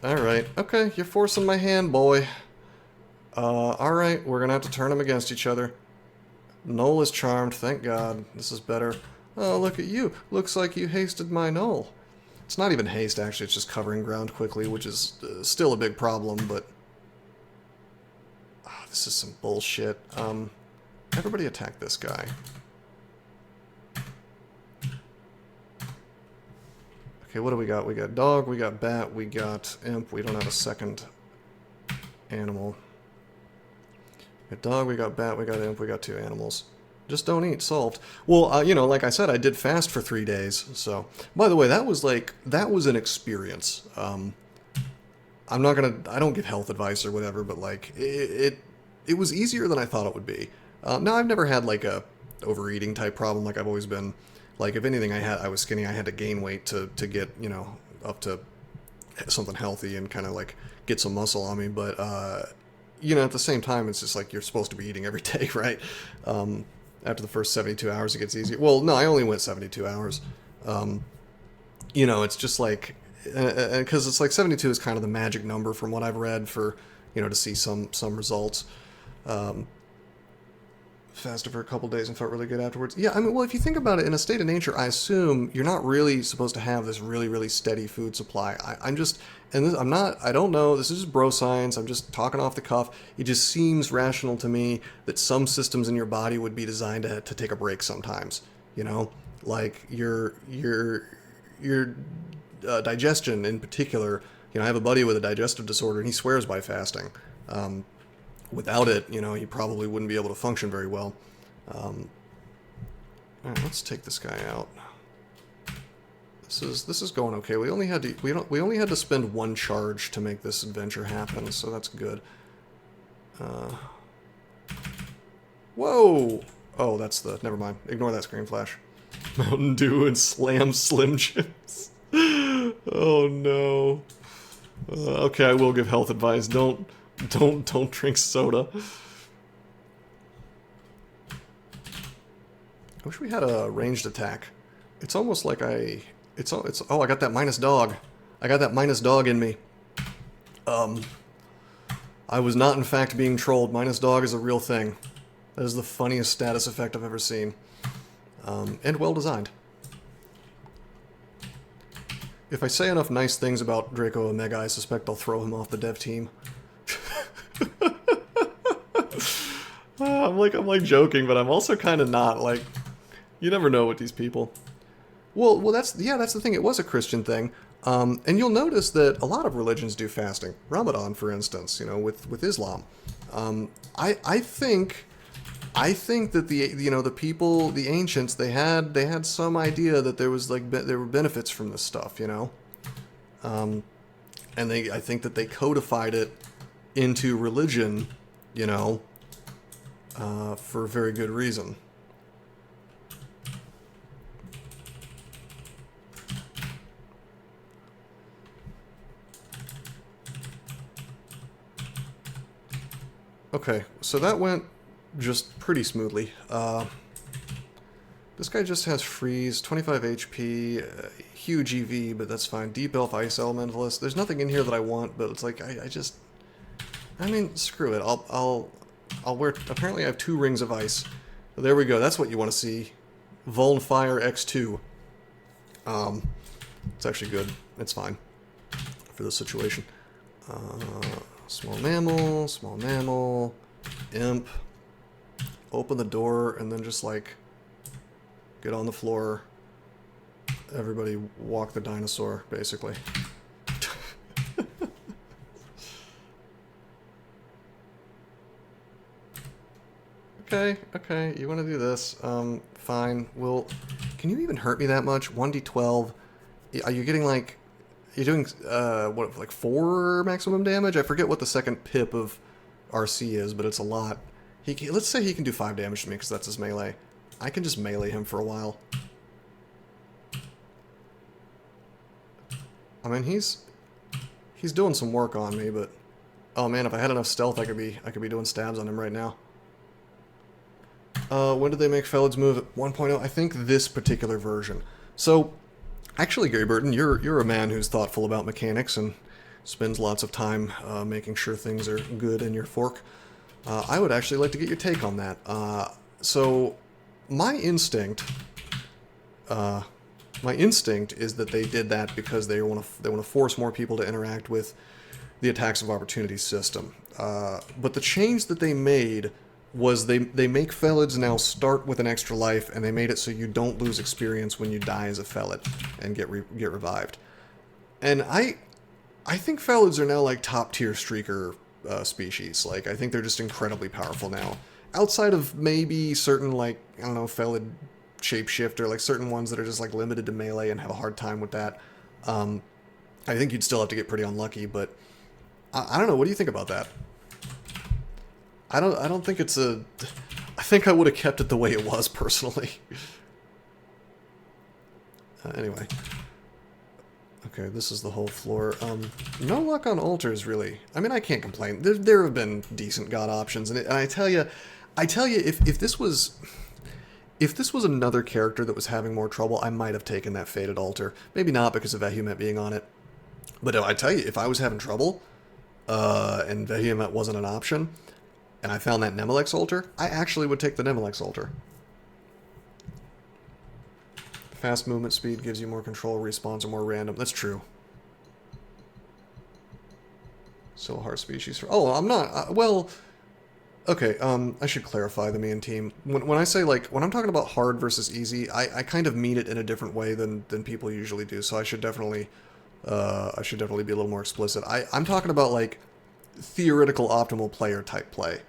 Speaker 1: Alright, okay, you're forcing my hand, boy. Alright, we're gonna have to turn them against each other. Knoll is charmed, thank God. This is better. Oh, look at you. Looks like you hasted my Knoll. It's not even haste, actually, it's just covering ground quickly, which is still a big problem, but... Oh, this is some bullshit. Everybody attack this guy. Okay, what do we got? We got dog, we got bat, we got imp, we don't have a second animal. We got dog, we got bat, we got imp, we got 2 animals. Just don't eat, solved. Well, you know, like I said, I did fast for 3 days, so... By the way, that was an experience. I'm not gonna... I don't give health advice or whatever, but, like, it was easier than I thought it would be. Now, I've never had, like, a overeating type problem like I've always been. Like, if anything, I was skinny, I had to gain weight to get, you know, up to something healthy and kind of, like, get some muscle on me, but, you know, at the same time, it's just like you're supposed to be eating every day, right? After the first 72 hours, it gets easier. Well, no, I only went 72 hours. You know, it's just like, because it's like 72 is kind of the magic number from what I've read for, you know, to see some results. Fasted for a couple days and felt really good afterwards. Yeah, I mean, well, if you think about it, in a state of nature, I assume you're not really supposed to have this really, really steady food supply. I'm just, and this, I'm not, I don't know, this is just bro science, I'm just talking off the cuff. It just seems rational to me that some systems in your body would be designed to take a break sometimes, you know? Like, your digestion in particular. You know, I have a buddy with a digestive disorder, and he swears by fasting. Without it, you know, he probably wouldn't be able to function very well. All right, let's take this guy out. This is going okay. We only had to spend one charge to make this adventure happen, so that's good. Whoa! Oh, that's the. Never mind. Ignore that screen flash. Mountain Dew and Slam Slim Jims. Oh no. Okay, I will give health advice. Don't drink soda. I wish we had a ranged attack. It's almost like oh, I got that minus dog. I got that minus dog in me. I was not in fact being trolled. Minus dog is a real thing. That is the funniest status effect I've ever seen. And well designed. If I say enough nice things about Draco Omega, I suspect I'll throw him off the dev team. I'm like joking, but I'm also kind of not. Like, you never know with these people. Well, that's the thing. It was a Christian thing, and you'll notice that a lot of religions do fasting. Ramadan, for instance, you know, with Islam. I think that the people, the ancients, they had some idea that there was there were benefits from this stuff, you know, and I think that they codified it into religion, you know, for a very good reason. Okay, so that went just pretty smoothly. This guy just has freeze, 25 HP, huge EV, but that's fine. Deep Elf Ice Elementalist. There's nothing in here that I want, but it's like I mean, screw it. I'll wear. Apparently, I have 2 rings of ice. There we go. That's what you want to see. Vuln Fire X2. It's actually good. It's fine for this situation. Small mammal, imp. Open the door and then just like get on the floor. Everybody walk the dinosaur, basically. Okay, you want to do this? Fine. Well, can you even hurt me that much? 1d12. Are you getting like? You're doing what, like 4 maximum damage? I forget what the second pip of RC is, but it's a lot. Let's say he can do 5 damage to me because that's his melee. I can just melee him for a while. I mean, he's doing some work on me, but oh man, if I had enough stealth, I could be doing stabs on him right now. When did they make Felid's move at 1.0? I think this particular version. So, actually, Gary Burton, you're a man who's thoughtful about mechanics and spends lots of time making sure things are good in your fork. I would actually like to get your take on that. So, my instinct is that they did that because they want to force more people to interact with the attacks of opportunity system. But the change that they made was they make Felids now start with an extra life, and they made it so you don't lose experience when you die as a Felid and get revived. And I think Felids are now like top tier streaker species. Like, I think they're just incredibly powerful now. Outside of maybe certain, like, I don't know, Felid shapeshifter, like certain ones that are just like limited to melee and have a hard time with that. I think you'd still have to get pretty unlucky, but I don't know. What do you think about that? I don't think it's a... I think I would have kept it the way it was, personally. Anyway. Okay, this is the whole floor. No luck on altars, really. I mean, I can't complain. There have been decent god options, and I tell you, if this was another character that was having more trouble, I might have taken that Fated Altar. Maybe not because of Vehement being on it. But I tell you, if I was having trouble, and Vehement wasn't an option, and I found that Nemelex altar, I actually would take the Nemelex altar. Fast movement speed gives you more control, respawns are more random. That's true. So hard species. Oh, I'm not. Well, okay. I should clarify the me and team. When I say like when I'm talking about hard versus easy, I kind of mean it in a different way than people usually do. So I should definitely be a little more explicit. I'm talking about like theoretical optimal player type play.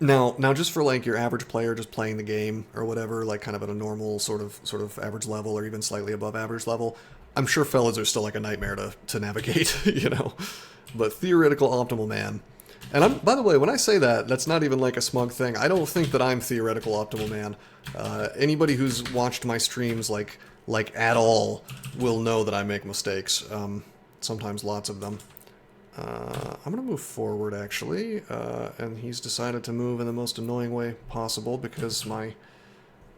Speaker 1: Now, just for like your average player just playing the game or whatever, like kind of at a normal sort of average level or even slightly above average level, I'm sure Felids are still like a nightmare to navigate, you know. But theoretical optimal man. And by the way, when I say that, that's not even like a smug thing. I don't think that I'm theoretical optimal man. Anybody who's watched my streams like at all will know that I make mistakes. Sometimes lots of them. I'm going to move forward, actually, and he's decided to move in the most annoying way possible because my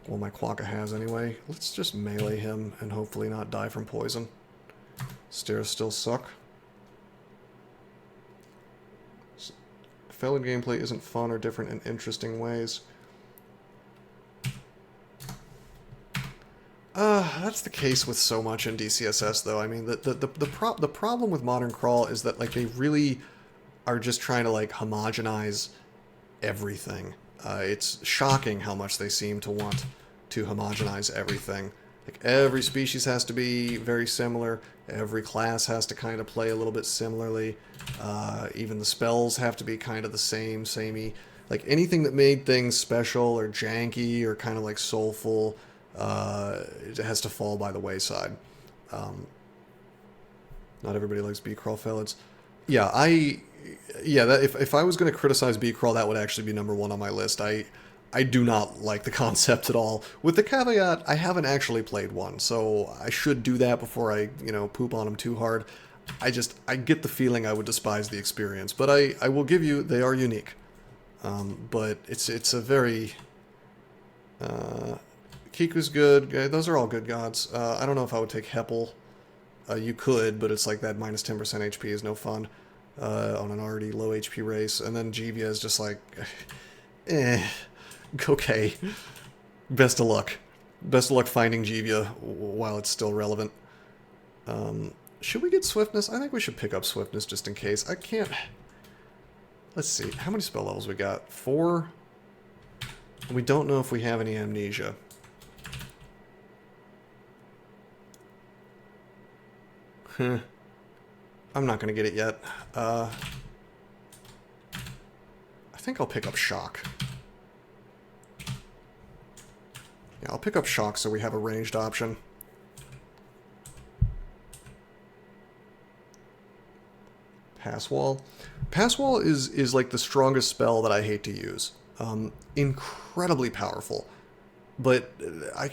Speaker 1: Quokka has anyway. Let's just melee him and hopefully not die from poison. Stairs still suck. Felid gameplay isn't fun or different in interesting ways. That's the case with so much in DCSS, though. I mean, the problem with Modern Crawl is that, like, they really are just trying to, like, homogenize everything. It's shocking how much they seem to want to homogenize everything. Like, every species has to be very similar. Every class has to kind of play a little bit similarly. Even the spells have to be kind of the samey. Like, anything that made things special or janky or kind of, like, soulful... it has to fall by the wayside. Not everybody likes B-Crawl Felids. Yeah, if I was going to criticize B-Crawl, that would actually be number one on my list. I do not like the concept at all. With the caveat, I haven't actually played one, so I should do that before I, poop on them too hard. I get the feeling I would despise the experience, but I will give you, they are unique. But it's a very... Kiku's good. Those are all good gods. I don't know if I would take Heppel. You could, but it's like that minus 10% HP is no fun on an already low HP race. And then Jivia is just like, okay. Best of luck. Best of luck finding Jivia while it's still relevant. Should we get Swiftness? I think we should pick up Swiftness just in case. I can't... Let's see. How many spell levels we got? 4? We don't know if we have any Amnesia. I'm not going to get it yet. I think I'll pick up Shock. Yeah, I'll pick up Shock so we have a ranged option. Pass Wall. Pass Wall is like the strongest spell that I hate to use. Incredibly powerful. But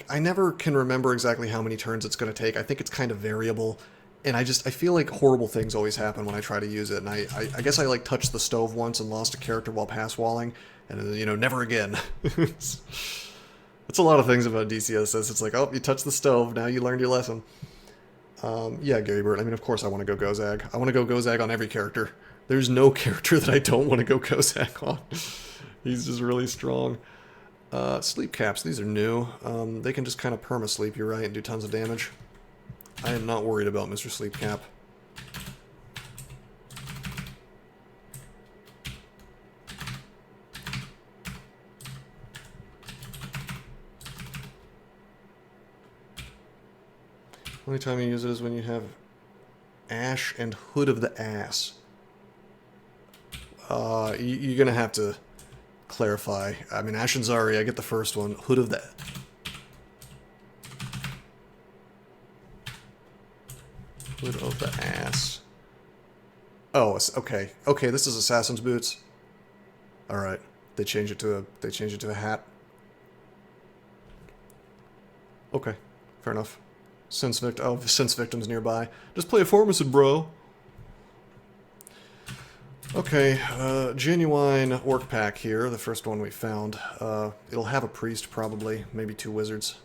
Speaker 1: I never can remember exactly how many turns it's going to take. I think it's kind of variable. And I feel like horrible things always happen when I try to use it. And I guess I like touched the stove once and lost a character while pass walling. And, never again. It's a lot of things about DCSS. It's like, oh, you touched the stove, now you learned your lesson. Yeah, Gary Burt, I mean, of course I want to go Gozag. I want to go Gozag on every character. There's no character that I don't want to go Gozag on. He's just really strong. Sleep caps, these are new. They can just kind of perma-sleep you, right, and do tons of damage. I am not worried about Mr. Sleep Cap. Only time you use it is when you have Ash and Hood of the Ass. You're gonna have to clarify. I mean, Ash and Zari, I get the first one. Hood of the... Hood of the Ass. Oh, okay. Okay, this is Assassin's Boots. Alright. They changed it to a hat. Okay. Fair enough. Since victims nearby. Just play a Formicid, bro. Okay, genuine orc pack here, the first one we found. It'll have a priest, probably. Maybe 2 wizards.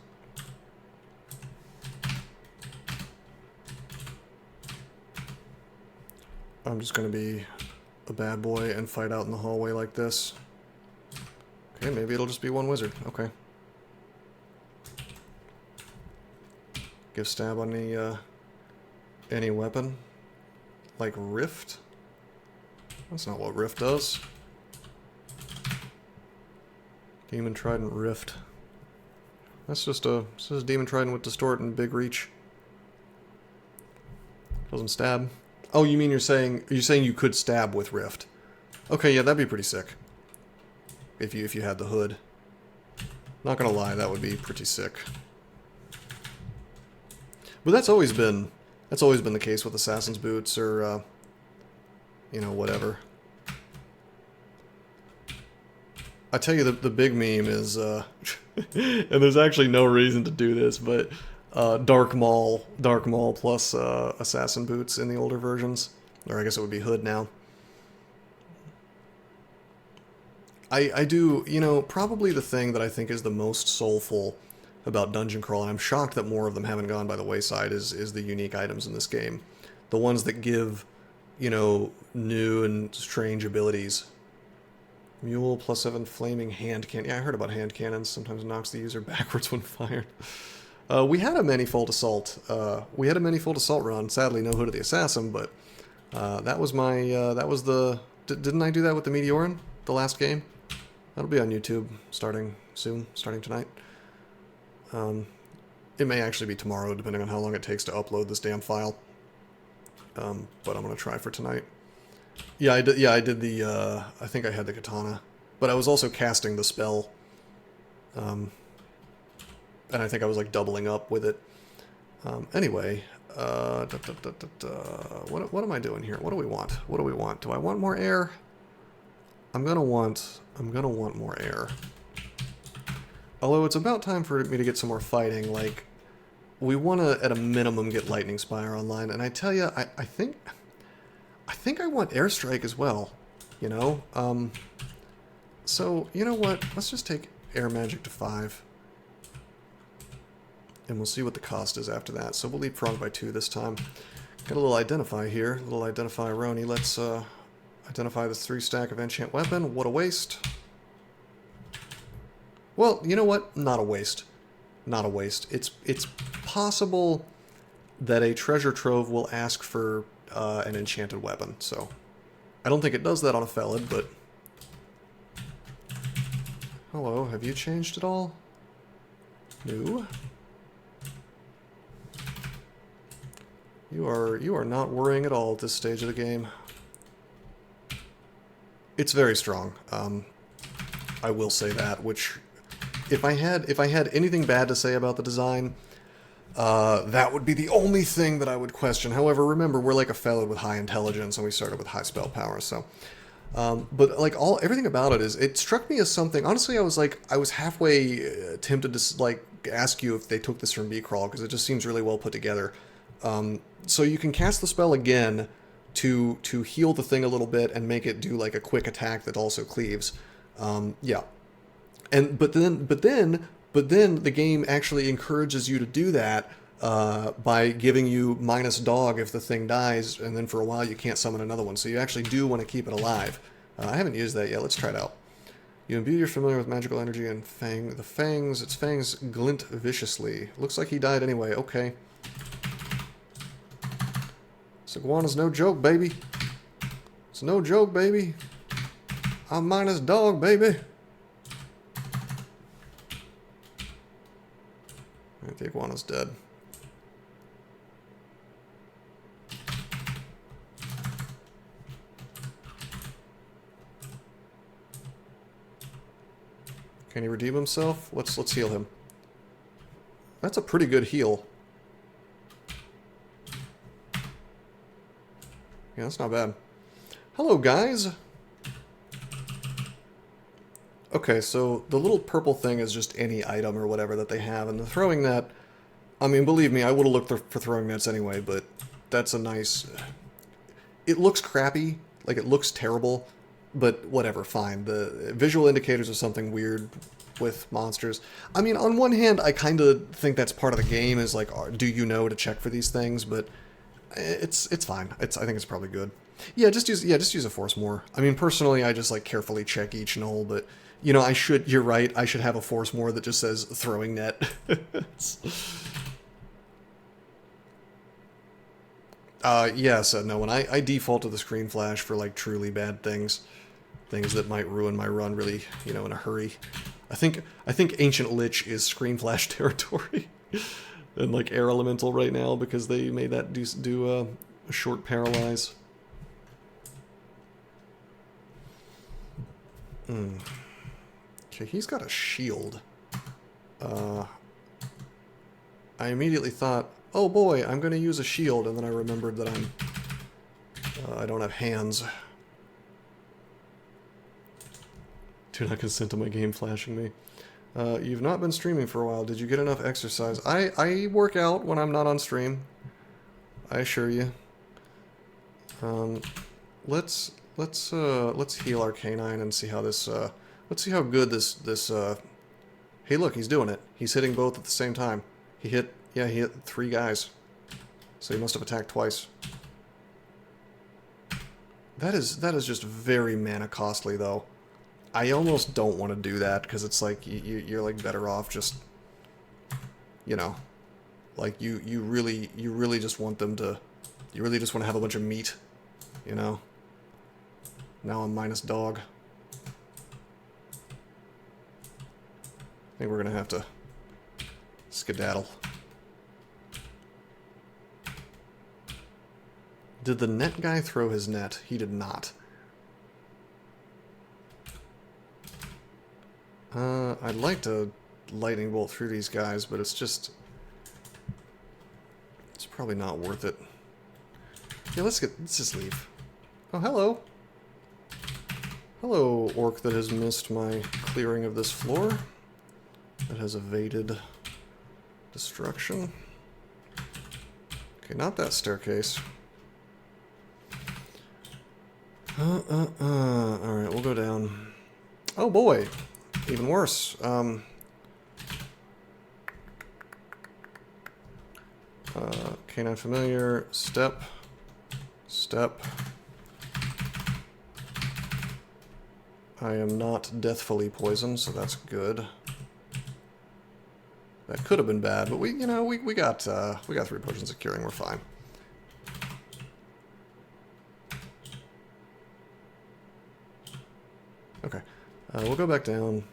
Speaker 1: I'm just going to be a bad boy and fight out in the hallway like this. Okay, maybe it'll just be one wizard. Okay. Give stab on the, any weapon. Like Rift? That's not what Rift does. Demon Trident Rift. That's just a Demon Trident with Distort and Big Reach. Doesn't stab. Oh, you mean you're saying you could stab with Rift? Okay, yeah, that'd be pretty sick. If you had the hood. Not gonna lie, that would be pretty sick. But that's always been the case with Assassin's Boots or you know, whatever. I tell you, the big meme is and there's actually no reason to do this, but Dark Maul plus Assassin Boots in the older versions, or I guess it would be Hood now. I do, you know, probably the thing that I think is the most soulful about Dungeon Crawl, and I'm shocked that more of them haven't gone by the wayside, is the unique items in this game. The ones that give, you know, new and strange abilities. Mule +7 flaming hand cannon. Yeah, I heard about hand cannons. Sometimes knocks the user backwards when fired. We had a manifold assault. Run. Sadly, no Hood of the Assassin, but that was my. That was the. Didn't I do that with the Meteoran, the last game? That'll be on YouTube starting soon, starting tonight. It may actually be tomorrow, depending on how long it takes to upload this damn file. But I'm gonna try for tonight. Yeah, I did the. I think I had the katana, but I was also casting the spell. And I think I was like doubling up with it. Anyway, what am I doing here? What do we want? What do we want? Do I want more air? I'm gonna want more air. Although it's about time for me to get some more fighting. Like, we want to, at a minimum, get Lightning Spire online. And I tell you, I think I want Airstrike as well. You know. So you know what? Let's just take Air Magic to 5. And we'll see what the cost is after that. So we'll leapfrog by 2 this time. Got a little Identify here. A little Identify Roni. Let's identify this 3-stack of enchant weapon. What a waste. Well, you know what? Not a waste. Not a waste. It's possible that a treasure trove will ask for an enchanted weapon. So I don't think it does that on a Felid, but... Hello, have you changed at all? No. You are not worrying at all at this stage of the game. It's very strong. I will say that. Which, if I had anything bad to say about the design, that would be the only thing that I would question. However, remember, we're like a Felid with high intelligence, and we started with high spell power. So, but like everything about it it struck me as something. Honestly, I was halfway tempted to like ask you if they took this from B-Crawl, because it just seems really well put together. So you can cast the spell again to heal the thing a little bit and make it do like a quick attack that also cleaves. Yeah. And but then the game actually encourages you to do that by giving you -dog if the thing dies, and then for a while you can't summon another one. So you actually do want to keep it alive. I haven't used that yet. Let's try it out. You imbue your familiar with magical energy and its fangs glint viciously. Looks like he died anyway. Okay. This iguana's no joke, baby. It's no joke, baby. I'm -dog, baby. Alright, the iguana's dead. Can he redeem himself? Let's heal him. That's a pretty good heal. Yeah, that's not bad. Hello, guys! Okay, so the little purple thing is just any item or whatever that they have, and the throwing net... I mean, believe me, I would have looked for throwing nets anyway, but that's a nice... It looks crappy, like it looks terrible, but whatever, fine. The visual indicators of something weird with monsters. I mean, on one hand, I kind of think that's part of the game, is like, do you know to check for these things, but... It's fine. I think it's probably good. Yeah, just use a force more. I mean, personally, I just like carefully check each knoll, but you know, you're right, I should have a force more that just says throwing net. Yeah, so no, when I default to the screen flash for like truly bad things that might ruin my run really, you know, in a hurry. I think Ancient Lich is screen flash territory. And like Air Elemental right now because they made that do a short paralyze. Okay, he's got a shield. I immediately thought, oh boy, I'm going to use a shield, and then I remembered that I don't have hands. Do not consent to my game flashing me. You've not been streaming for a while. Did you get enough exercise? I work out when I'm not on stream. I assure you. Let's heal our canine and see how this let's see how good this hey look, he's doing it. He's hitting both at the same time. He hit 3 guys. So he must have attacked twice. That is just very mana costly though. I almost don't want to do that because it's like you're like better off just, you know, like you really just want them to, you really just want to have a bunch of meat, you know. Now I'm minus dog. I think we're gonna have to skedaddle. Did the net guy throw his net? He did not. I'd like to lightning bolt through these guys, but it's just... it's probably not worth it. Yeah, let's just leave. Oh, hello! Hello, orc that has missed my clearing of this floor. That has evaded destruction. Okay, not that staircase. Alright, we'll go down. Oh boy! Even worse. Canine familiar, step. I am not deathfully poisoned, so that's good. That could have been bad, but we got 3 potions of curing, we're fine. Okay, we'll go back down.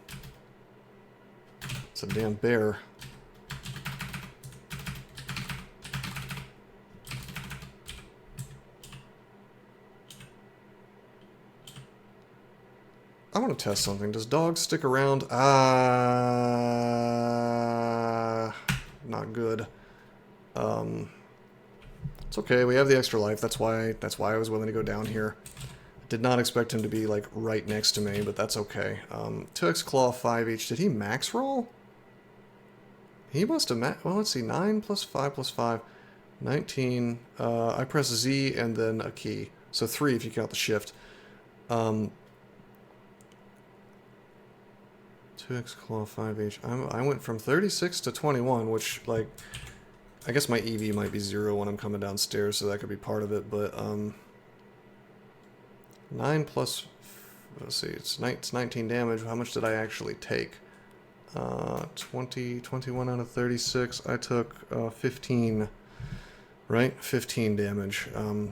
Speaker 1: It's a damn bear. I want to test something. Does dogs stick around? Not good. It's okay. We have the extra life. That's why I was willing to go down here. Did not expect him to be like right next to me, but that's okay. 2x claw, 5 each. Did he max roll? He must have well, let's see. 9 plus 5 plus 5. 19. I press Z and then a key. So 3 if you count the shift. 2x claw, 5 each. I went from 36 to 21, which, like, I guess my EV might be 0 when I'm coming downstairs, so that could be part of it, but, 9 plus, let's see, it's 19 damage. How much did I actually take? 21 out of 36. I took 15, right? 15 damage.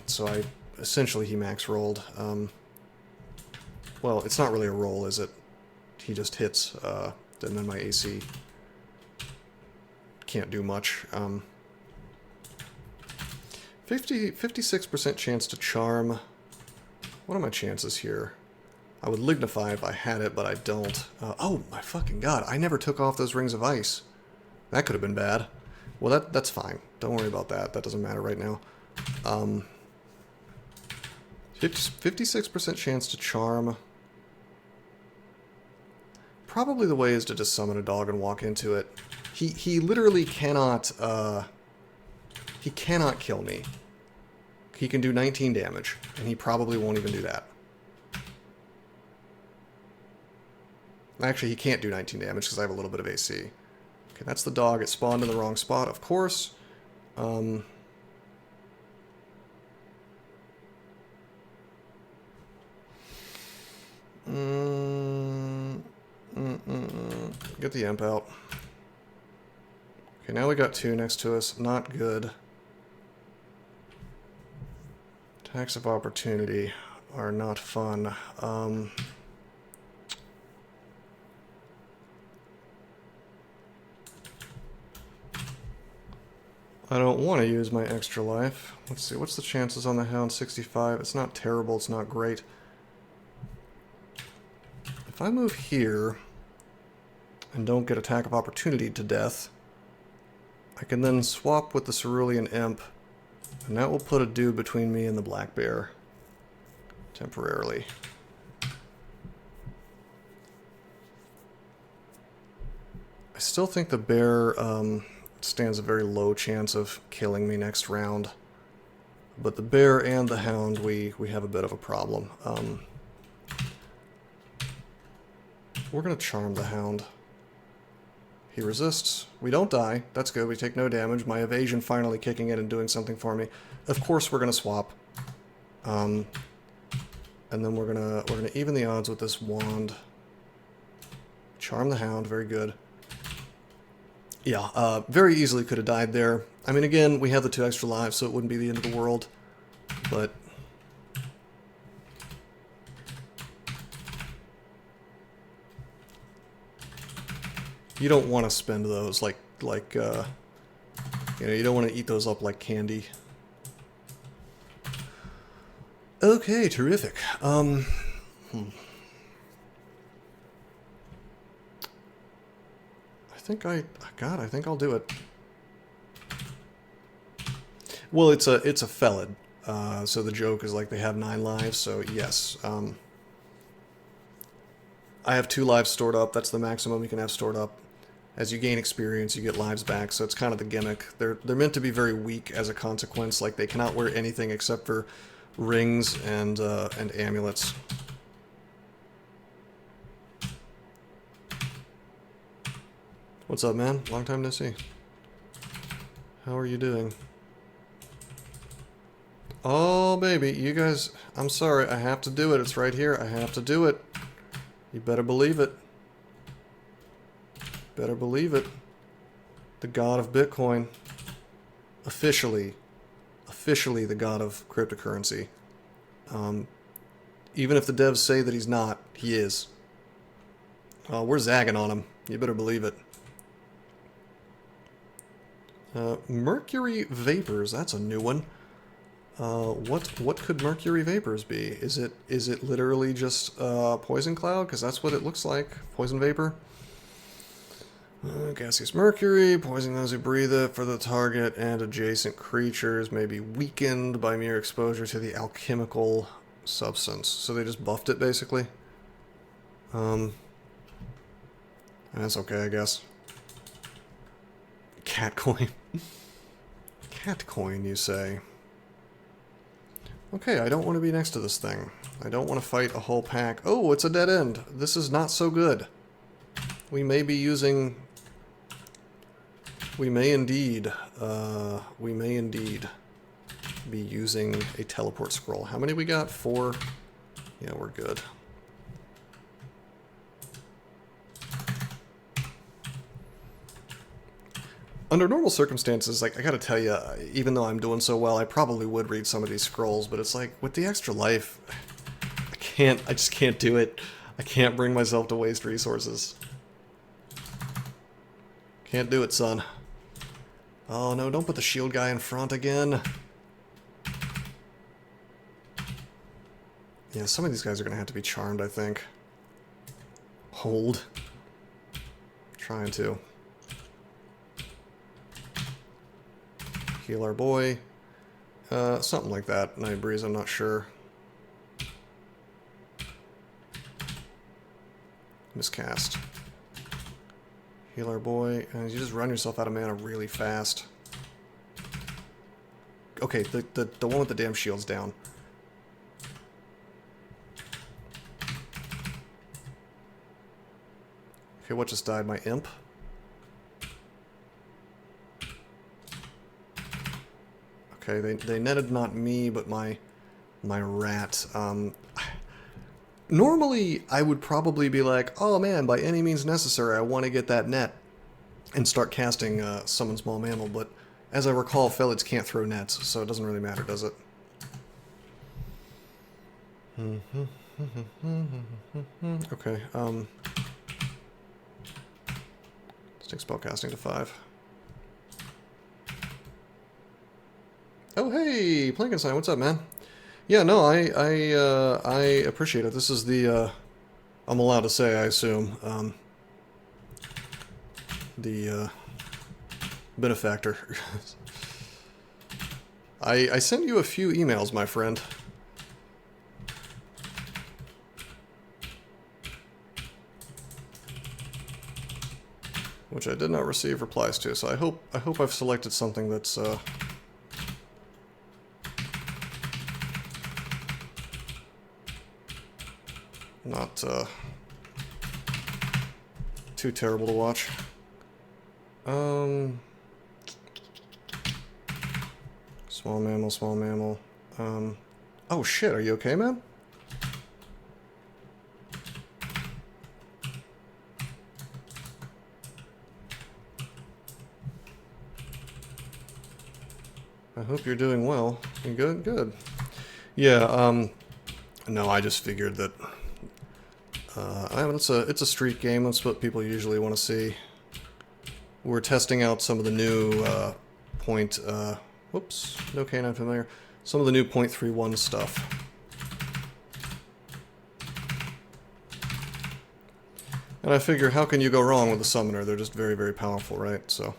Speaker 1: So essentially he max rolled. Well, it's not really a roll, is it? He just hits, and then my AC can't do much. 56% chance to charm. What are my chances here? I would lignify if I had it, but I don't. Oh my fucking god, I never took off those rings of ice. That could have been bad. Well, that's fine. Don't worry about that. That doesn't matter right now. 56% chance to charm. Probably the way is to just summon a dog and walk into it. He literally cannot, he cannot kill me. He can do 19 damage, and he probably won't even do that. Actually, he can't do 19 damage because I have a little bit of AC. Okay, that's the dog. It spawned in the wrong spot, of course. Get the imp out. Okay, now we got 2 next to us. Not good. Attacks of opportunity are not fun. I don't want to use my extra life. Let's see, what's the chances on the Hound? 65. It's not terrible, it's not great. If I move here and don't get attack of opportunity to death, I can then swap with the Cerulean Imp, and that will put a dude between me and the Black Bear. Temporarily. I still think the bear stands a very low chance of killing me next round. But the bear and the hound, we have a bit of a problem. We're going to charm the hound. He resists. We don't die. That's good. We take no damage. My evasion finally kicking in and doing something for me. Of course we're going to swap. And then we're gonna even the odds with this wand. Charm the hound. Very good. Yeah, very easily could have died there. I mean, again, we have the 2 extra lives, so it wouldn't be the end of the world. But you don't want to spend those like you know, you don't want to eat those up like candy. Okay, terrific. I think I think I'll do it. Well, it's a Felid, so the joke is like they have 9 lives. So yes, I have 2 lives stored up. That's the maximum you can have stored up. As you gain experience, you get lives back. So it's kind of the gimmick. They're meant to be very weak as a consequence. Like they cannot wear anything except for rings and amulets. What's up, man? Long time no see. How are you doing? Oh, baby, you guys... I'm sorry, I have to do it. It's right here. I have to do it. You better believe it. Better believe it. The god of Bitcoin. Officially the god of cryptocurrency. Even if the devs say that he's not, he is. We're zagging on him. You better believe it. Mercury vapors, that's a new one. What could mercury vapors be? Is it literally just poison cloud? Because that's what it looks like. Poison vapor. Gaseous mercury, poisoning those who breathe it for the target and adjacent creatures, may be weakened by mere exposure to the alchemical substance. So they just buffed it, basically. That's okay, I guess. Cat coin. Cat coin, you say? Okay, I don't want to be next to this thing. I don't want to fight a whole pack. Oh, it's a dead end. This is not so good. We may be using... We may indeed be using a teleport scroll. How many we got? 4? Yeah, we're good. Under normal circumstances, like, I gotta tell you, even though I'm doing so well, I probably would read some of these scrolls, but it's like, with the extra life, I just can't do it. I can't bring myself to waste resources. Can't do it, son. Oh no, don't put the shield guy in front again. Yeah, some of these guys are gonna have to be charmed, I think. Hold. Trying to. Heal our boy. Something like that. Night Breeze, I'm not sure. Miscast. Heal our boy. And you just run yourself out of mana really fast. Okay, the one with the damn shield's down. Okay, what just died? My imp? Okay, they netted not me, but my rat. Normally, I would probably be like, oh man, by any means necessary, I want to get that net and start casting Summon Small Mammal, but as I recall, Felids can't throw nets, so it doesn't really matter, does it? Okay, let's take spellcasting to 5. Oh hey, Plankenstein, what's up, man? Yeah, no, I appreciate it. This is the, I'm allowed to say, I assume, the, benefactor. I sent you a few emails, my friend. Which I did not receive replies to, so I hope I've selected something that's, not too terrible to watch. Small mammal, small mammal. Oh shit, are you okay, man? I hope you're doing well. You good? Good. Yeah, no, I just figured that it's a street game. That's what people usually want to see. We're testing out some of the new whoops, no canine familiar. Some of the new .31 stuff. And I figure, how can you go wrong with a summoner? They're just very, very powerful, right? So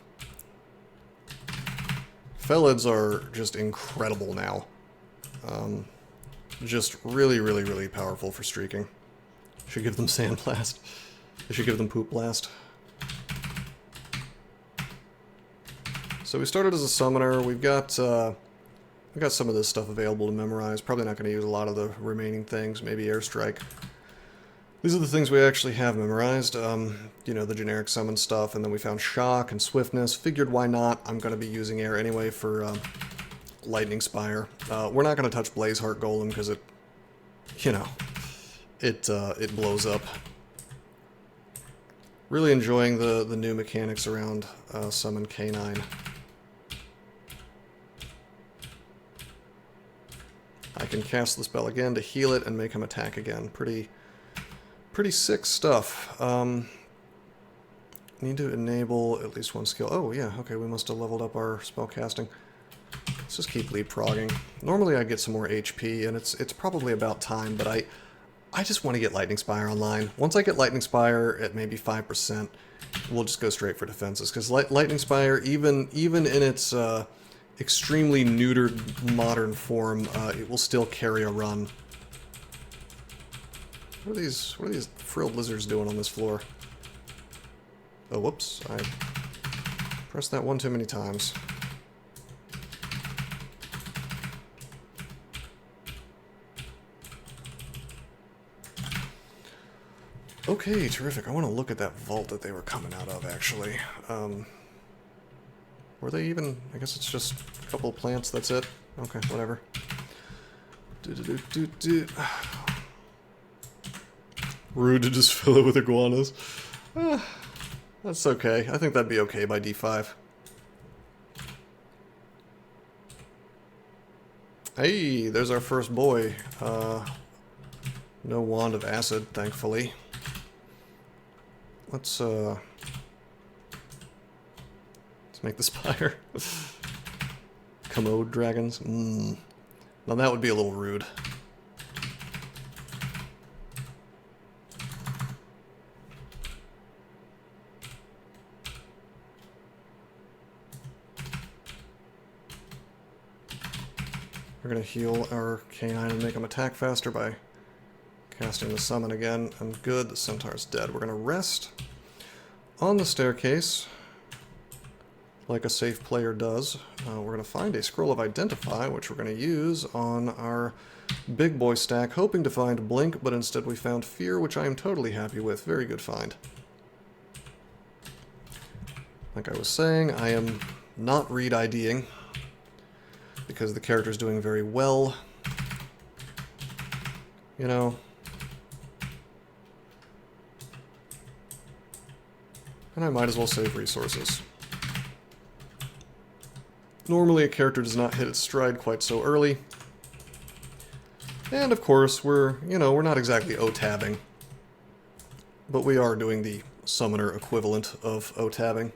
Speaker 1: Felids are just incredible now. Just really, really, really powerful for streaking. Should give them Sandblast. I should give them Poop Blast. So we started as a summoner. We've got some of this stuff available to memorize. Probably not going to use a lot of the remaining things. Maybe Airstrike. These are the things we actually have memorized. You know, the generic summon stuff, and then we found Shock and Swiftness. Figured why not? I'm going to be using Air anyway for Lightning Spire. We're not going to touch Blazeheart Golem because it, you know, it blows up. Really enjoying the new mechanics around Summon K9. I can cast the spell again to heal it and make him attack again. Pretty sick stuff. Need to enable at least one skill. Oh yeah, okay, we must have leveled up our spell casting. Let's just keep leapfrogging. Normally I get some more HP, and it's probably about time, but I just want to get Lightning Spire online. Once I get Lightning Spire at maybe 5%, we'll just go straight for defenses, because Lightning Spire, even in its extremely neutered modern form, it will still carry a run. What are these frilled lizards doing on this floor? Oh, whoops, I pressed that one too many times. Okay, terrific. I want to look at that vault that they were coming out of, actually. Were they even... I guess it's just a couple of plants, that's it? Okay, whatever. Rude to just fill it with iguanas. That's okay. I think that'd be okay by D5. Hey, there's our first boy. No Wand of Acid, thankfully. Let's make the spire. Commode dragons. Now that would be a little rude. We're going to heal our canine and make him attack faster by casting the summon again. And good, the centaur's dead. We're going to rest on the staircase, like a safe player does. We're going to find a Scroll of Identify, which we're going to use on our big boy stack, hoping to find Blink, but instead we found Fear, which I am totally happy with. Very good find. Like I was saying, I am not read IDing, because the character's doing very well. You know, And I might as well save resources. Normally a character does not hit its stride quite so early. And of course, we're not exactly O-tabbing. But we are doing the summoner equivalent of O-tabbing,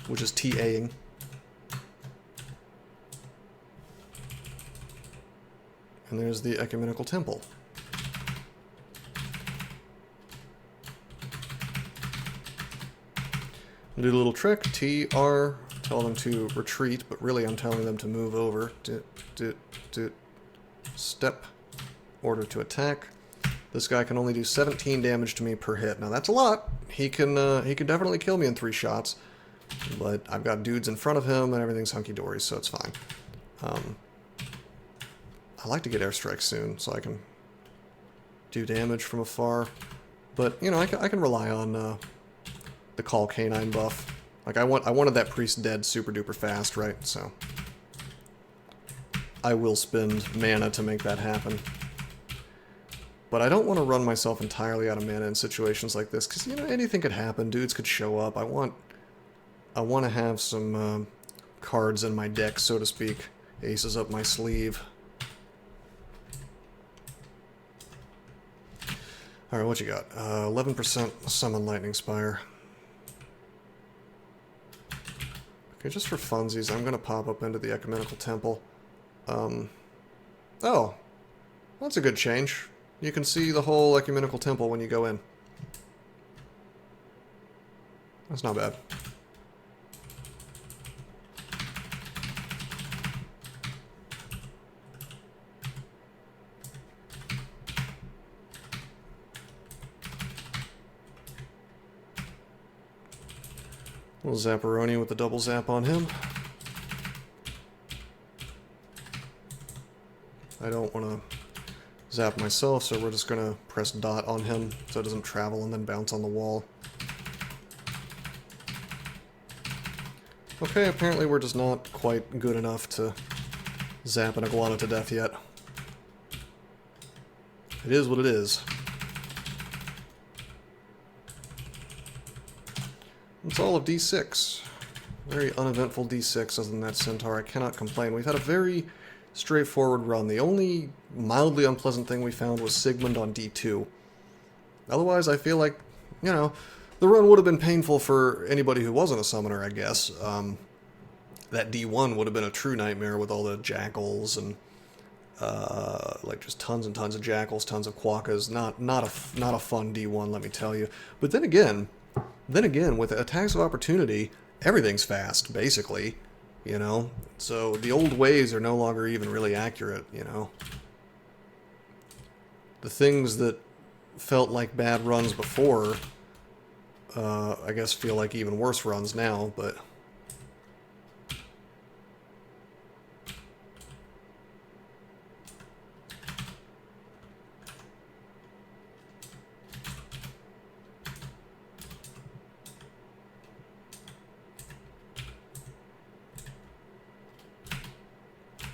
Speaker 1: which is TAing. And there's the ecumenical temple. Do a little trick, TR, tell them to retreat, but really I'm telling them to move over. Step, order to attack. This guy can only do 17 damage to me per hit. Now that's a lot. He can definitely kill me in 3 shots, but I've got dudes in front of him and everything's hunky-dory, so it's fine. I like to get airstrikes soon, so I can do damage from afar. But, you know, I can rely on the Call Canine buff. Like, I wanted that priest dead super duper fast, right? So I will spend mana to make that happen. But I don't want to run myself entirely out of mana in situations like this, because, you know, anything could happen. Dudes could show up. I want to have some cards in my deck, so to speak. Aces up my sleeve. Alright, what you got? 11% Summon Lightning Spire. Okay, just for funsies, I'm going to pop up into the Ecumenical Temple. Oh, that's a good change. You can see the whole Ecumenical Temple when you go in. That's not bad. Little Zapparoni with the double zap on him. I don't want to zap myself, so we're just going to press dot on him so it doesn't travel and then bounce on the wall. Okay, apparently we're just not quite good enough to zap an iguana to death yet. It is what it is. It's all of D6. Very uneventful D6 other than that centaur. I cannot complain. We've had a very straightforward run. The only mildly unpleasant thing we found was Sigmund on D2. Otherwise, I feel like, you know, the run would have been painful for anybody who wasn't a summoner, I guess. That D1 would have been a true nightmare with all the jackals and like just tons and tons of jackals, tons of quokkas. Not a fun D1, let me tell you. But then again, with attacks of opportunity, everything's fast, basically, you know? So the old ways are no longer even really accurate, you know? The things that felt like bad runs before, I guess feel like even worse runs now, but...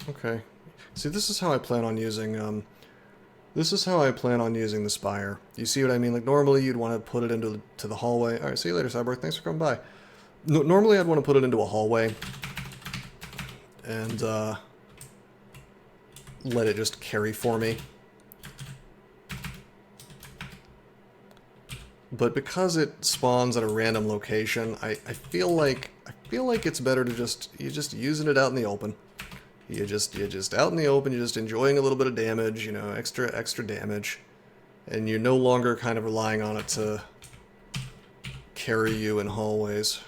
Speaker 1: Okay. See, this is how I plan on using, this is how I plan on using the spire. You see what I mean? Like, normally you'd want to put it into the hallway. Alright, see you later, Cyborg. Thanks for coming by. Normally I'd want to put it into a hallway. And, let it just carry for me. But because it spawns at a random location, I feel like it's better to just using it out in the open. You're just out in the open, you're just enjoying a little bit of damage, you know, extra damage. And you're no longer kind of relying on it to carry you in hallways.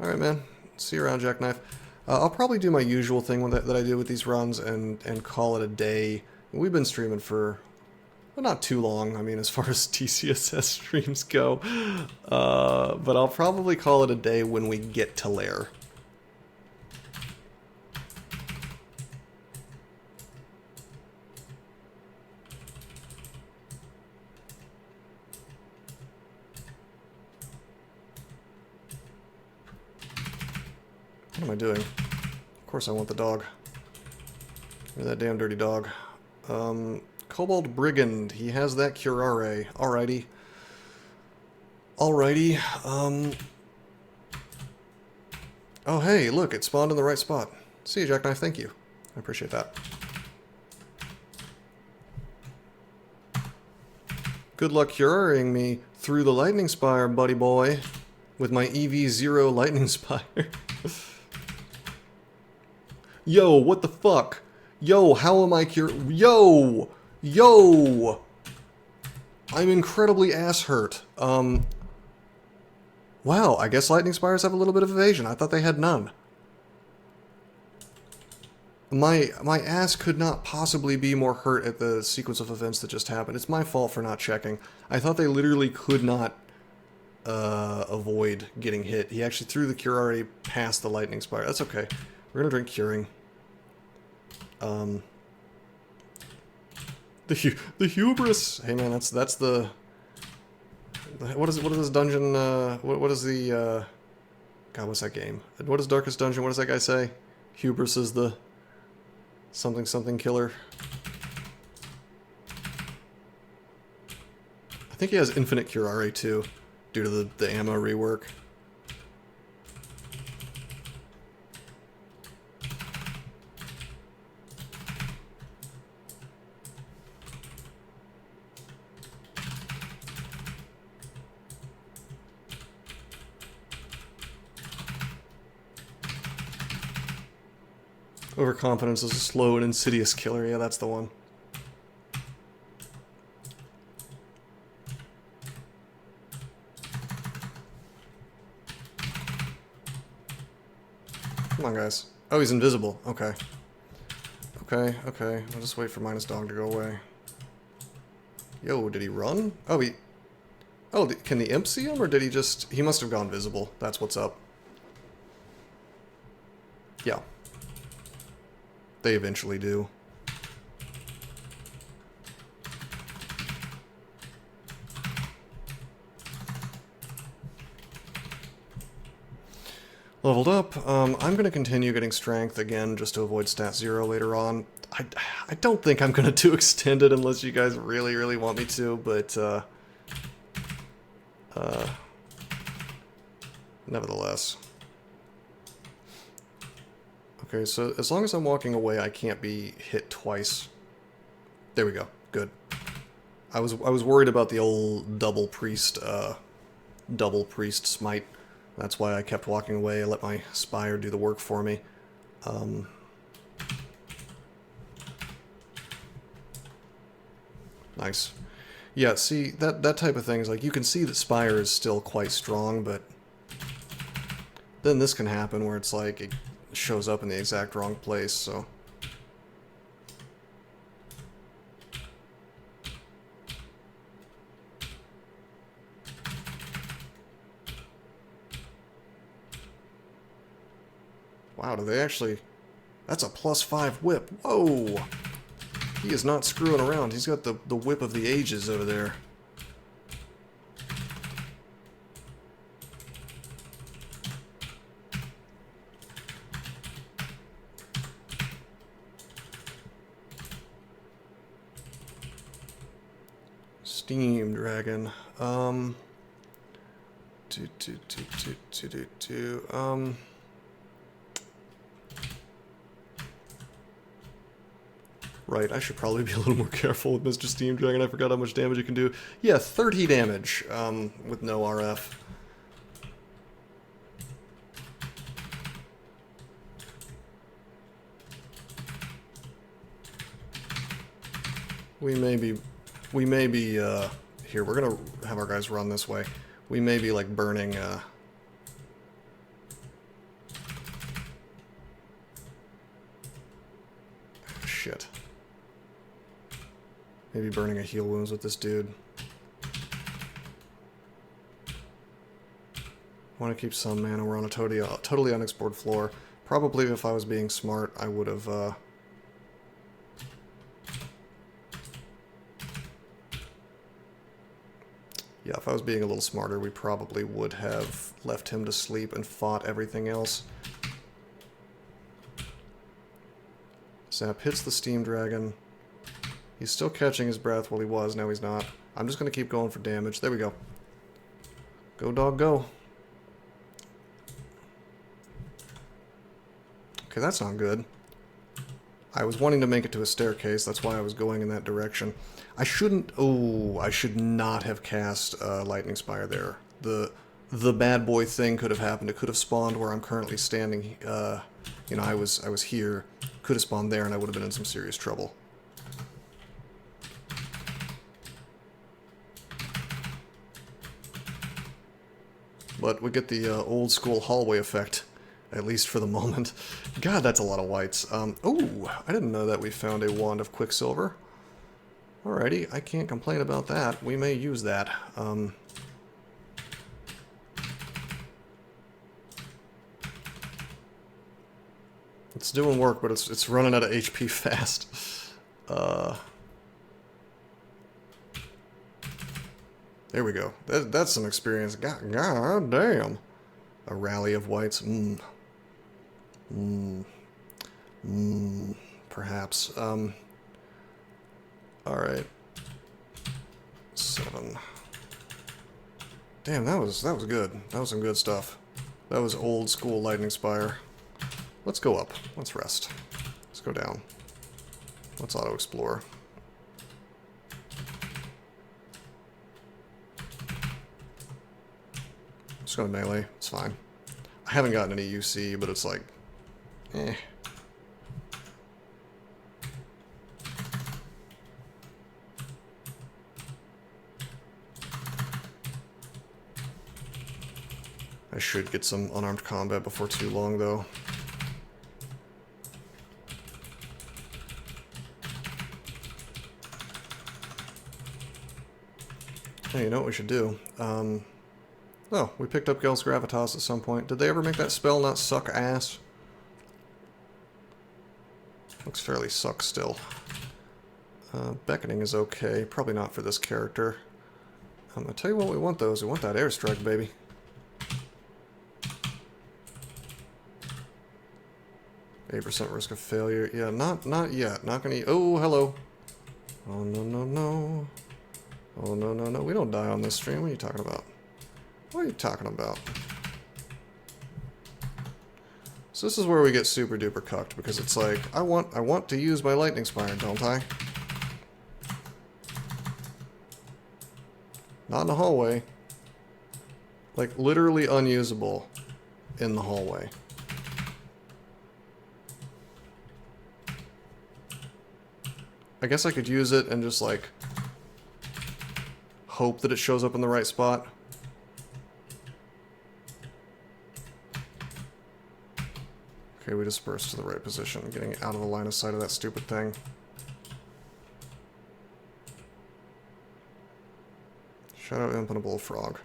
Speaker 1: Alright, man. See you around, Jackknife. I'll probably do my usual thing that I do with these runs and call it a day. We've been streaming for, well, not too long, I mean, as far as DCSS streams go. But I'll probably call it a day when we get to Lair. What am I doing? Of course I want the dog. Give me that damn dirty dog. Kobold Brigand. He has that curare. Alrighty. Alrighty, oh hey, look, it spawned in the right spot. See you, Jackknife, thank you. I appreciate that. Good luck curing me through the lightning spire, buddy boy, with my EV0 lightning spire. Yo, what the fuck? Yo, how am I Yo! Yo! I'm incredibly ass hurt. Wow, I guess lightning spires have a little bit of evasion. I thought they had none. My ass could not possibly be more hurt at the sequence of events that just happened. It's my fault for not checking. I thought they literally could not avoid getting hit. He actually threw the cure already past the lightning spire. That's okay. We're gonna drink curing. The hubris. Hey man, that's the. What is this dungeon? What is the? God, what's that game? What is Darkest Dungeon? What does that guy say? Hubris is the something something killer. I think he has infinite curare too, due to the ammo rework. Overconfidence is a slow and insidious killer. Yeah, that's the one. Come on, guys. Oh, he's invisible. Okay. Okay, okay. I'll just wait for Minus Dog to go away. Yo, did he run? Oh, he... Oh, can the imp see him, or did he just... He must have gone visible. That's what's up. Yeah. They eventually do. Leveled up. I'm going to continue getting strength again just to avoid stat 0 later on. I don't think I'm going to do extended unless you guys really, really want me to, but nevertheless. Okay, so as long as I'm walking away, I can't be hit twice. There we go. Good. I was worried about the old double priest smite. That's why I kept walking away. I let my spire do the work for me. Nice. Yeah, see, that type of thing is like, you can see that spire is still quite strong, but then this can happen where it's like it shows up in the exact wrong place, so. Wow, do they actually... That's a +5 whip. Whoa! He is not screwing around. He's got the whip of the ages over there. Steam Dragon. Right, I should probably be a little more careful with Mr. Steam Dragon. I forgot how much damage it can do. Yeah, 30 damage with no RF. We may be, here, we're gonna have our guys run this way. We may be, like, burning, shit. Maybe burning a heal wounds with this dude. Want to keep some mana. We're on a totally unexplored floor. Probably if I was being smart, I would have, yeah, if I was being a little smarter, we probably would have left him to sleep and fought everything else. Zap hits the Steam Dragon. He's still catching his breath. Well, he was. Now he's not. I'm just going to keep going for damage. There we go. Go, dog, go. Okay, that's not good. I was wanting to make it to a staircase, that's why I was going in that direction. I shouldn't... Oh, I should not have cast Lightning Spire there. The bad boy thing could have happened. It could have spawned where I'm currently standing. You know, I was here. Could have spawned there, and I would have been in some serious trouble. But we get the old school hallway effect, at least for the moment. God, that's a lot of whites. Oh, I didn't know that we found a wand of Quicksilver. Alrighty, I can't complain about that. We may use that. It's doing work, but it's running out of HP fast. There we go. That's some experience. God damn. A rally of whites. Perhaps. Alright. 7. Damn, that was good. That was some good stuff. That was old school Lightning Spire. Let's go up. Let's rest. Let's go down. Let's auto-explore. Just gonna melee. It's fine. I haven't gotten any UC, but it's like... eh. I should get some unarmed combat before too long, though. Hey, you know what we should do? Oh, we picked up Gel's Gravitas at some point. Did they ever make that spell not suck ass? Looks fairly suck still. Beckoning is okay. Probably not for this character. I'll tell you what we want, though, is we want that airstrike, baby. %, risk of failure. Yeah, not yet. Not gonna... Oh, hello. Oh, no, no, no. Oh, no, no, no. We don't die on this stream. What are you talking about? What are you talking about? So this is where we get super duper cucked, because it's like, I want to use my Lightning Spire, don't I? Not in the hallway. Like, literally unusable in the hallway. I guess I could use it and just, like, hope that it shows up in the right spot. Okay, we dispersed to the right position, getting out of the line of sight of that stupid thing. Shadow Imp and a Bullfrog.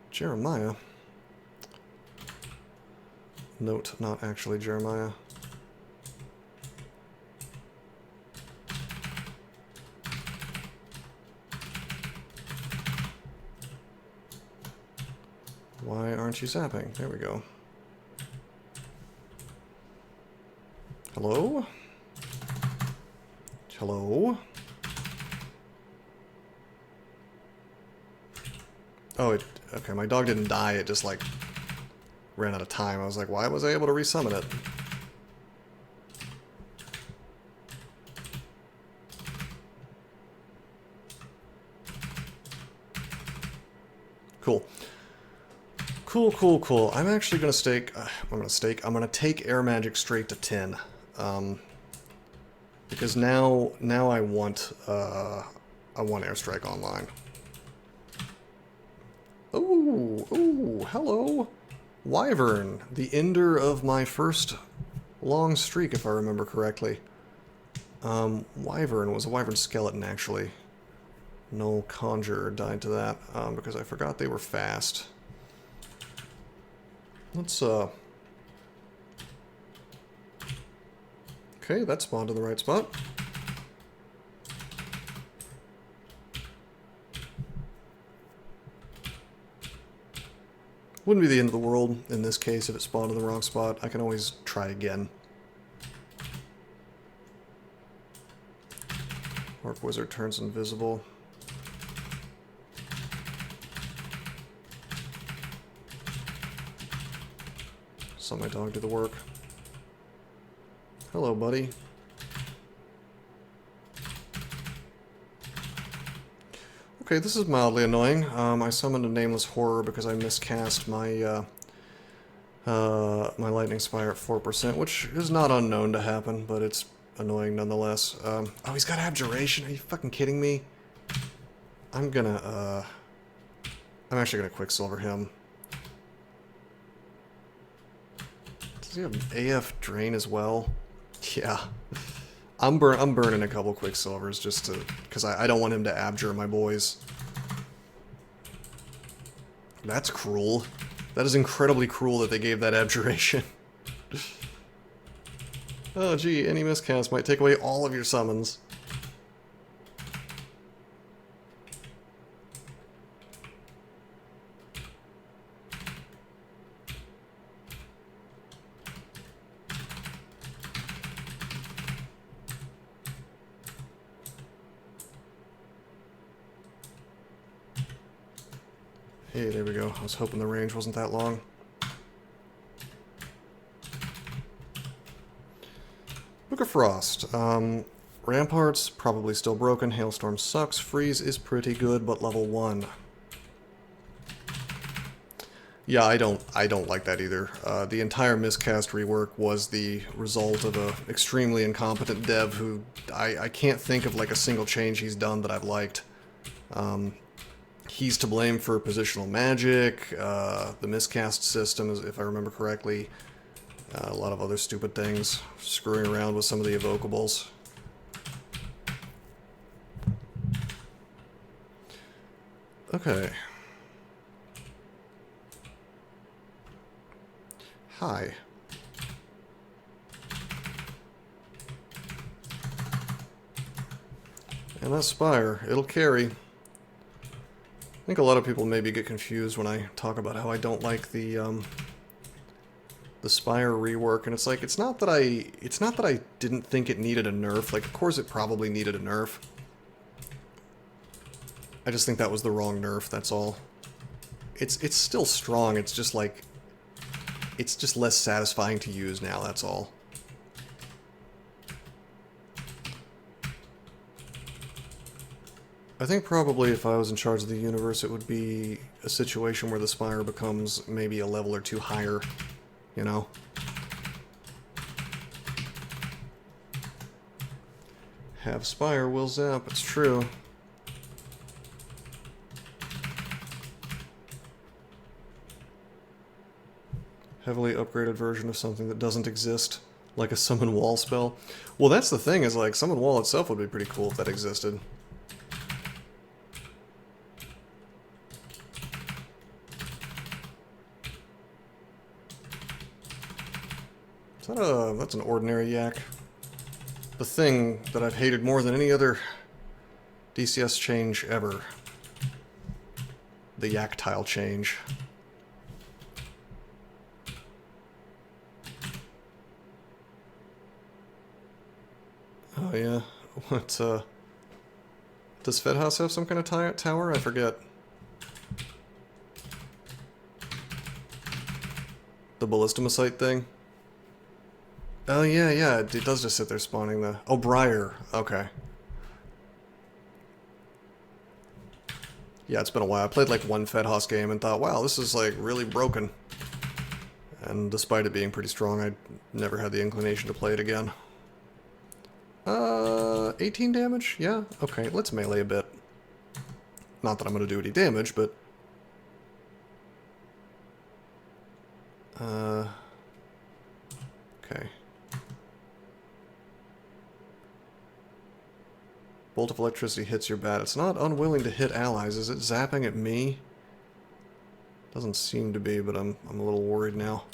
Speaker 1: Jeremiah. Note, not actually Jeremiah. Why aren't you zapping? There we go. Hello? Hello? Oh, okay, my dog didn't die, it just, like, ran out of time. I was like, why was I able to resummon it? Cool. Cool, cool, cool. I'm actually gonna stake... I'm gonna take Air Magic straight to 10. Because now I want Airstrike online. Ooh, hello. Wyvern, the ender of my first long streak, if I remember correctly. Wyvern was a Wyvern skeleton, actually. No Conjurer died to that, because I forgot they were fast. Let's, okay, that spawned in the right spot. Wouldn't be the end of the world in this case if it spawned in the wrong spot. I can always try again. Orc Wizard turns invisible. Just let my dog do the work. Hello, buddy. Okay, this is mildly annoying. I summoned a nameless horror because I miscast my my lightning spire at 4%, which is not unknown to happen, but it's annoying nonetheless. Oh, he's got abjuration. Are you fucking kidding me? I'm actually gonna Quicksilver him. Does he have AF Drain as well? Yeah. I'm burning a couple Quicksilvers just to... because I don't want him to abjure my boys. That's cruel. That is incredibly cruel that they gave that abjuration. Oh, gee, any miscast might take away all of your summons. Hey, there we go. I was hoping the range wasn't that long. Book of Frost. Ramparts, probably still broken. Hailstorm sucks. Freeze is pretty good, but level 1. Yeah, I don't like that either. The entire miscast rework was the result of a extremely incompetent dev who... I can't think of like a single change he's done that I've liked. He's to blame for positional magic, the miscast system, if I remember correctly, a lot of other stupid things, screwing around with some of the evocables. Okay. Hi. And that spire, it'll carry. I think a lot of people maybe get confused when I talk about how I don't like the Spire rework, and it's like it's not that I didn't think it needed a nerf. Like, of course it probably needed a nerf. I just think that was the wrong nerf, that's all. It's still strong, it's just like it's just less satisfying to use now, that's all. I think probably if I was in charge of the universe, it would be a situation where the Spire becomes maybe a level or two higher, you know? Have Spire will zap, it's true. Heavily upgraded version of something that doesn't exist, like a Summon Wall spell. Well, that's the thing, is like, Summon Wall itself would be pretty cool if that existed. That's an ordinary yak. The thing that I've hated more than any other DCS change ever. The yak tile change. Oh yeah, what, does Fedhouse have some kind of tower? I forget. The Ballistomacite thing? Oh yeah, yeah, it does just sit there spawning the... Oh, Briar. Okay. Yeah, it's been a while. I played like one Fedhouse game and thought, wow, this is like really broken. And despite it being pretty strong, I never had the inclination to play it again. 18 damage? Yeah? Okay, let's melee a bit. Not that I'm gonna do any damage, but... Okay. Bolt of electricity hits your bat. It's not unwilling to hit allies. Is it zapping at me? Doesn't seem to be, but I'm a little worried now.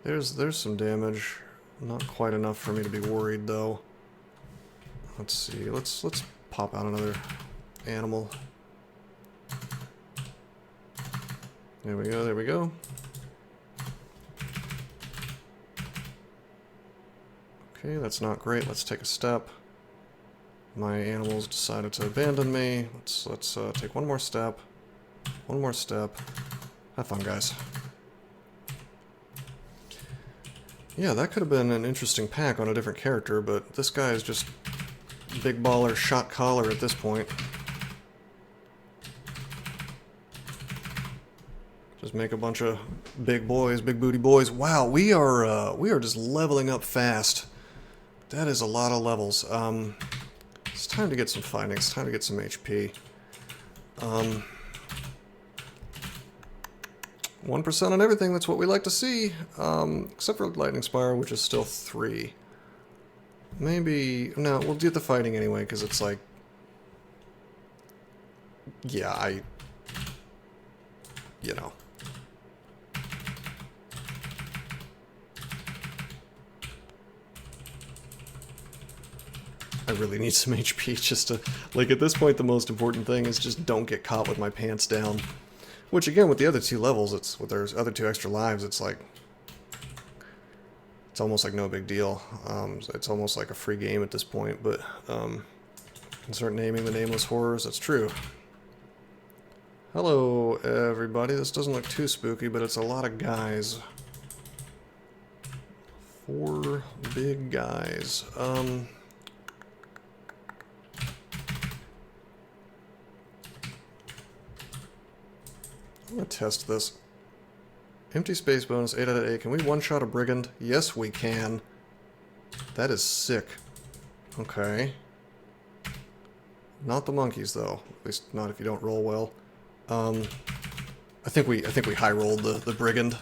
Speaker 1: There's some damage. Not quite enough for me to be worried though. Let's see. Let's pop out another animal. There we go, there we go. Okay, that's not great. Let's take a step. My animals decided to abandon me. Let's take one more step. One more step. Have fun, guys. Yeah, that could have been an interesting pack on a different character, but this guy is just big baller shot caller at this point. Just make a bunch of big boys, big booty boys. Wow, we are just leveling up fast. That is a lot of levels. It's time to get some findings. It's time to get some HP. 1% on everything, that's what we like to see. Except for Lightning Spire, which is still 3. Maybe... No, we'll do the fighting anyway, because it's like... Yeah, you know. I really need some HP just to... Like, at this point, the most important thing is just don't get caught with my pants down. Which, again, with the other 2 levels, it's with their other 2 extra lives, it's like... It's almost like no big deal. It's almost like a free game at this point, but... can start naming the nameless horrors, that's true. Hello, everybody. This doesn't look too spooky, but it's a lot of guys. 4 big guys. I'm gonna test this. Empty space bonus, 8 out of 8. Can we one-shot a brigand? Yes, we can. That is sick. Okay. Not the monkeys, though. At least not if you don't roll well. I think we high-rolled the brigand.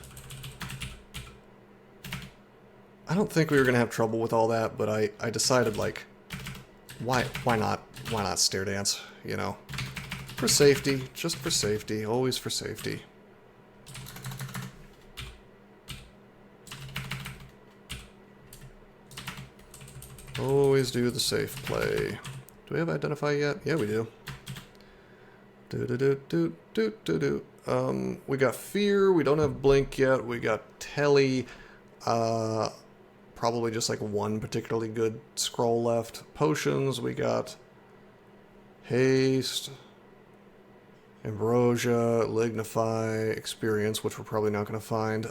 Speaker 1: I don't think we were gonna have trouble with all that, but I decided, like, why not stair dance, you know? For safety, just for safety, always for safety. Always do the safe play. Do we have identify yet? Yeah, we do. We got fear. We don't have blink yet. We got telly. Probably just like one particularly good scroll left. Potions. We got haste, ambrosia, lignify, experience, which we're probably not going to find.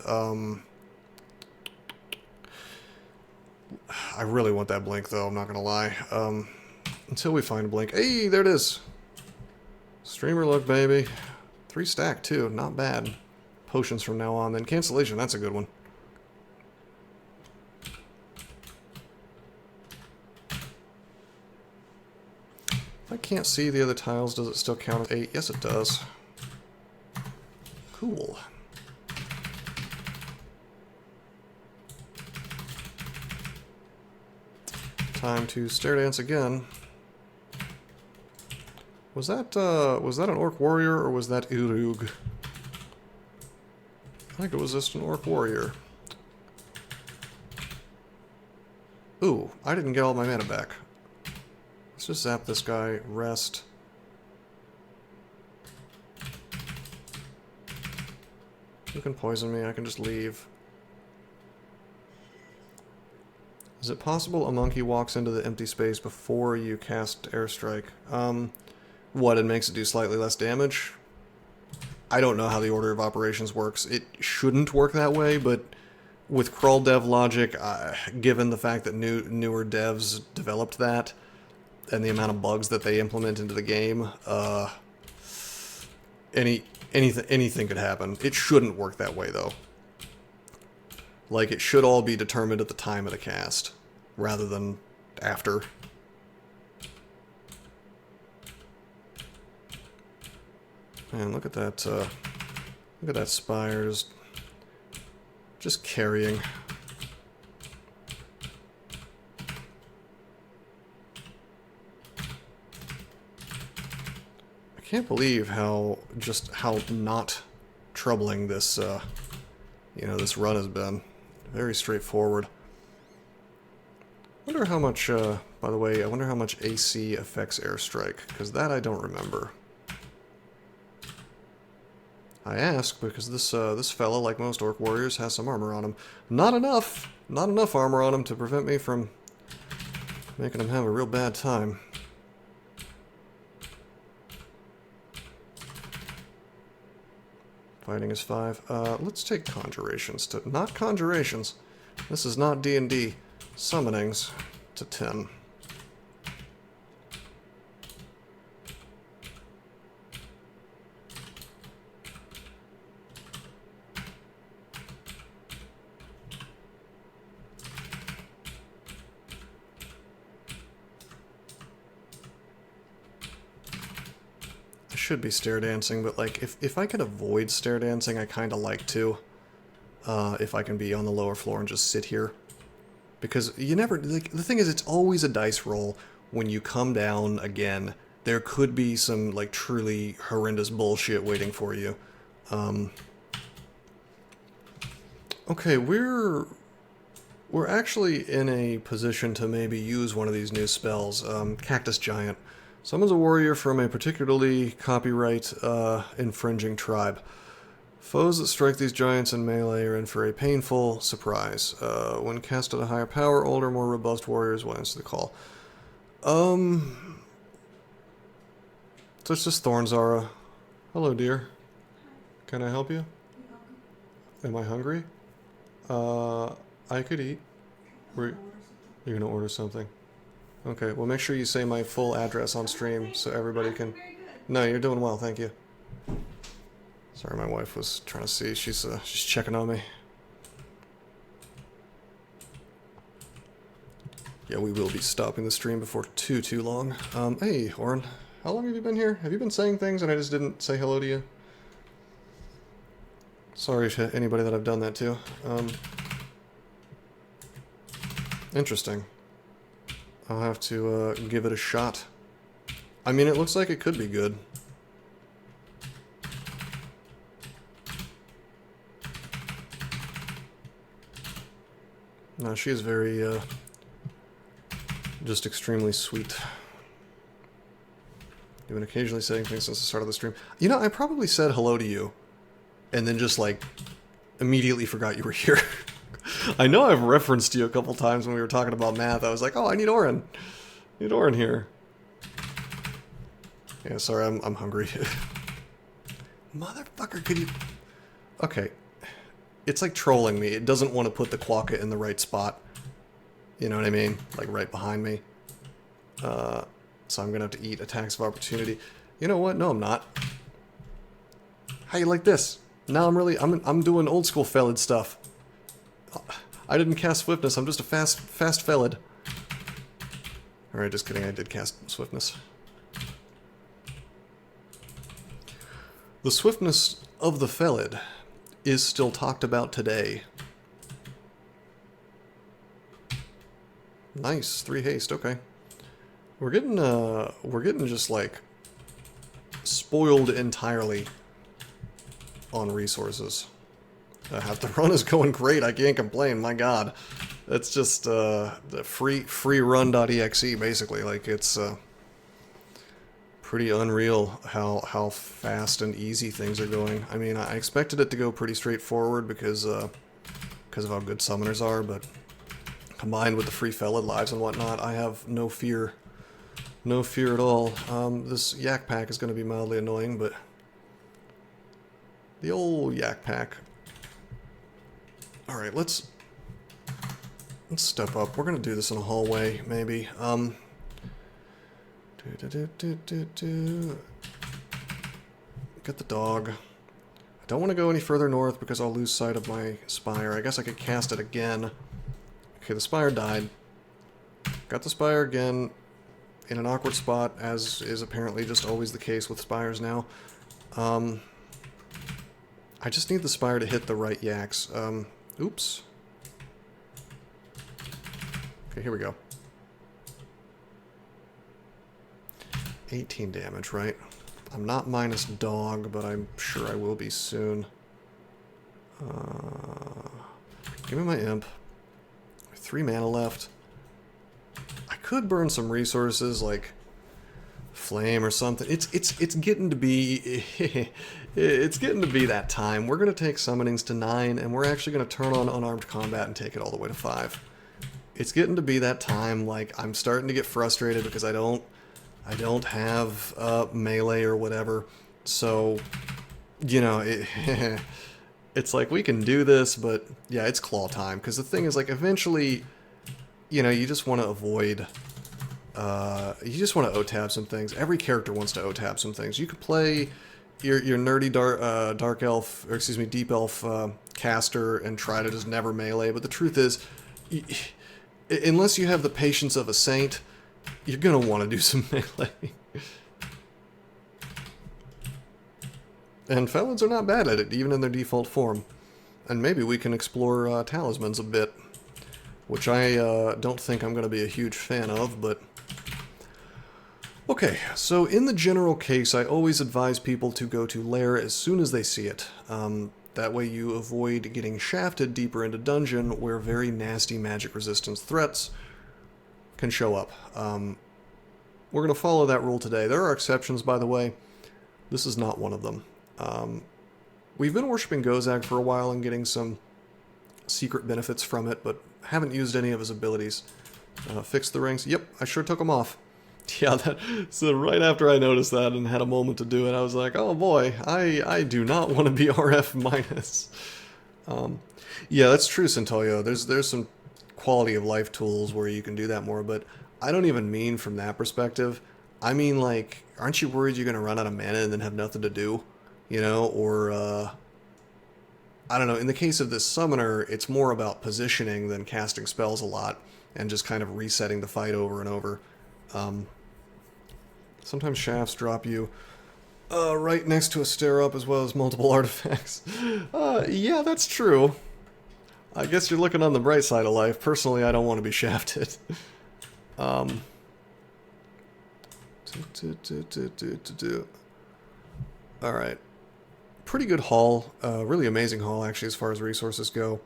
Speaker 1: I really want that blink, though, I'm not going to lie. Until we find blink. Hey, there it is! Streamer look, baby. 3 stack, too. Not bad. Potions from now on. Then cancellation, that's a good one. If I can't see the other tiles, does it still count as 8? Yes, it does. Cool. Time to stair dance again. Was that an orc warrior or was that Urug? I think it was just an orc warrior. Ooh, I didn't get all my mana back. Let's just zap this guy, rest. You can poison me, I can just leave. Is it possible a monkey walks into the empty space before you cast airstrike? What, it makes it do slightly less damage? I don't know how the order of operations works. It shouldn't work that way, but with crawl dev logic, given the fact that newer devs developed that, and the amount of bugs that they implement into the game, anything could happen. It shouldn't work that way, though. Like, it should all be determined at the time of the cast, rather than after. Man, look at that spire, just carrying. I can't believe how not troubling this, this run has been. Very straightforward. Wonder how much, by the way, I wonder how much AC affects airstrike, because that I don't remember. I ask because this fella, like most orc warriors, has some armor on him. Not enough! Not enough armor on him to prevent me from making him have a real bad time. Fighting is 5. Let's take conjurations to... Not conjurations. This is not D&D. Summonings to 10. Should be stair dancing, but like if I could avoid stair dancing, I kind of like to. If I can be on the lower floor and just sit here, because you never like the thing is it's always a dice roll when you come down again. There could be some like truly horrendous bullshit waiting for you. Okay, we're actually in a position to maybe use one of these new spells. Cactus Giant. Summons a warrior from a particularly copyright infringing tribe. Foes that strike these giants in melee are in for a painful surprise. When cast at a higher power, older, more robust warriors will answer the call. So it's just Thornzara. Hello, dear. Can I help you? Am I hungry? I could eat. You're gonna order something? Okay, well make sure you say my full address on stream so everybody can... No, you're doing well, thank you. Sorry, my wife was trying to see. She's checking on me. Yeah, we will be stopping the stream before too long. Hey, Oren, how long have you been here? Have you been saying things and I just didn't say hello to you? Sorry to anybody that I've done that to. Interesting. I'll have to give it a shot. I mean, it looks like it could be good. No, she is very, just extremely sweet. You've been occasionally saying things since the start of the stream. You know, I probably said hello to you, and then just, like, immediately forgot you were here. I know I've referenced you a couple times when we were talking about math. I was like, oh, I need Oren. I need Oren here. Yeah, sorry, I'm hungry. Motherfucker, could you... Okay. It's like trolling me. It doesn't want to put the quokka in the right spot. You know what I mean? Like right behind me. So I'm gonna have to eat attacks of opportunity. You know what? No, I'm not. How you like this? Now I'm doing old school Felid stuff. I didn't cast Swiftness, I'm just a fast Felid. Alright, just kidding, I did cast Swiftness. The swiftness of the Felid is still talked about today. Nice, 3 haste, okay. We're getting just like spoiled entirely on resources. The run is going great, I can't complain, my god. It's just the free run.exe basically, like it's pretty unreal how fast and easy things are going. I mean, I expected it to go pretty straightforward because of how good summoners are, but combined with the free Felid lives and whatnot, I have no fear. No fear at all. This yak pack is going to be mildly annoying, but the old yak pack. Alright, let's step up. We're going to do this in a hallway, maybe. Get the dog. I don't want to go any further north because I'll lose sight of my spire. I guess I could cast it again. Okay, the spire died. Got the spire again in an awkward spot, as is apparently just always the case with spires now. I just need the spire to hit the right yaks. Oops. Okay, here we go. 18 damage, right? I'm not minus dog, but I'm sure I will be soon. Give me my imp. 3 mana left. I could burn some resources like flame or something. It's getting to be it's getting to be that time. We're gonna take summonings to 9, and we're actually gonna turn on unarmed combat and take it all the way to 5. It's getting to be that time. Like, I'm starting to get frustrated because I don't have melee or whatever. So you know, it's like we can do this, but yeah, it's claw time. Because the thing is, like, eventually, you know, you just want to avoid, you just want to O-tab some things. Every character wants to O-tab some things. You could play your nerdy dark elf, or excuse me, deep elf caster and try to just never melee. But the truth is, unless you have the patience of a saint, you're gonna want to do some melee. And Felids are not bad at it, even in their default form. And maybe we can explore talismans a bit, which I don't think I'm going to be a huge fan of, but... Okay, so in the general case, I always advise people to go to Lair as soon as they see it. That way you avoid getting shafted deeper into dungeon, where very nasty magic resistance threats can show up. We're going to follow that rule today. There are exceptions, by the way. This is not one of them. We've been worshipping Gozag for a while and getting some secret benefits from it, but haven't used any of his abilities. Fix the rings. Yep, I sure took them off. Yeah, so right after I noticed that and had a moment to do it, I was like, oh boy, I do not want to be RF minus. Yeah, that's true, Centolio. There's some quality of life tools where you can do that more, but I don't even mean from that perspective. I mean, like, aren't you worried you're going to run out of mana and then have nothing to do? You know, or, I don't know, in the case of this summoner, it's more about positioning than casting spells a lot, and just kind of resetting the fight over and over. Sometimes shafts drop you right next to a stair-up as well as multiple artifacts. Yeah, that's true. I guess you're looking on the bright side of life. Personally, I don't want to be shafted. Alright. Pretty good haul. Really amazing haul, actually, as far as resources go.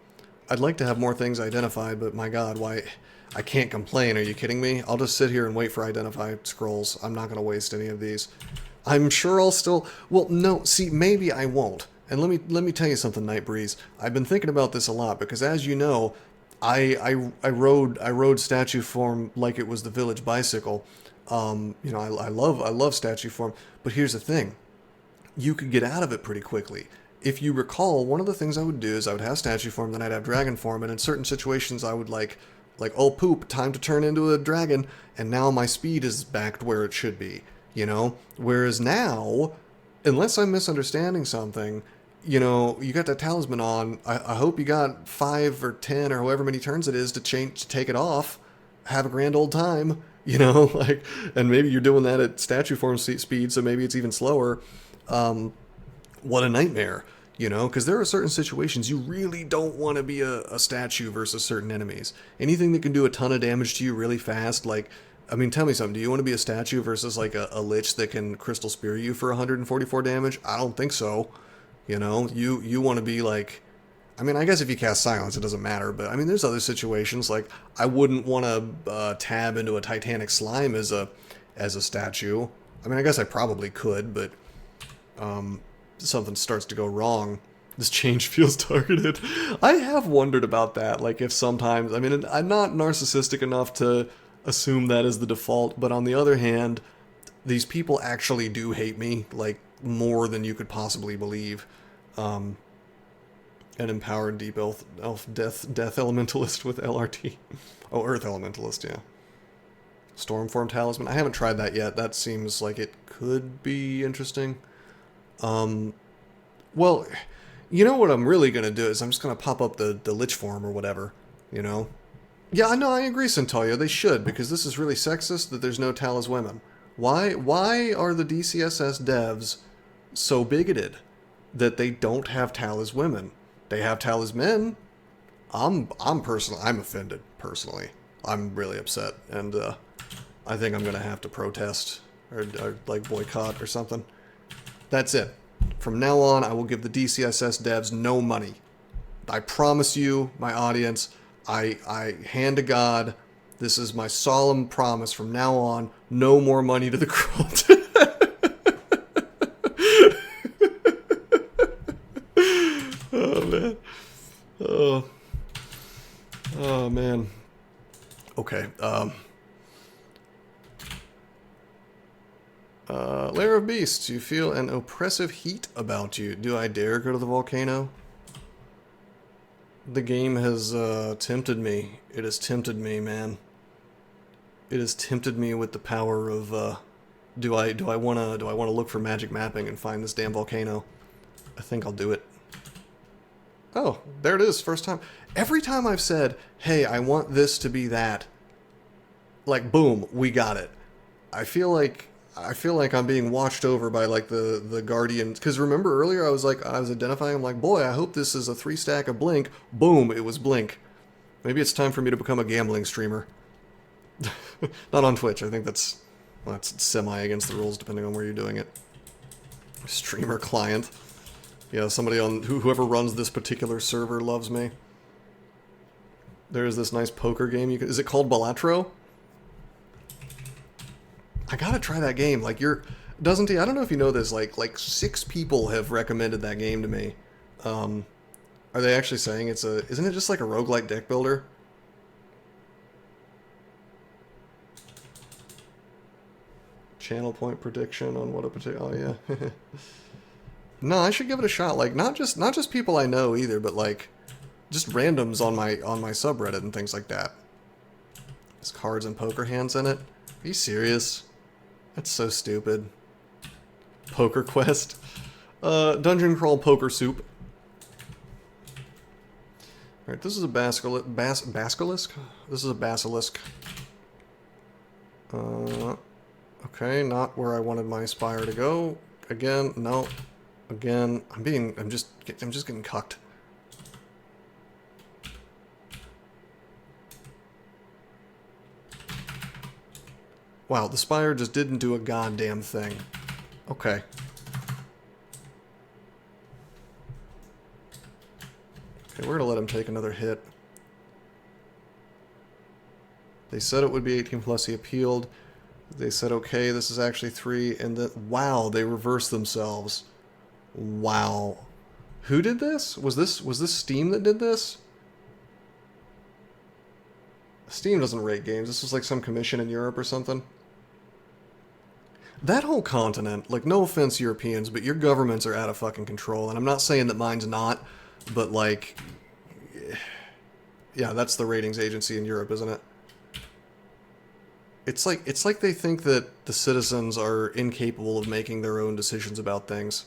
Speaker 1: I'd like to have more things identified, but my god, why... I can't complain, are you kidding me? I'll just sit here and wait for identified scrolls. I'm not going to waste any of these. I'm sure I'll still... Well, no, see, maybe I won't. And let me tell you something, Nightbreeze. I've been thinking about this a lot, because as you know, I rode statue form like it was the village bicycle. You know, I love statue form, but here's the thing. You could get out of it pretty quickly. If you recall, one of the things I would do is I would have statue form, then I'd have dragon form, and in certain situations I would like, oh poop, time to turn into a dragon, and now my speed is back where it should be, you know? Whereas now, unless I'm misunderstanding something, you know, you got that talisman on, I hope you got 5 or 10 or however many turns it is to take it off, have a grand old time, you know, like, and maybe you're doing that at statue form speed, so maybe it's even slower. What a nightmare. You know, because there are certain situations you really don't want to be a statue versus certain enemies. Anything that can do a ton of damage to you really fast, like, I mean, tell me something. Do you want to be a statue versus, like, a lich that can crystal spear you for 144 damage? I don't think so. You know, you want to be, like... I mean, I guess if you cast silence, it doesn't matter, but, I mean, there's other situations, like, I wouldn't want to tab into a titanic slime as a statue. I mean, I guess I probably could, but... something starts to go wrong, this change feels targeted. I have wondered about that, like if sometimes, I mean, I'm not narcissistic enough to assume that is the default, but on the other hand, these people actually do hate me, like, more than you could possibly believe. An empowered deep elf death elementalist with LRT. Oh, earth elementalist, yeah. Stormform talisman, I haven't tried that yet, that seems like it could be interesting. Well, you know what I'm really going to do is I'm just going to pop up the lich form or whatever, you know? Yeah, no, I agree, Centolia, they should, because this is really sexist that there's no Talis women. Why are the DCSS devs so bigoted that they don't have Talis women? They have Talis men. I'm offended, personally. I'm really upset, and, I think I'm going to have to protest, or like, boycott or something. That's it. From now on, I will give the DCSS devs no money. I promise you, my audience, I hand to God, this is my solemn promise from now on, no more money to the cult. Oh, man. Oh, man. Okay, Lair of Beasts, you feel an oppressive heat about you. Do I dare go to the volcano? The game has tempted me. It has tempted me, man. It has tempted me with the power of do I wanna look for magic mapping and find this damn volcano? I think I'll do it. Oh, there it is, first time. Every time I've said, hey, I want this to be that, like, boom, we got it. I feel like I'm being watched over by, like, the guardians. Because remember earlier I was identifying, I'm like, boy, I hope this is a 3-stack of Blink. Boom, it was Blink. Maybe it's time for me to become a gambling streamer. Not on Twitch. I think that's semi against the rules depending on where you're doing it. Streamer client. Yeah, somebody on whoever runs this particular server loves me. There's this nice poker game. Is it called Balatro? I gotta try that game. Like doesn't he? I don't know if you know this. Like 6 people have recommended that game to me. Are they actually saying isn't it just like a roguelike deck builder? Channel point prediction on what a particular. Oh yeah. No, I should give it a shot. Like not just people I know either, but like just randoms on my subreddit and things like that. There's cards and poker hands in it. Are you serious? That's so stupid. Poker quest. Dungeon crawl poker soup. Alright, this is a basilisk. This is a basilisk. Okay, not where I wanted my spire to go. Again, no. Again, I'm just getting cucked. Wow, the spire just didn't do a goddamn thing. Okay. Okay, we're gonna let him take another hit. They said it would be 18 plus, he appealed. They said, okay, this is actually 3, and then, wow, they reversed themselves. Wow. Who did this? Was this Steam that did this? Steam doesn't rate games. This was like some commission in Europe or something. That whole continent, like, no offense Europeans, but your governments are out of fucking control, and I'm not saying that mine's not, but like, yeah, that's the ratings agency in Europe, isn't it? It's like they think that the citizens are incapable of making their own decisions about things.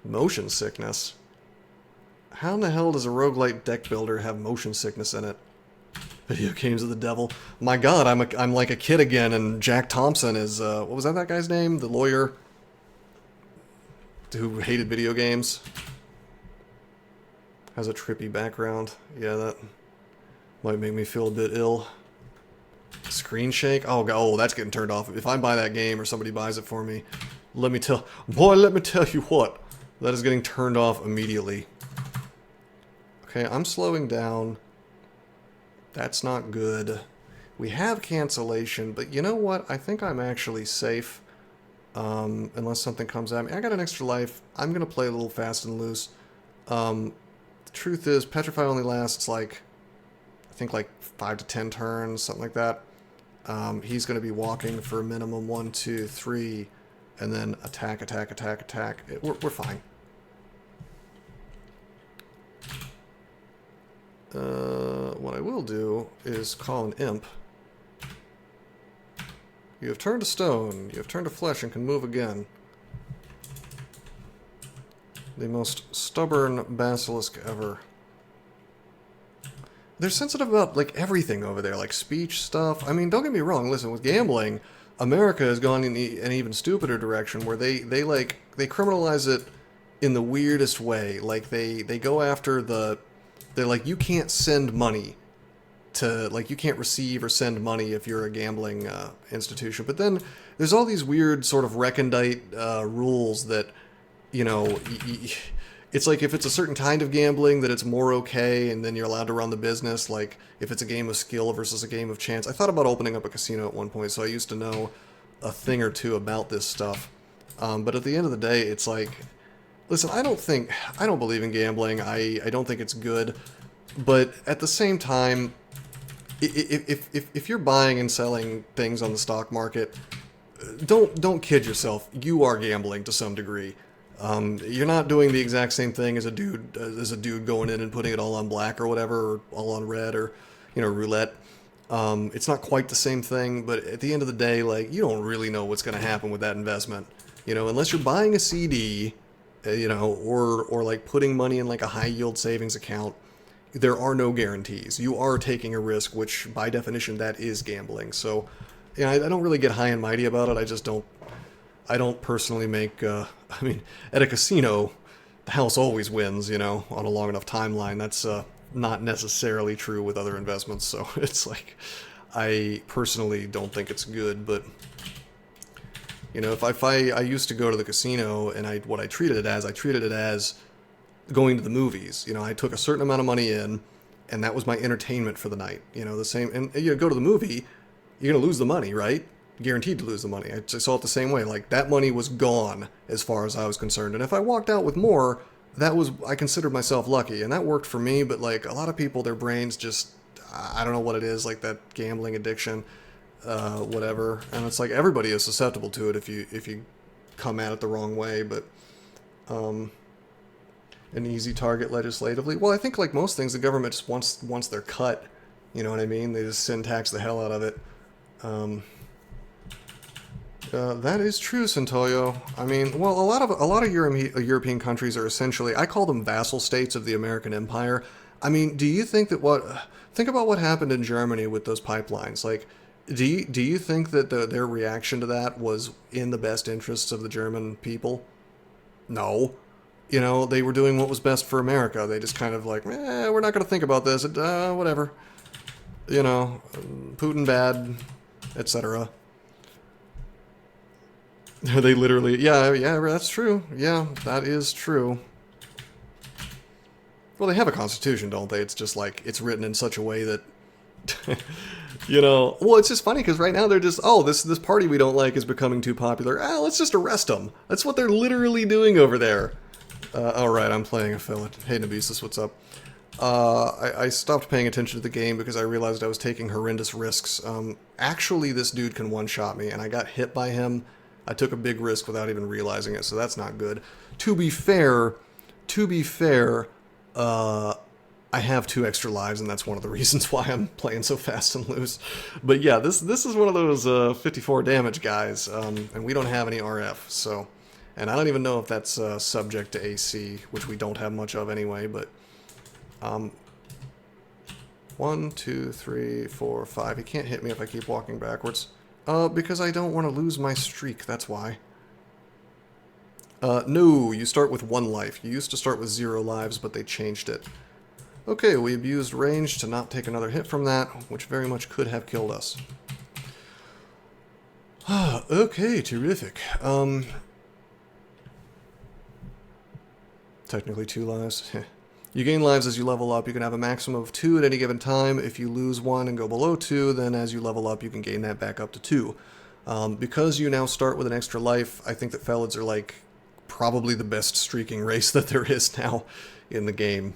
Speaker 1: Motion sickness? How in the hell does a roguelite deck builder have motion sickness in it? Video games of the devil. My god, I'm like a kid again, and Jack Thompson is, what was that guy's name? The lawyer who hated video games. Has a trippy background. Yeah, that might make me feel a bit ill. Screen shake? Oh, that's getting turned off. If I buy that game or somebody buys it for me, let me tell you what. That is getting turned off immediately. Okay, I'm slowing down. That's not good. We have cancellation, but you know what? I think I'm actually safe. Unless something comes at me. I got an extra life. I'm going to play a little fast and loose. The truth is, Petrify only lasts like, I think like 5 to 10 turns, something like that. He's going to be walking for a minimum 1, 2, 3, and then attack. We're fine. What I will do is call an imp. You have turned to stone, you have turned to flesh and can move again. The most stubborn basilisk ever. They're sensitive about, like, everything over there, like speech stuff. I mean, don't get me wrong, listen, with gambling, America has gone in an even stupider direction where they criminalize it in the weirdest way. Like, they go after they're like, you can't send money to, like, you can't receive or send money if you're a gambling institution. But then there's all these weird sort of recondite rules that, you know, it's like if it's a certain kind of gambling that it's more okay and then you're allowed to run the business, like if it's a game of skill versus a game of chance. I thought about opening up a casino at one point, so I used to know a thing or two about this stuff. But at the end of the day, it's like, listen, I don't believe in gambling. I don't think it's good. But at the same time, if you're buying and selling things on the stock market, don't kid yourself. You are gambling to some degree. You're not doing the exact same thing as a dude going in and putting it all on black or whatever, or all on red, or roulette. It's not quite the same thing, but at the end of the day, like, you don't really know what's going to happen with that investment. Unless you're buying a CD, or like putting money in like a high yield savings account, there are no guarantees. You are taking a risk, which by definition that is gambling. So, I don't really get high and mighty about it. I don't personally make, at a casino, the house always wins, on a long enough timeline. That's not necessarily true with other investments, so it's like, I personally don't think it's good, but, if I used to go to the casino, and I treated it as going to the movies. I took a certain amount of money in, and that was my entertainment for the night. The same, and you go to the movie, you're going to lose the money, right? Guaranteed to lose the money. I saw it the same way. Like, that money was gone as far as I was concerned. And if I walked out with more, I considered myself lucky, and that worked for me. But like, a lot of people, their brains just, I don't know what it is, like that gambling addiction, whatever. And it's like, everybody is susceptible to it if you come at it the wrong way. But an easy target legislatively. Well, I think like most things, the government just wants their cut. You know what I mean? They just sin tax the hell out of it. That is true, Centoyo. Well, a lot of European countries are essentially, I call them vassal states of the American Empire. Do you think that think about what happened in Germany with those pipelines? Like, do you think that their reaction to that was in the best interests of the German people? No. They were doing what was best for America. They just kind of like, we're not going to think about this. Whatever. Putin bad, etc. They literally, yeah, that's true. Yeah, that is true. Well, they have a constitution, don't they? It's just like, it's written in such a way that, well, it's just funny because right now they're just, this party we don't like is becoming too popular. Let's just arrest them. That's what they're literally doing over there. Alright, I'm playing a Felid. Hey, Nabesis, what's up? I stopped paying attention to the game because I realized I was taking horrendous risks. Actually, this dude can one-shot me, and I got hit by him. I took a big risk without even realizing it, so that's not good. To be fair, I have 2 extra lives, and that's one of the reasons why I'm playing so fast and loose. But yeah, this is one of those 54 damage guys, and we don't have any RF, so... And I don't even know if that's subject to AC, which we don't have much of anyway, but... 1, 2, 3, 4, 5. He can't hit me if I keep walking backwards. Because I don't want to lose my streak, that's why. No, you start with 1 life. You used to start with 0 lives, but they changed it. Okay, we abused range to not take another hit from that, which very much could have killed us. Okay, terrific. Technically 2 lives. You gain lives as you level up. You can have a maximum of 2 at any given time. If you lose 1 and go below 2, then as you level up, you can gain that back up to 2. Because you now start with an extra life, I think that Felids are like probably the best streaking race that there is now in the game.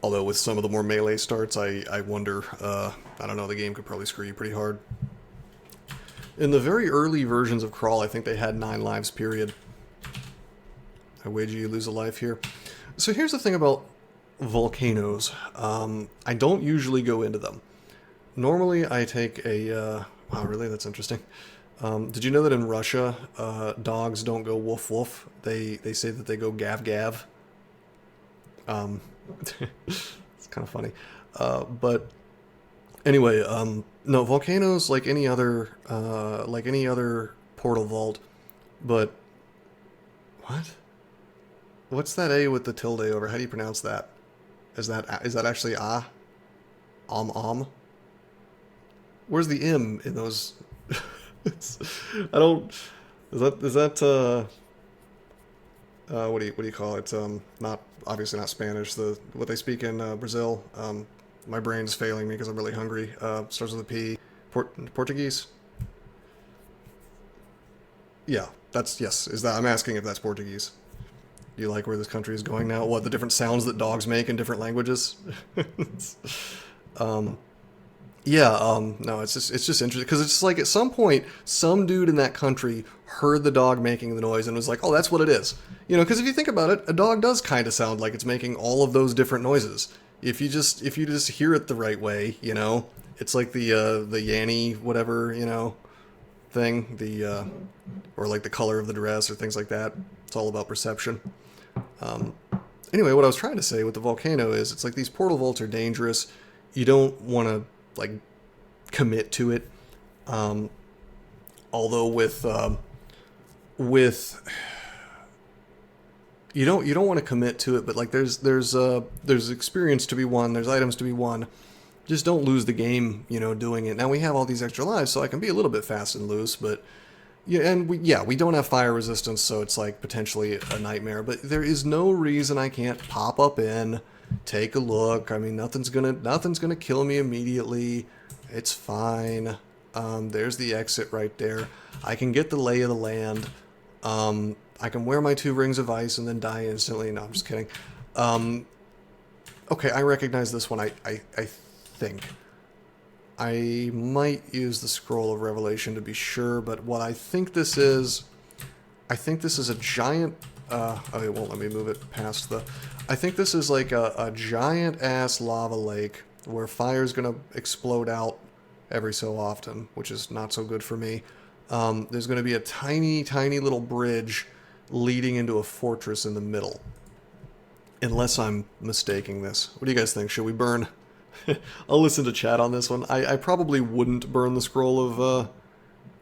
Speaker 1: Although with some of the more melee starts, I wonder, I don't know, the game could probably screw you pretty hard. In the very early versions of Crawl, I think they had 9 lives, period. I wager you lose a life here. So here's the thing about volcanoes. I don't usually go into them. Normally I take a... wow, really? That's interesting. Did you know that in Russia, dogs don't go woof woof? They say that they go gav gav. It's kind of funny. But anyway, no, volcanoes like any other portal vault, but... What? What's that A with the tilde over? How do you pronounce that? Is that actually ah? Where's the M in those? I don't. Is that what do you call it? Not obviously not Spanish. What they speak in Brazil. My brain's failing me because I'm really hungry. Starts with a P. Portuguese. Yeah, yes. I'm asking if that's Portuguese. You like where this country is going now? What, the different sounds that dogs make in different languages? Yeah, no, it's just interesting because it's like at some point, some dude in that country heard the dog making the noise and was like, "Oh, that's what it is." You know, because if you think about it, a dog does kind of sound like it's making all of those different noises. If you just hear it the right way, you know, it's like the Yanny whatever, you know, thing, or like the color of the dress or things like that. It's all about perception. Anyway, what I was trying to say with the volcano is it's like these portal vaults are dangerous. You don't want to like commit to it. Although with you don't want to commit to it, but like there's experience to be won, there's items to be won. Just don't lose the game, you know, doing it. Now we have all these extra lives, so I can be a little bit fast and loose, but yeah, and we don't have fire resistance, so it's like potentially a nightmare. But there is no reason I can't pop up in, take a look. I mean, nothing's gonna kill me immediately. It's fine. There's the exit right there. I can get the lay of the land. I can wear my 2 rings of ice and then die instantly. No, I'm just kidding. Okay, I recognize this one. I think. I might use the Scroll of Revelation to be sure, but what I think this is a giant, oh, it won't let me move it past the, I think this is like a giant-ass lava lake where fire's gonna explode out every so often, which is not so good for me. There's gonna be a tiny, tiny little bridge leading into a fortress in the middle. Unless I'm mistaking this. What do you guys think? Should we burn? I'll listen to chat on this one. I probably wouldn't burn the scroll of,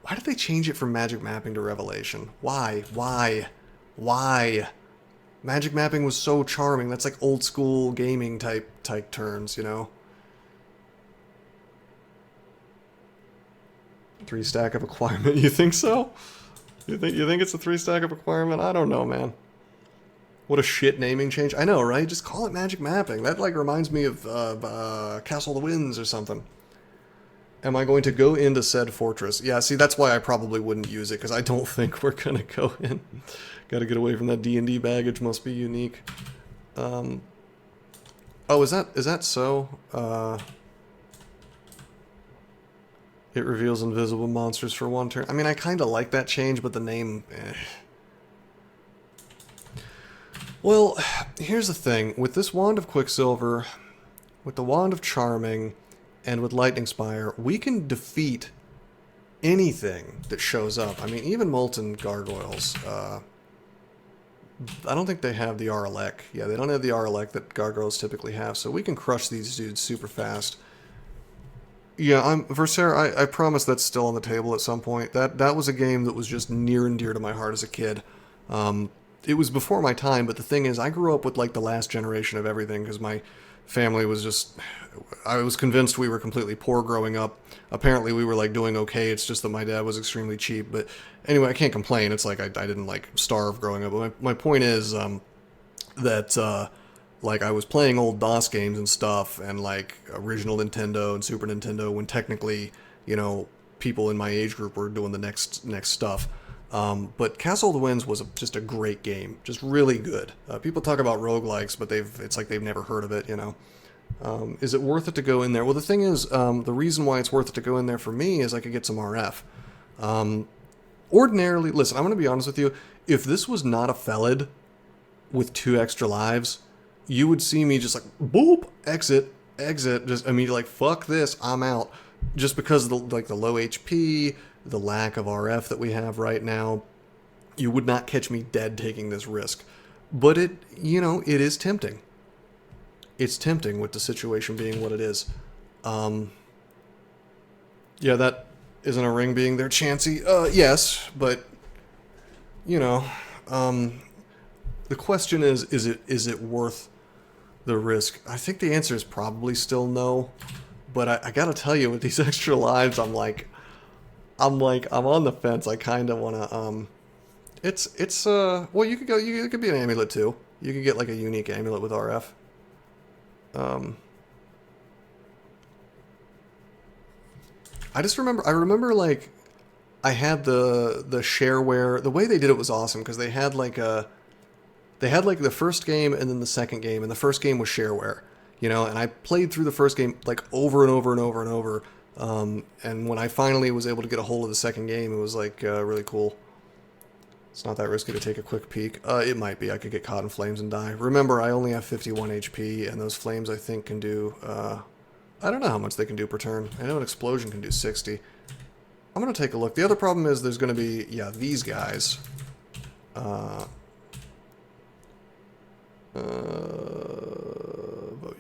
Speaker 1: why did they change it from magic mapping to revelation? Why? Magic mapping was so charming. That's like old school gaming type turns, you know? 3 stack of acquirement. You think so? You think it's a 3 stack of acquirement? I don't know, man. What a shit naming change. I know, right? Just call it magic mapping. That, like, reminds me of Castle of the Winds or something. Am I going to go into said fortress? Yeah, see, that's why I probably wouldn't use it, because I don't think we're going to go in. Gotta get away from that D&D baggage. Must be unique. Oh, is that so? It reveals invisible monsters for 1 turn. I mean, I kind of like that change, but the name... Well, here's the thing. With this Wand of Quicksilver, with the Wand of Charming, and with Lightning Spire, we can defeat anything that shows up. I mean, even Molten Gargoyles. I don't think they have the Aralek. Yeah, they don't have the Aralek that Gargoyles typically have, so we can crush these dudes super fast. Yeah, Versaire, I promise that's still on the table at some point. That was a game that was just near and dear to my heart as a kid. It was before my time, but the thing is, I grew up with, like, the last generation of everything, because my family was just... I was convinced we were completely poor growing up. Apparently we were, like, doing okay, it's just that my dad was extremely cheap, but anyway, I can't complain. It's like I didn't, like, starve growing up, but my point is, that, like, I was playing old DOS games and stuff, and, like, original Nintendo and Super Nintendo, when technically, you know, people in my age group were doing the next stuff. But Castle of the Winds was just a great game, just really good. People talk about roguelikes, but it's like they've never heard of it, you know. Is it worth it to go in there? Well, the thing is, the reason why it's worth it to go in there for me is I could get some RF. Ordinarily, listen, I'm going to be honest with you, if this was not a Felid with 2 extra lives, you would see me just like, boop, exit, just immediately like, fuck this, I'm out. Just because of the low HP, the lack of RF that we have right now, you would not catch me dead taking this risk. But it is tempting. It's tempting with the situation being what it is. Yeah, that isn't a ring being there, Chansey. Yes, but, you know, the question is it worth the risk? I think the answer is probably still no. But I gotta tell you, with these extra lives, I'm on the fence. I kind of want to, well, you could be an amulet too. You could get like a unique amulet with RF. I remember like, I had the shareware. The way they did it was awesome, because they had like the first game and then the second game, and the first game was shareware. you know, and I played through the first game like over and over and over and over. And when I finally was able to get a hold of the second game, it was like really cool. It's not that risky to take a quick peek. It might be. I could get caught in flames and die. Remember, I only have 51 HP, and those flames I think can do... I don't know how much they can do per turn. I know an explosion can do 60. I'm going to take a look. The other problem is there's going to be, yeah, these guys. Vote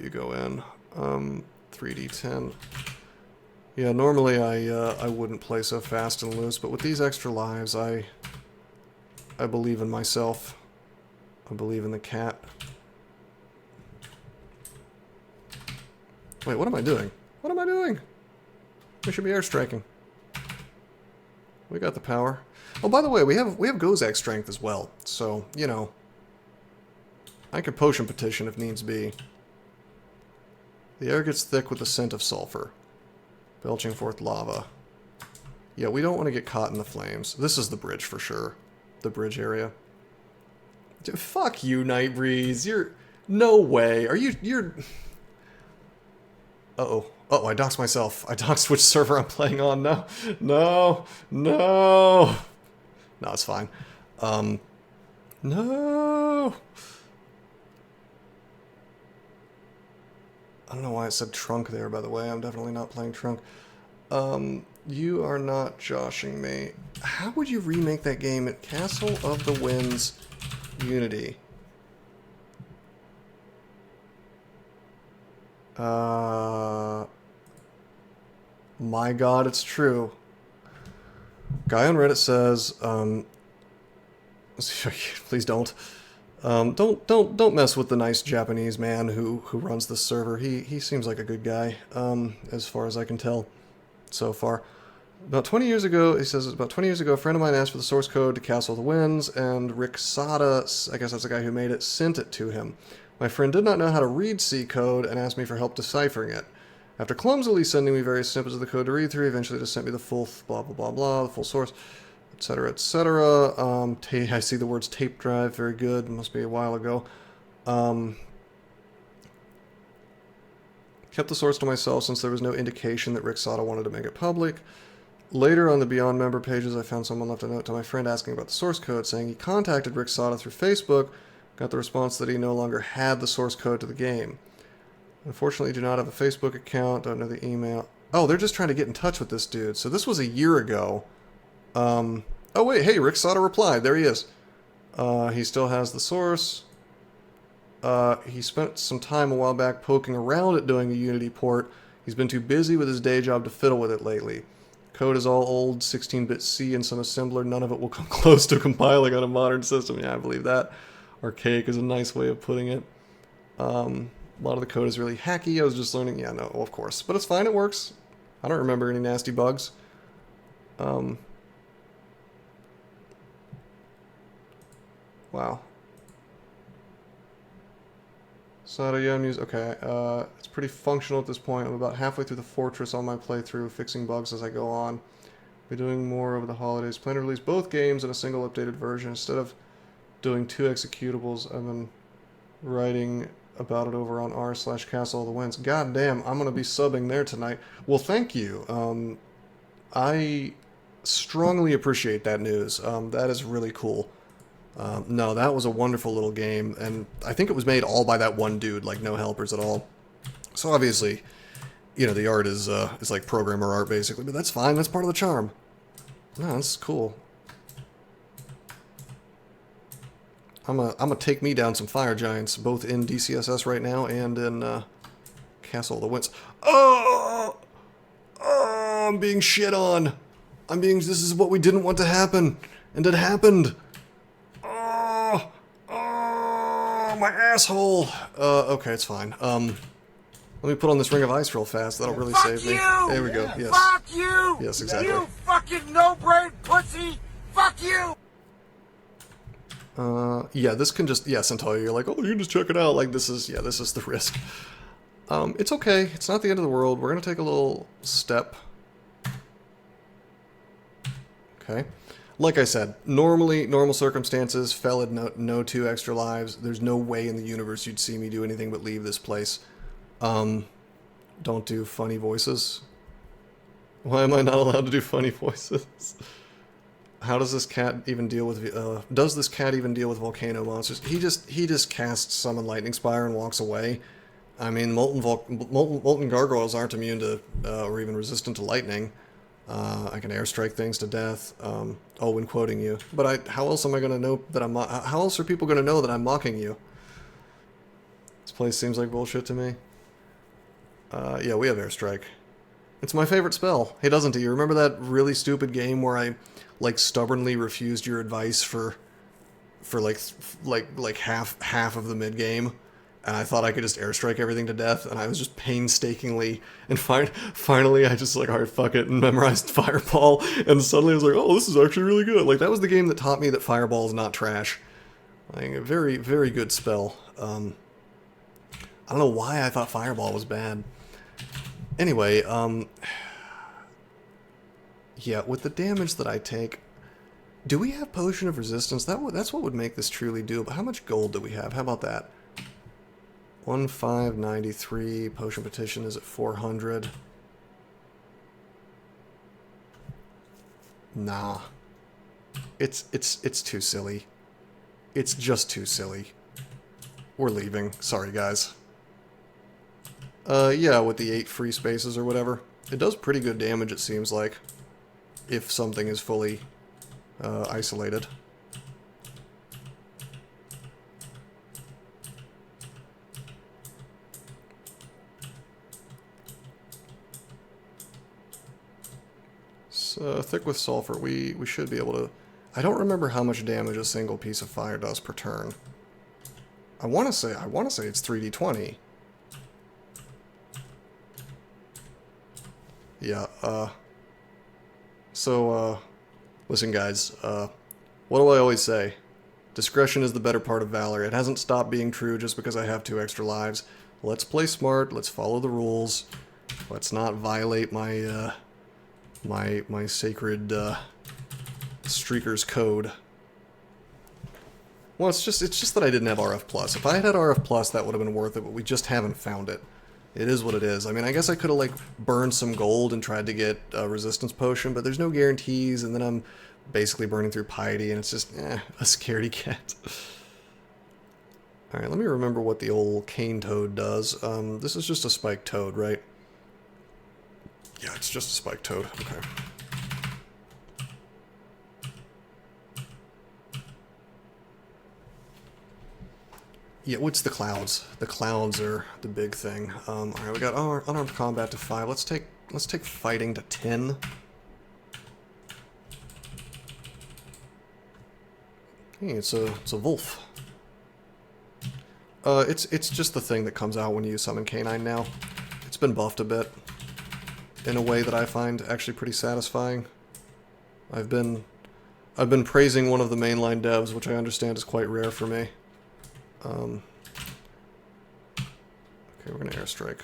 Speaker 1: you go in. 3d10. Yeah, normally I wouldn't play so fast and loose, but with these extra lives, I believe in myself. I believe in the cat. Wait, what am I doing? What am I doing? We should be airstriking. We got the power. Oh, by the way, we have Gozag strength as well, so you know, I could potion petition if needs be. The air gets thick with the scent of sulfur, belching forth lava. Yeah, we don't want to get caught in the flames. This is the bridge for sure. The bridge area. Dude, fuck you, Nightbreeze. You're... No way. Are you... You're... Uh-oh. Uh-oh, I doxed myself. I doxed which server I'm playing on. No. No. No. No, it's fine. No. I don't know why it said trunk there, by the way. I'm definitely not playing trunk. You are not joshing me. How would you remake that game at Castle of the Winds Unity? My God, it's true. Guy on Reddit says, please don't. Don't mess with the nice Japanese man who runs this server. He seems like a good guy, as far as I can tell so far. About 20 years ago, he says, about 20 years ago, a friend of mine asked for the source code to Castle of the Winds, and Rick Sada, I guess that's the guy who made it, sent it to him. My friend did not know how to read C code and asked me for help deciphering it. After clumsily sending me various snippets of the code to read through, eventually just sent me the full blah blah blah blah, the full source, etc. etc. I see the words tape drive, very good, must be a while ago. Kept the source to myself since there was no indication that Rick Sada wanted to make it public. Later on the Beyond member pages, I found someone left a note to my friend asking about the source code, saying he contacted Rick Sada through Facebook, got the response that he no longer had the source code to the game. Unfortunately, do not have a Facebook account, don't know the email. Oh, they're just trying to get in touch with this dude. So this was a year ago. Oh wait, hey, Rick Sada replied. There he is. He still has the source. He spent some time a while back poking around at doing a Unity port. He's been too busy with his day job to fiddle with it lately. Code is all old, 16-bit C and some assembler. None of it will come close to compiling on a modern system. Yeah, I believe that. Archaic is a nice way of putting it. A lot of the code is really hacky. I was just learning. Yeah, no, of course. But it's fine. It works. I don't remember any nasty bugs. Wow. Sada, yeah, music. Okay, it's pretty functional at this point. I'm about halfway through the fortress on my playthrough, fixing bugs as I go on. Be doing more over the holidays. Plan to release both games in a single updated version. Instead of doing 2 executables, I've been writing about it over on r/Castle of the Winds. God damn, I'm going to be subbing there tonight. Well, thank you. I strongly appreciate that news. That is really cool. No, that was a wonderful little game, and I think it was made all by that one dude, like no helpers at all. So obviously, you know, the art is like programmer art basically, but that's fine. That's part of the charm. No, that's cool. I'm gonna take me down some fire giants, both in DCSS right now and in Castle of the Winds. Oh, I'm being shit on. This is what we didn't want to happen, and it happened. My asshole. Okay, it's fine. Let me put on this ring of ice real fast. That'll really save me. There we go. Yes.
Speaker 5: Fuck you!
Speaker 1: Yes, exactly.
Speaker 5: You fucking no-brain pussy! Fuck you!
Speaker 1: Yeah, this can just, yeah, Centauria, you're like, oh, you can just check it out. Like, this is the risk. It's okay. It's not the end of the world. We're gonna take a little step. Okay. Like I said, normal circumstances, Felid no 2 extra lives. There's no way in the universe you'd see me do anything but leave this place. Don't do funny voices. Why am I not allowed to do funny voices? How does this cat even deal with, does this cat even deal with volcano monsters? He just casts Summon Lightning Spire and walks away. I mean, molten gargoyles aren't immune to, or even resistant to lightning. I can airstrike things to death. Oh, when quoting you. But how else am I gonna know that how else are people gonna know that I'm mocking you? This place seems like bullshit to me. Yeah, we have airstrike. It's my favorite spell. Hey, doesn't it? You remember that really stupid game where I, like, stubbornly refused your advice for like half of the mid game, and I thought I could just airstrike everything to death, and I was just painstakingly, and finally I just like, alright, fuck it, and memorized Fireball, and suddenly I was like, oh, this is actually really good. Like, that was the game that taught me that Fireball is not trash. Like, a very, very good spell. I don't know why I thought Fireball was bad. Anyway, yeah, with the damage that I take, do we have Potion of Resistance? That's what would make this truly doable. How much gold do we have? How about that? 1593. Potion Petition is at 400. Nah. It's too silly. It's just too silly. We're leaving. Sorry, guys. Yeah, with the 8 free spaces or whatever. It does pretty good damage, it seems like, if something is fully isolated. So, thick with sulfur, we should be able to... I don't remember how much damage a single piece of fire does per turn. I want to say it's 3d20. Yeah, listen guys, what do I always say? Discretion is the better part of valor. It hasn't stopped being true just because I have 2 extra lives. Let's play smart, let's follow the rules, let's not violate my, my sacred, Streaker's code. Well, it's just that I didn't have RF+. If I had RF+, that would have been worth it, but we just haven't found it. It is what it is. I mean, I guess I could have, like, burned some gold and tried to get a resistance potion, but there's no guarantees, and then I'm basically burning through piety, and it's just, a scaredy cat. Alright, let me remember what the old cane toad does. This is just a spiked toad, right? Yeah, it's just a spiked toad. Okay. Yeah, what's the clouds? The clouds are the big thing. Alright, we got unarmed combat to 5. Let's take fighting to 10. Hey, it's a wolf. It's just the thing that comes out when you summon Canine now. It's been buffed a bit in a way that I find actually pretty satisfying. I've been praising one of the mainline devs, which I understand is quite rare for me. Okay, we're gonna airstrike.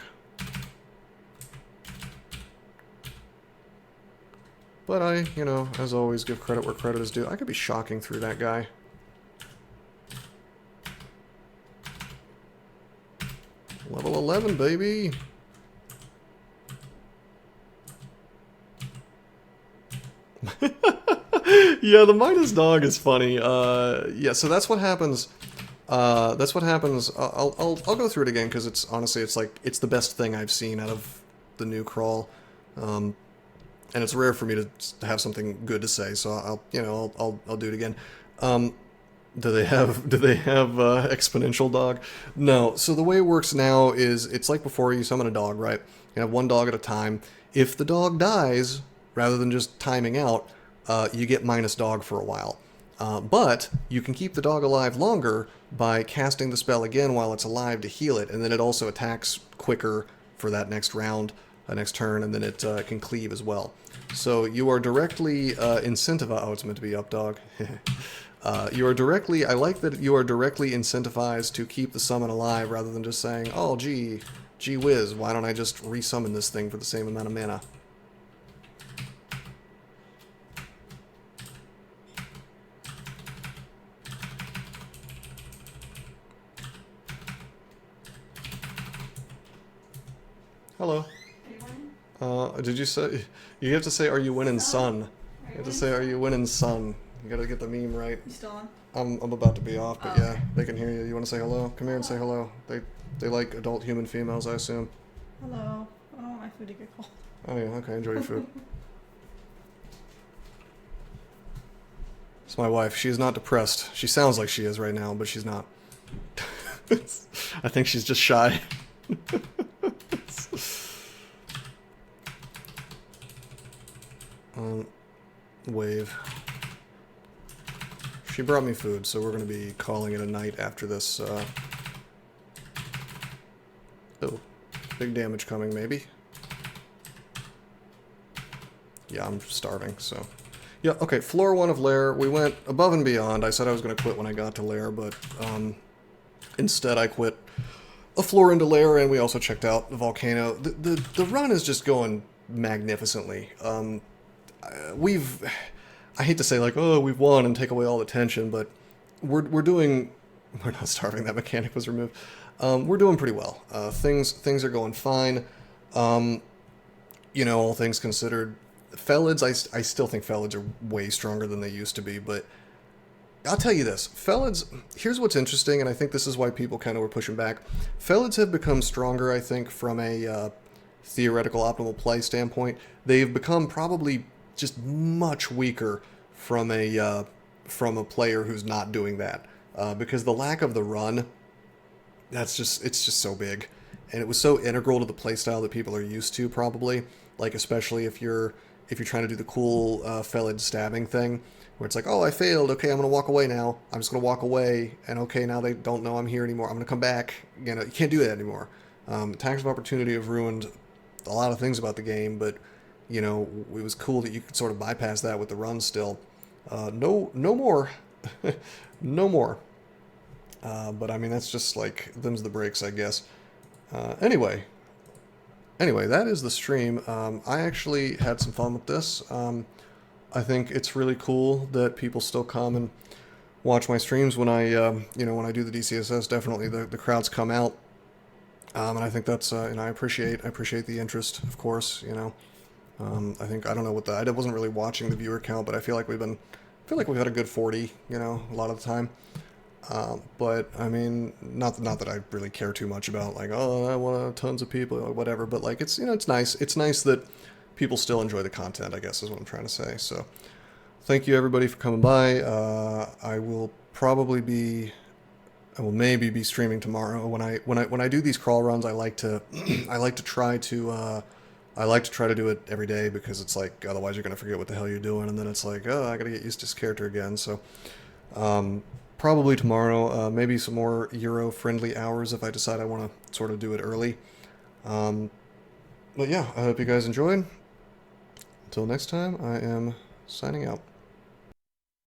Speaker 1: But I, you know, as always, give credit where credit is due. I could be shocking through that guy. Level 11, baby! Yeah, the Midas dog is funny. Yeah, so that's what happens. That's what happens. I'll go through it again because it's honestly it's the best thing I've seen out of the new crawl, and it's rare for me to have something good to say. So I'll do it again. Do they have exponential dog? No. So the way it works now is it's like before you summon a dog, right? You have one dog at a time. If the dog dies, rather than just timing out, you get minus dog for a while. But you can keep the dog alive longer by casting the spell again while it's alive to heal it, and then it also attacks quicker for that next round, next turn, and then it can cleave as well. So you are directly incentivized. Oh, it's meant to be up dog. You are directly. I like that you are directly incentivized to keep the summon alive rather than just saying, "Oh, gee whiz, why don't I just resummon this thing for the same amount of mana?" Hello. Did you say... You have to say, are you winning, son? You have to say, are you winning, son? You gotta get the meme right.
Speaker 6: You still on?
Speaker 1: I'm about to be off, but
Speaker 6: Oh,
Speaker 1: yeah,
Speaker 6: okay.
Speaker 1: they can hear you. You want to say hello? Come here and say hello. They like adult human females, I assume.
Speaker 6: Hello. I don't want my food to get cold.
Speaker 1: Oh yeah, okay, enjoy your food. It's my wife. She is not depressed. She sounds like she is right now, but she's not. I think she's just shy. Wave. She brought me food, so we're going to be calling it a night after this. Oh, big damage coming, maybe. Yeah, I'm starving, so... Yeah, okay, floor 1 of Lair. We went above and beyond. I said I was going to quit when I got to Lair, but instead I quit a floor into Lair, and we also checked out the volcano. The run is just going magnificently. I hate to say, like, oh, we've won and take away all the tension, but we're doing... We're not starving, that mechanic was removed. We're doing pretty well. Things are going fine. You know, all things considered. Felids, I still think Felids are way stronger than they used to be, but I'll tell you this. Felids, here's what's interesting, and I think this is why people kind of were pushing back. Felids have become stronger, I think, from a theoretical optimal play standpoint. They've become probably just much weaker from a player who's not doing that. Because the lack of the run, it's just so big. And it was so integral to the playstyle that people are used to, probably. Like, especially if you're trying to do the cool Felid stabbing thing, where it's like, oh, I failed, okay, I'm going to walk away now. I'm just going to walk away, and okay, now they don't know I'm here anymore. I'm going to come back. You know, you can't do that anymore. Attacks of opportunity have ruined a lot of things about the game, but, you know, it was cool that you could sort of bypass that with the run still. No more. No more. But, I mean, that's just, like, them's the breaks, I guess. Anyway, that is the stream. I actually had some fun with this. I think it's really cool that people still come and watch my streams when I, when I do the DCSS. Definitely, the crowds come out, and I think that's, and I appreciate the interest, of course. You know, I think I don't know what I wasn't really watching the viewer count, but I feel like we've had a good 40. You know, a lot of the time. But I mean, not that I really care too much about, like, oh, I want tons of people or whatever, but like, it's, you know, it's nice that people still enjoy the content, I guess is what I'm trying to say. So thank you everybody for coming by. I will maybe be streaming tomorrow. When I do these crawl runs, I like to try to do it every day, because it's like, otherwise you're going to forget what the hell you're doing. And then it's like, oh, I got to get used to this character again. So, probably tomorrow, maybe some more Euro-friendly hours if I decide I want to sort of do it early. But yeah, I hope you guys enjoyed. Until next time, I am signing out.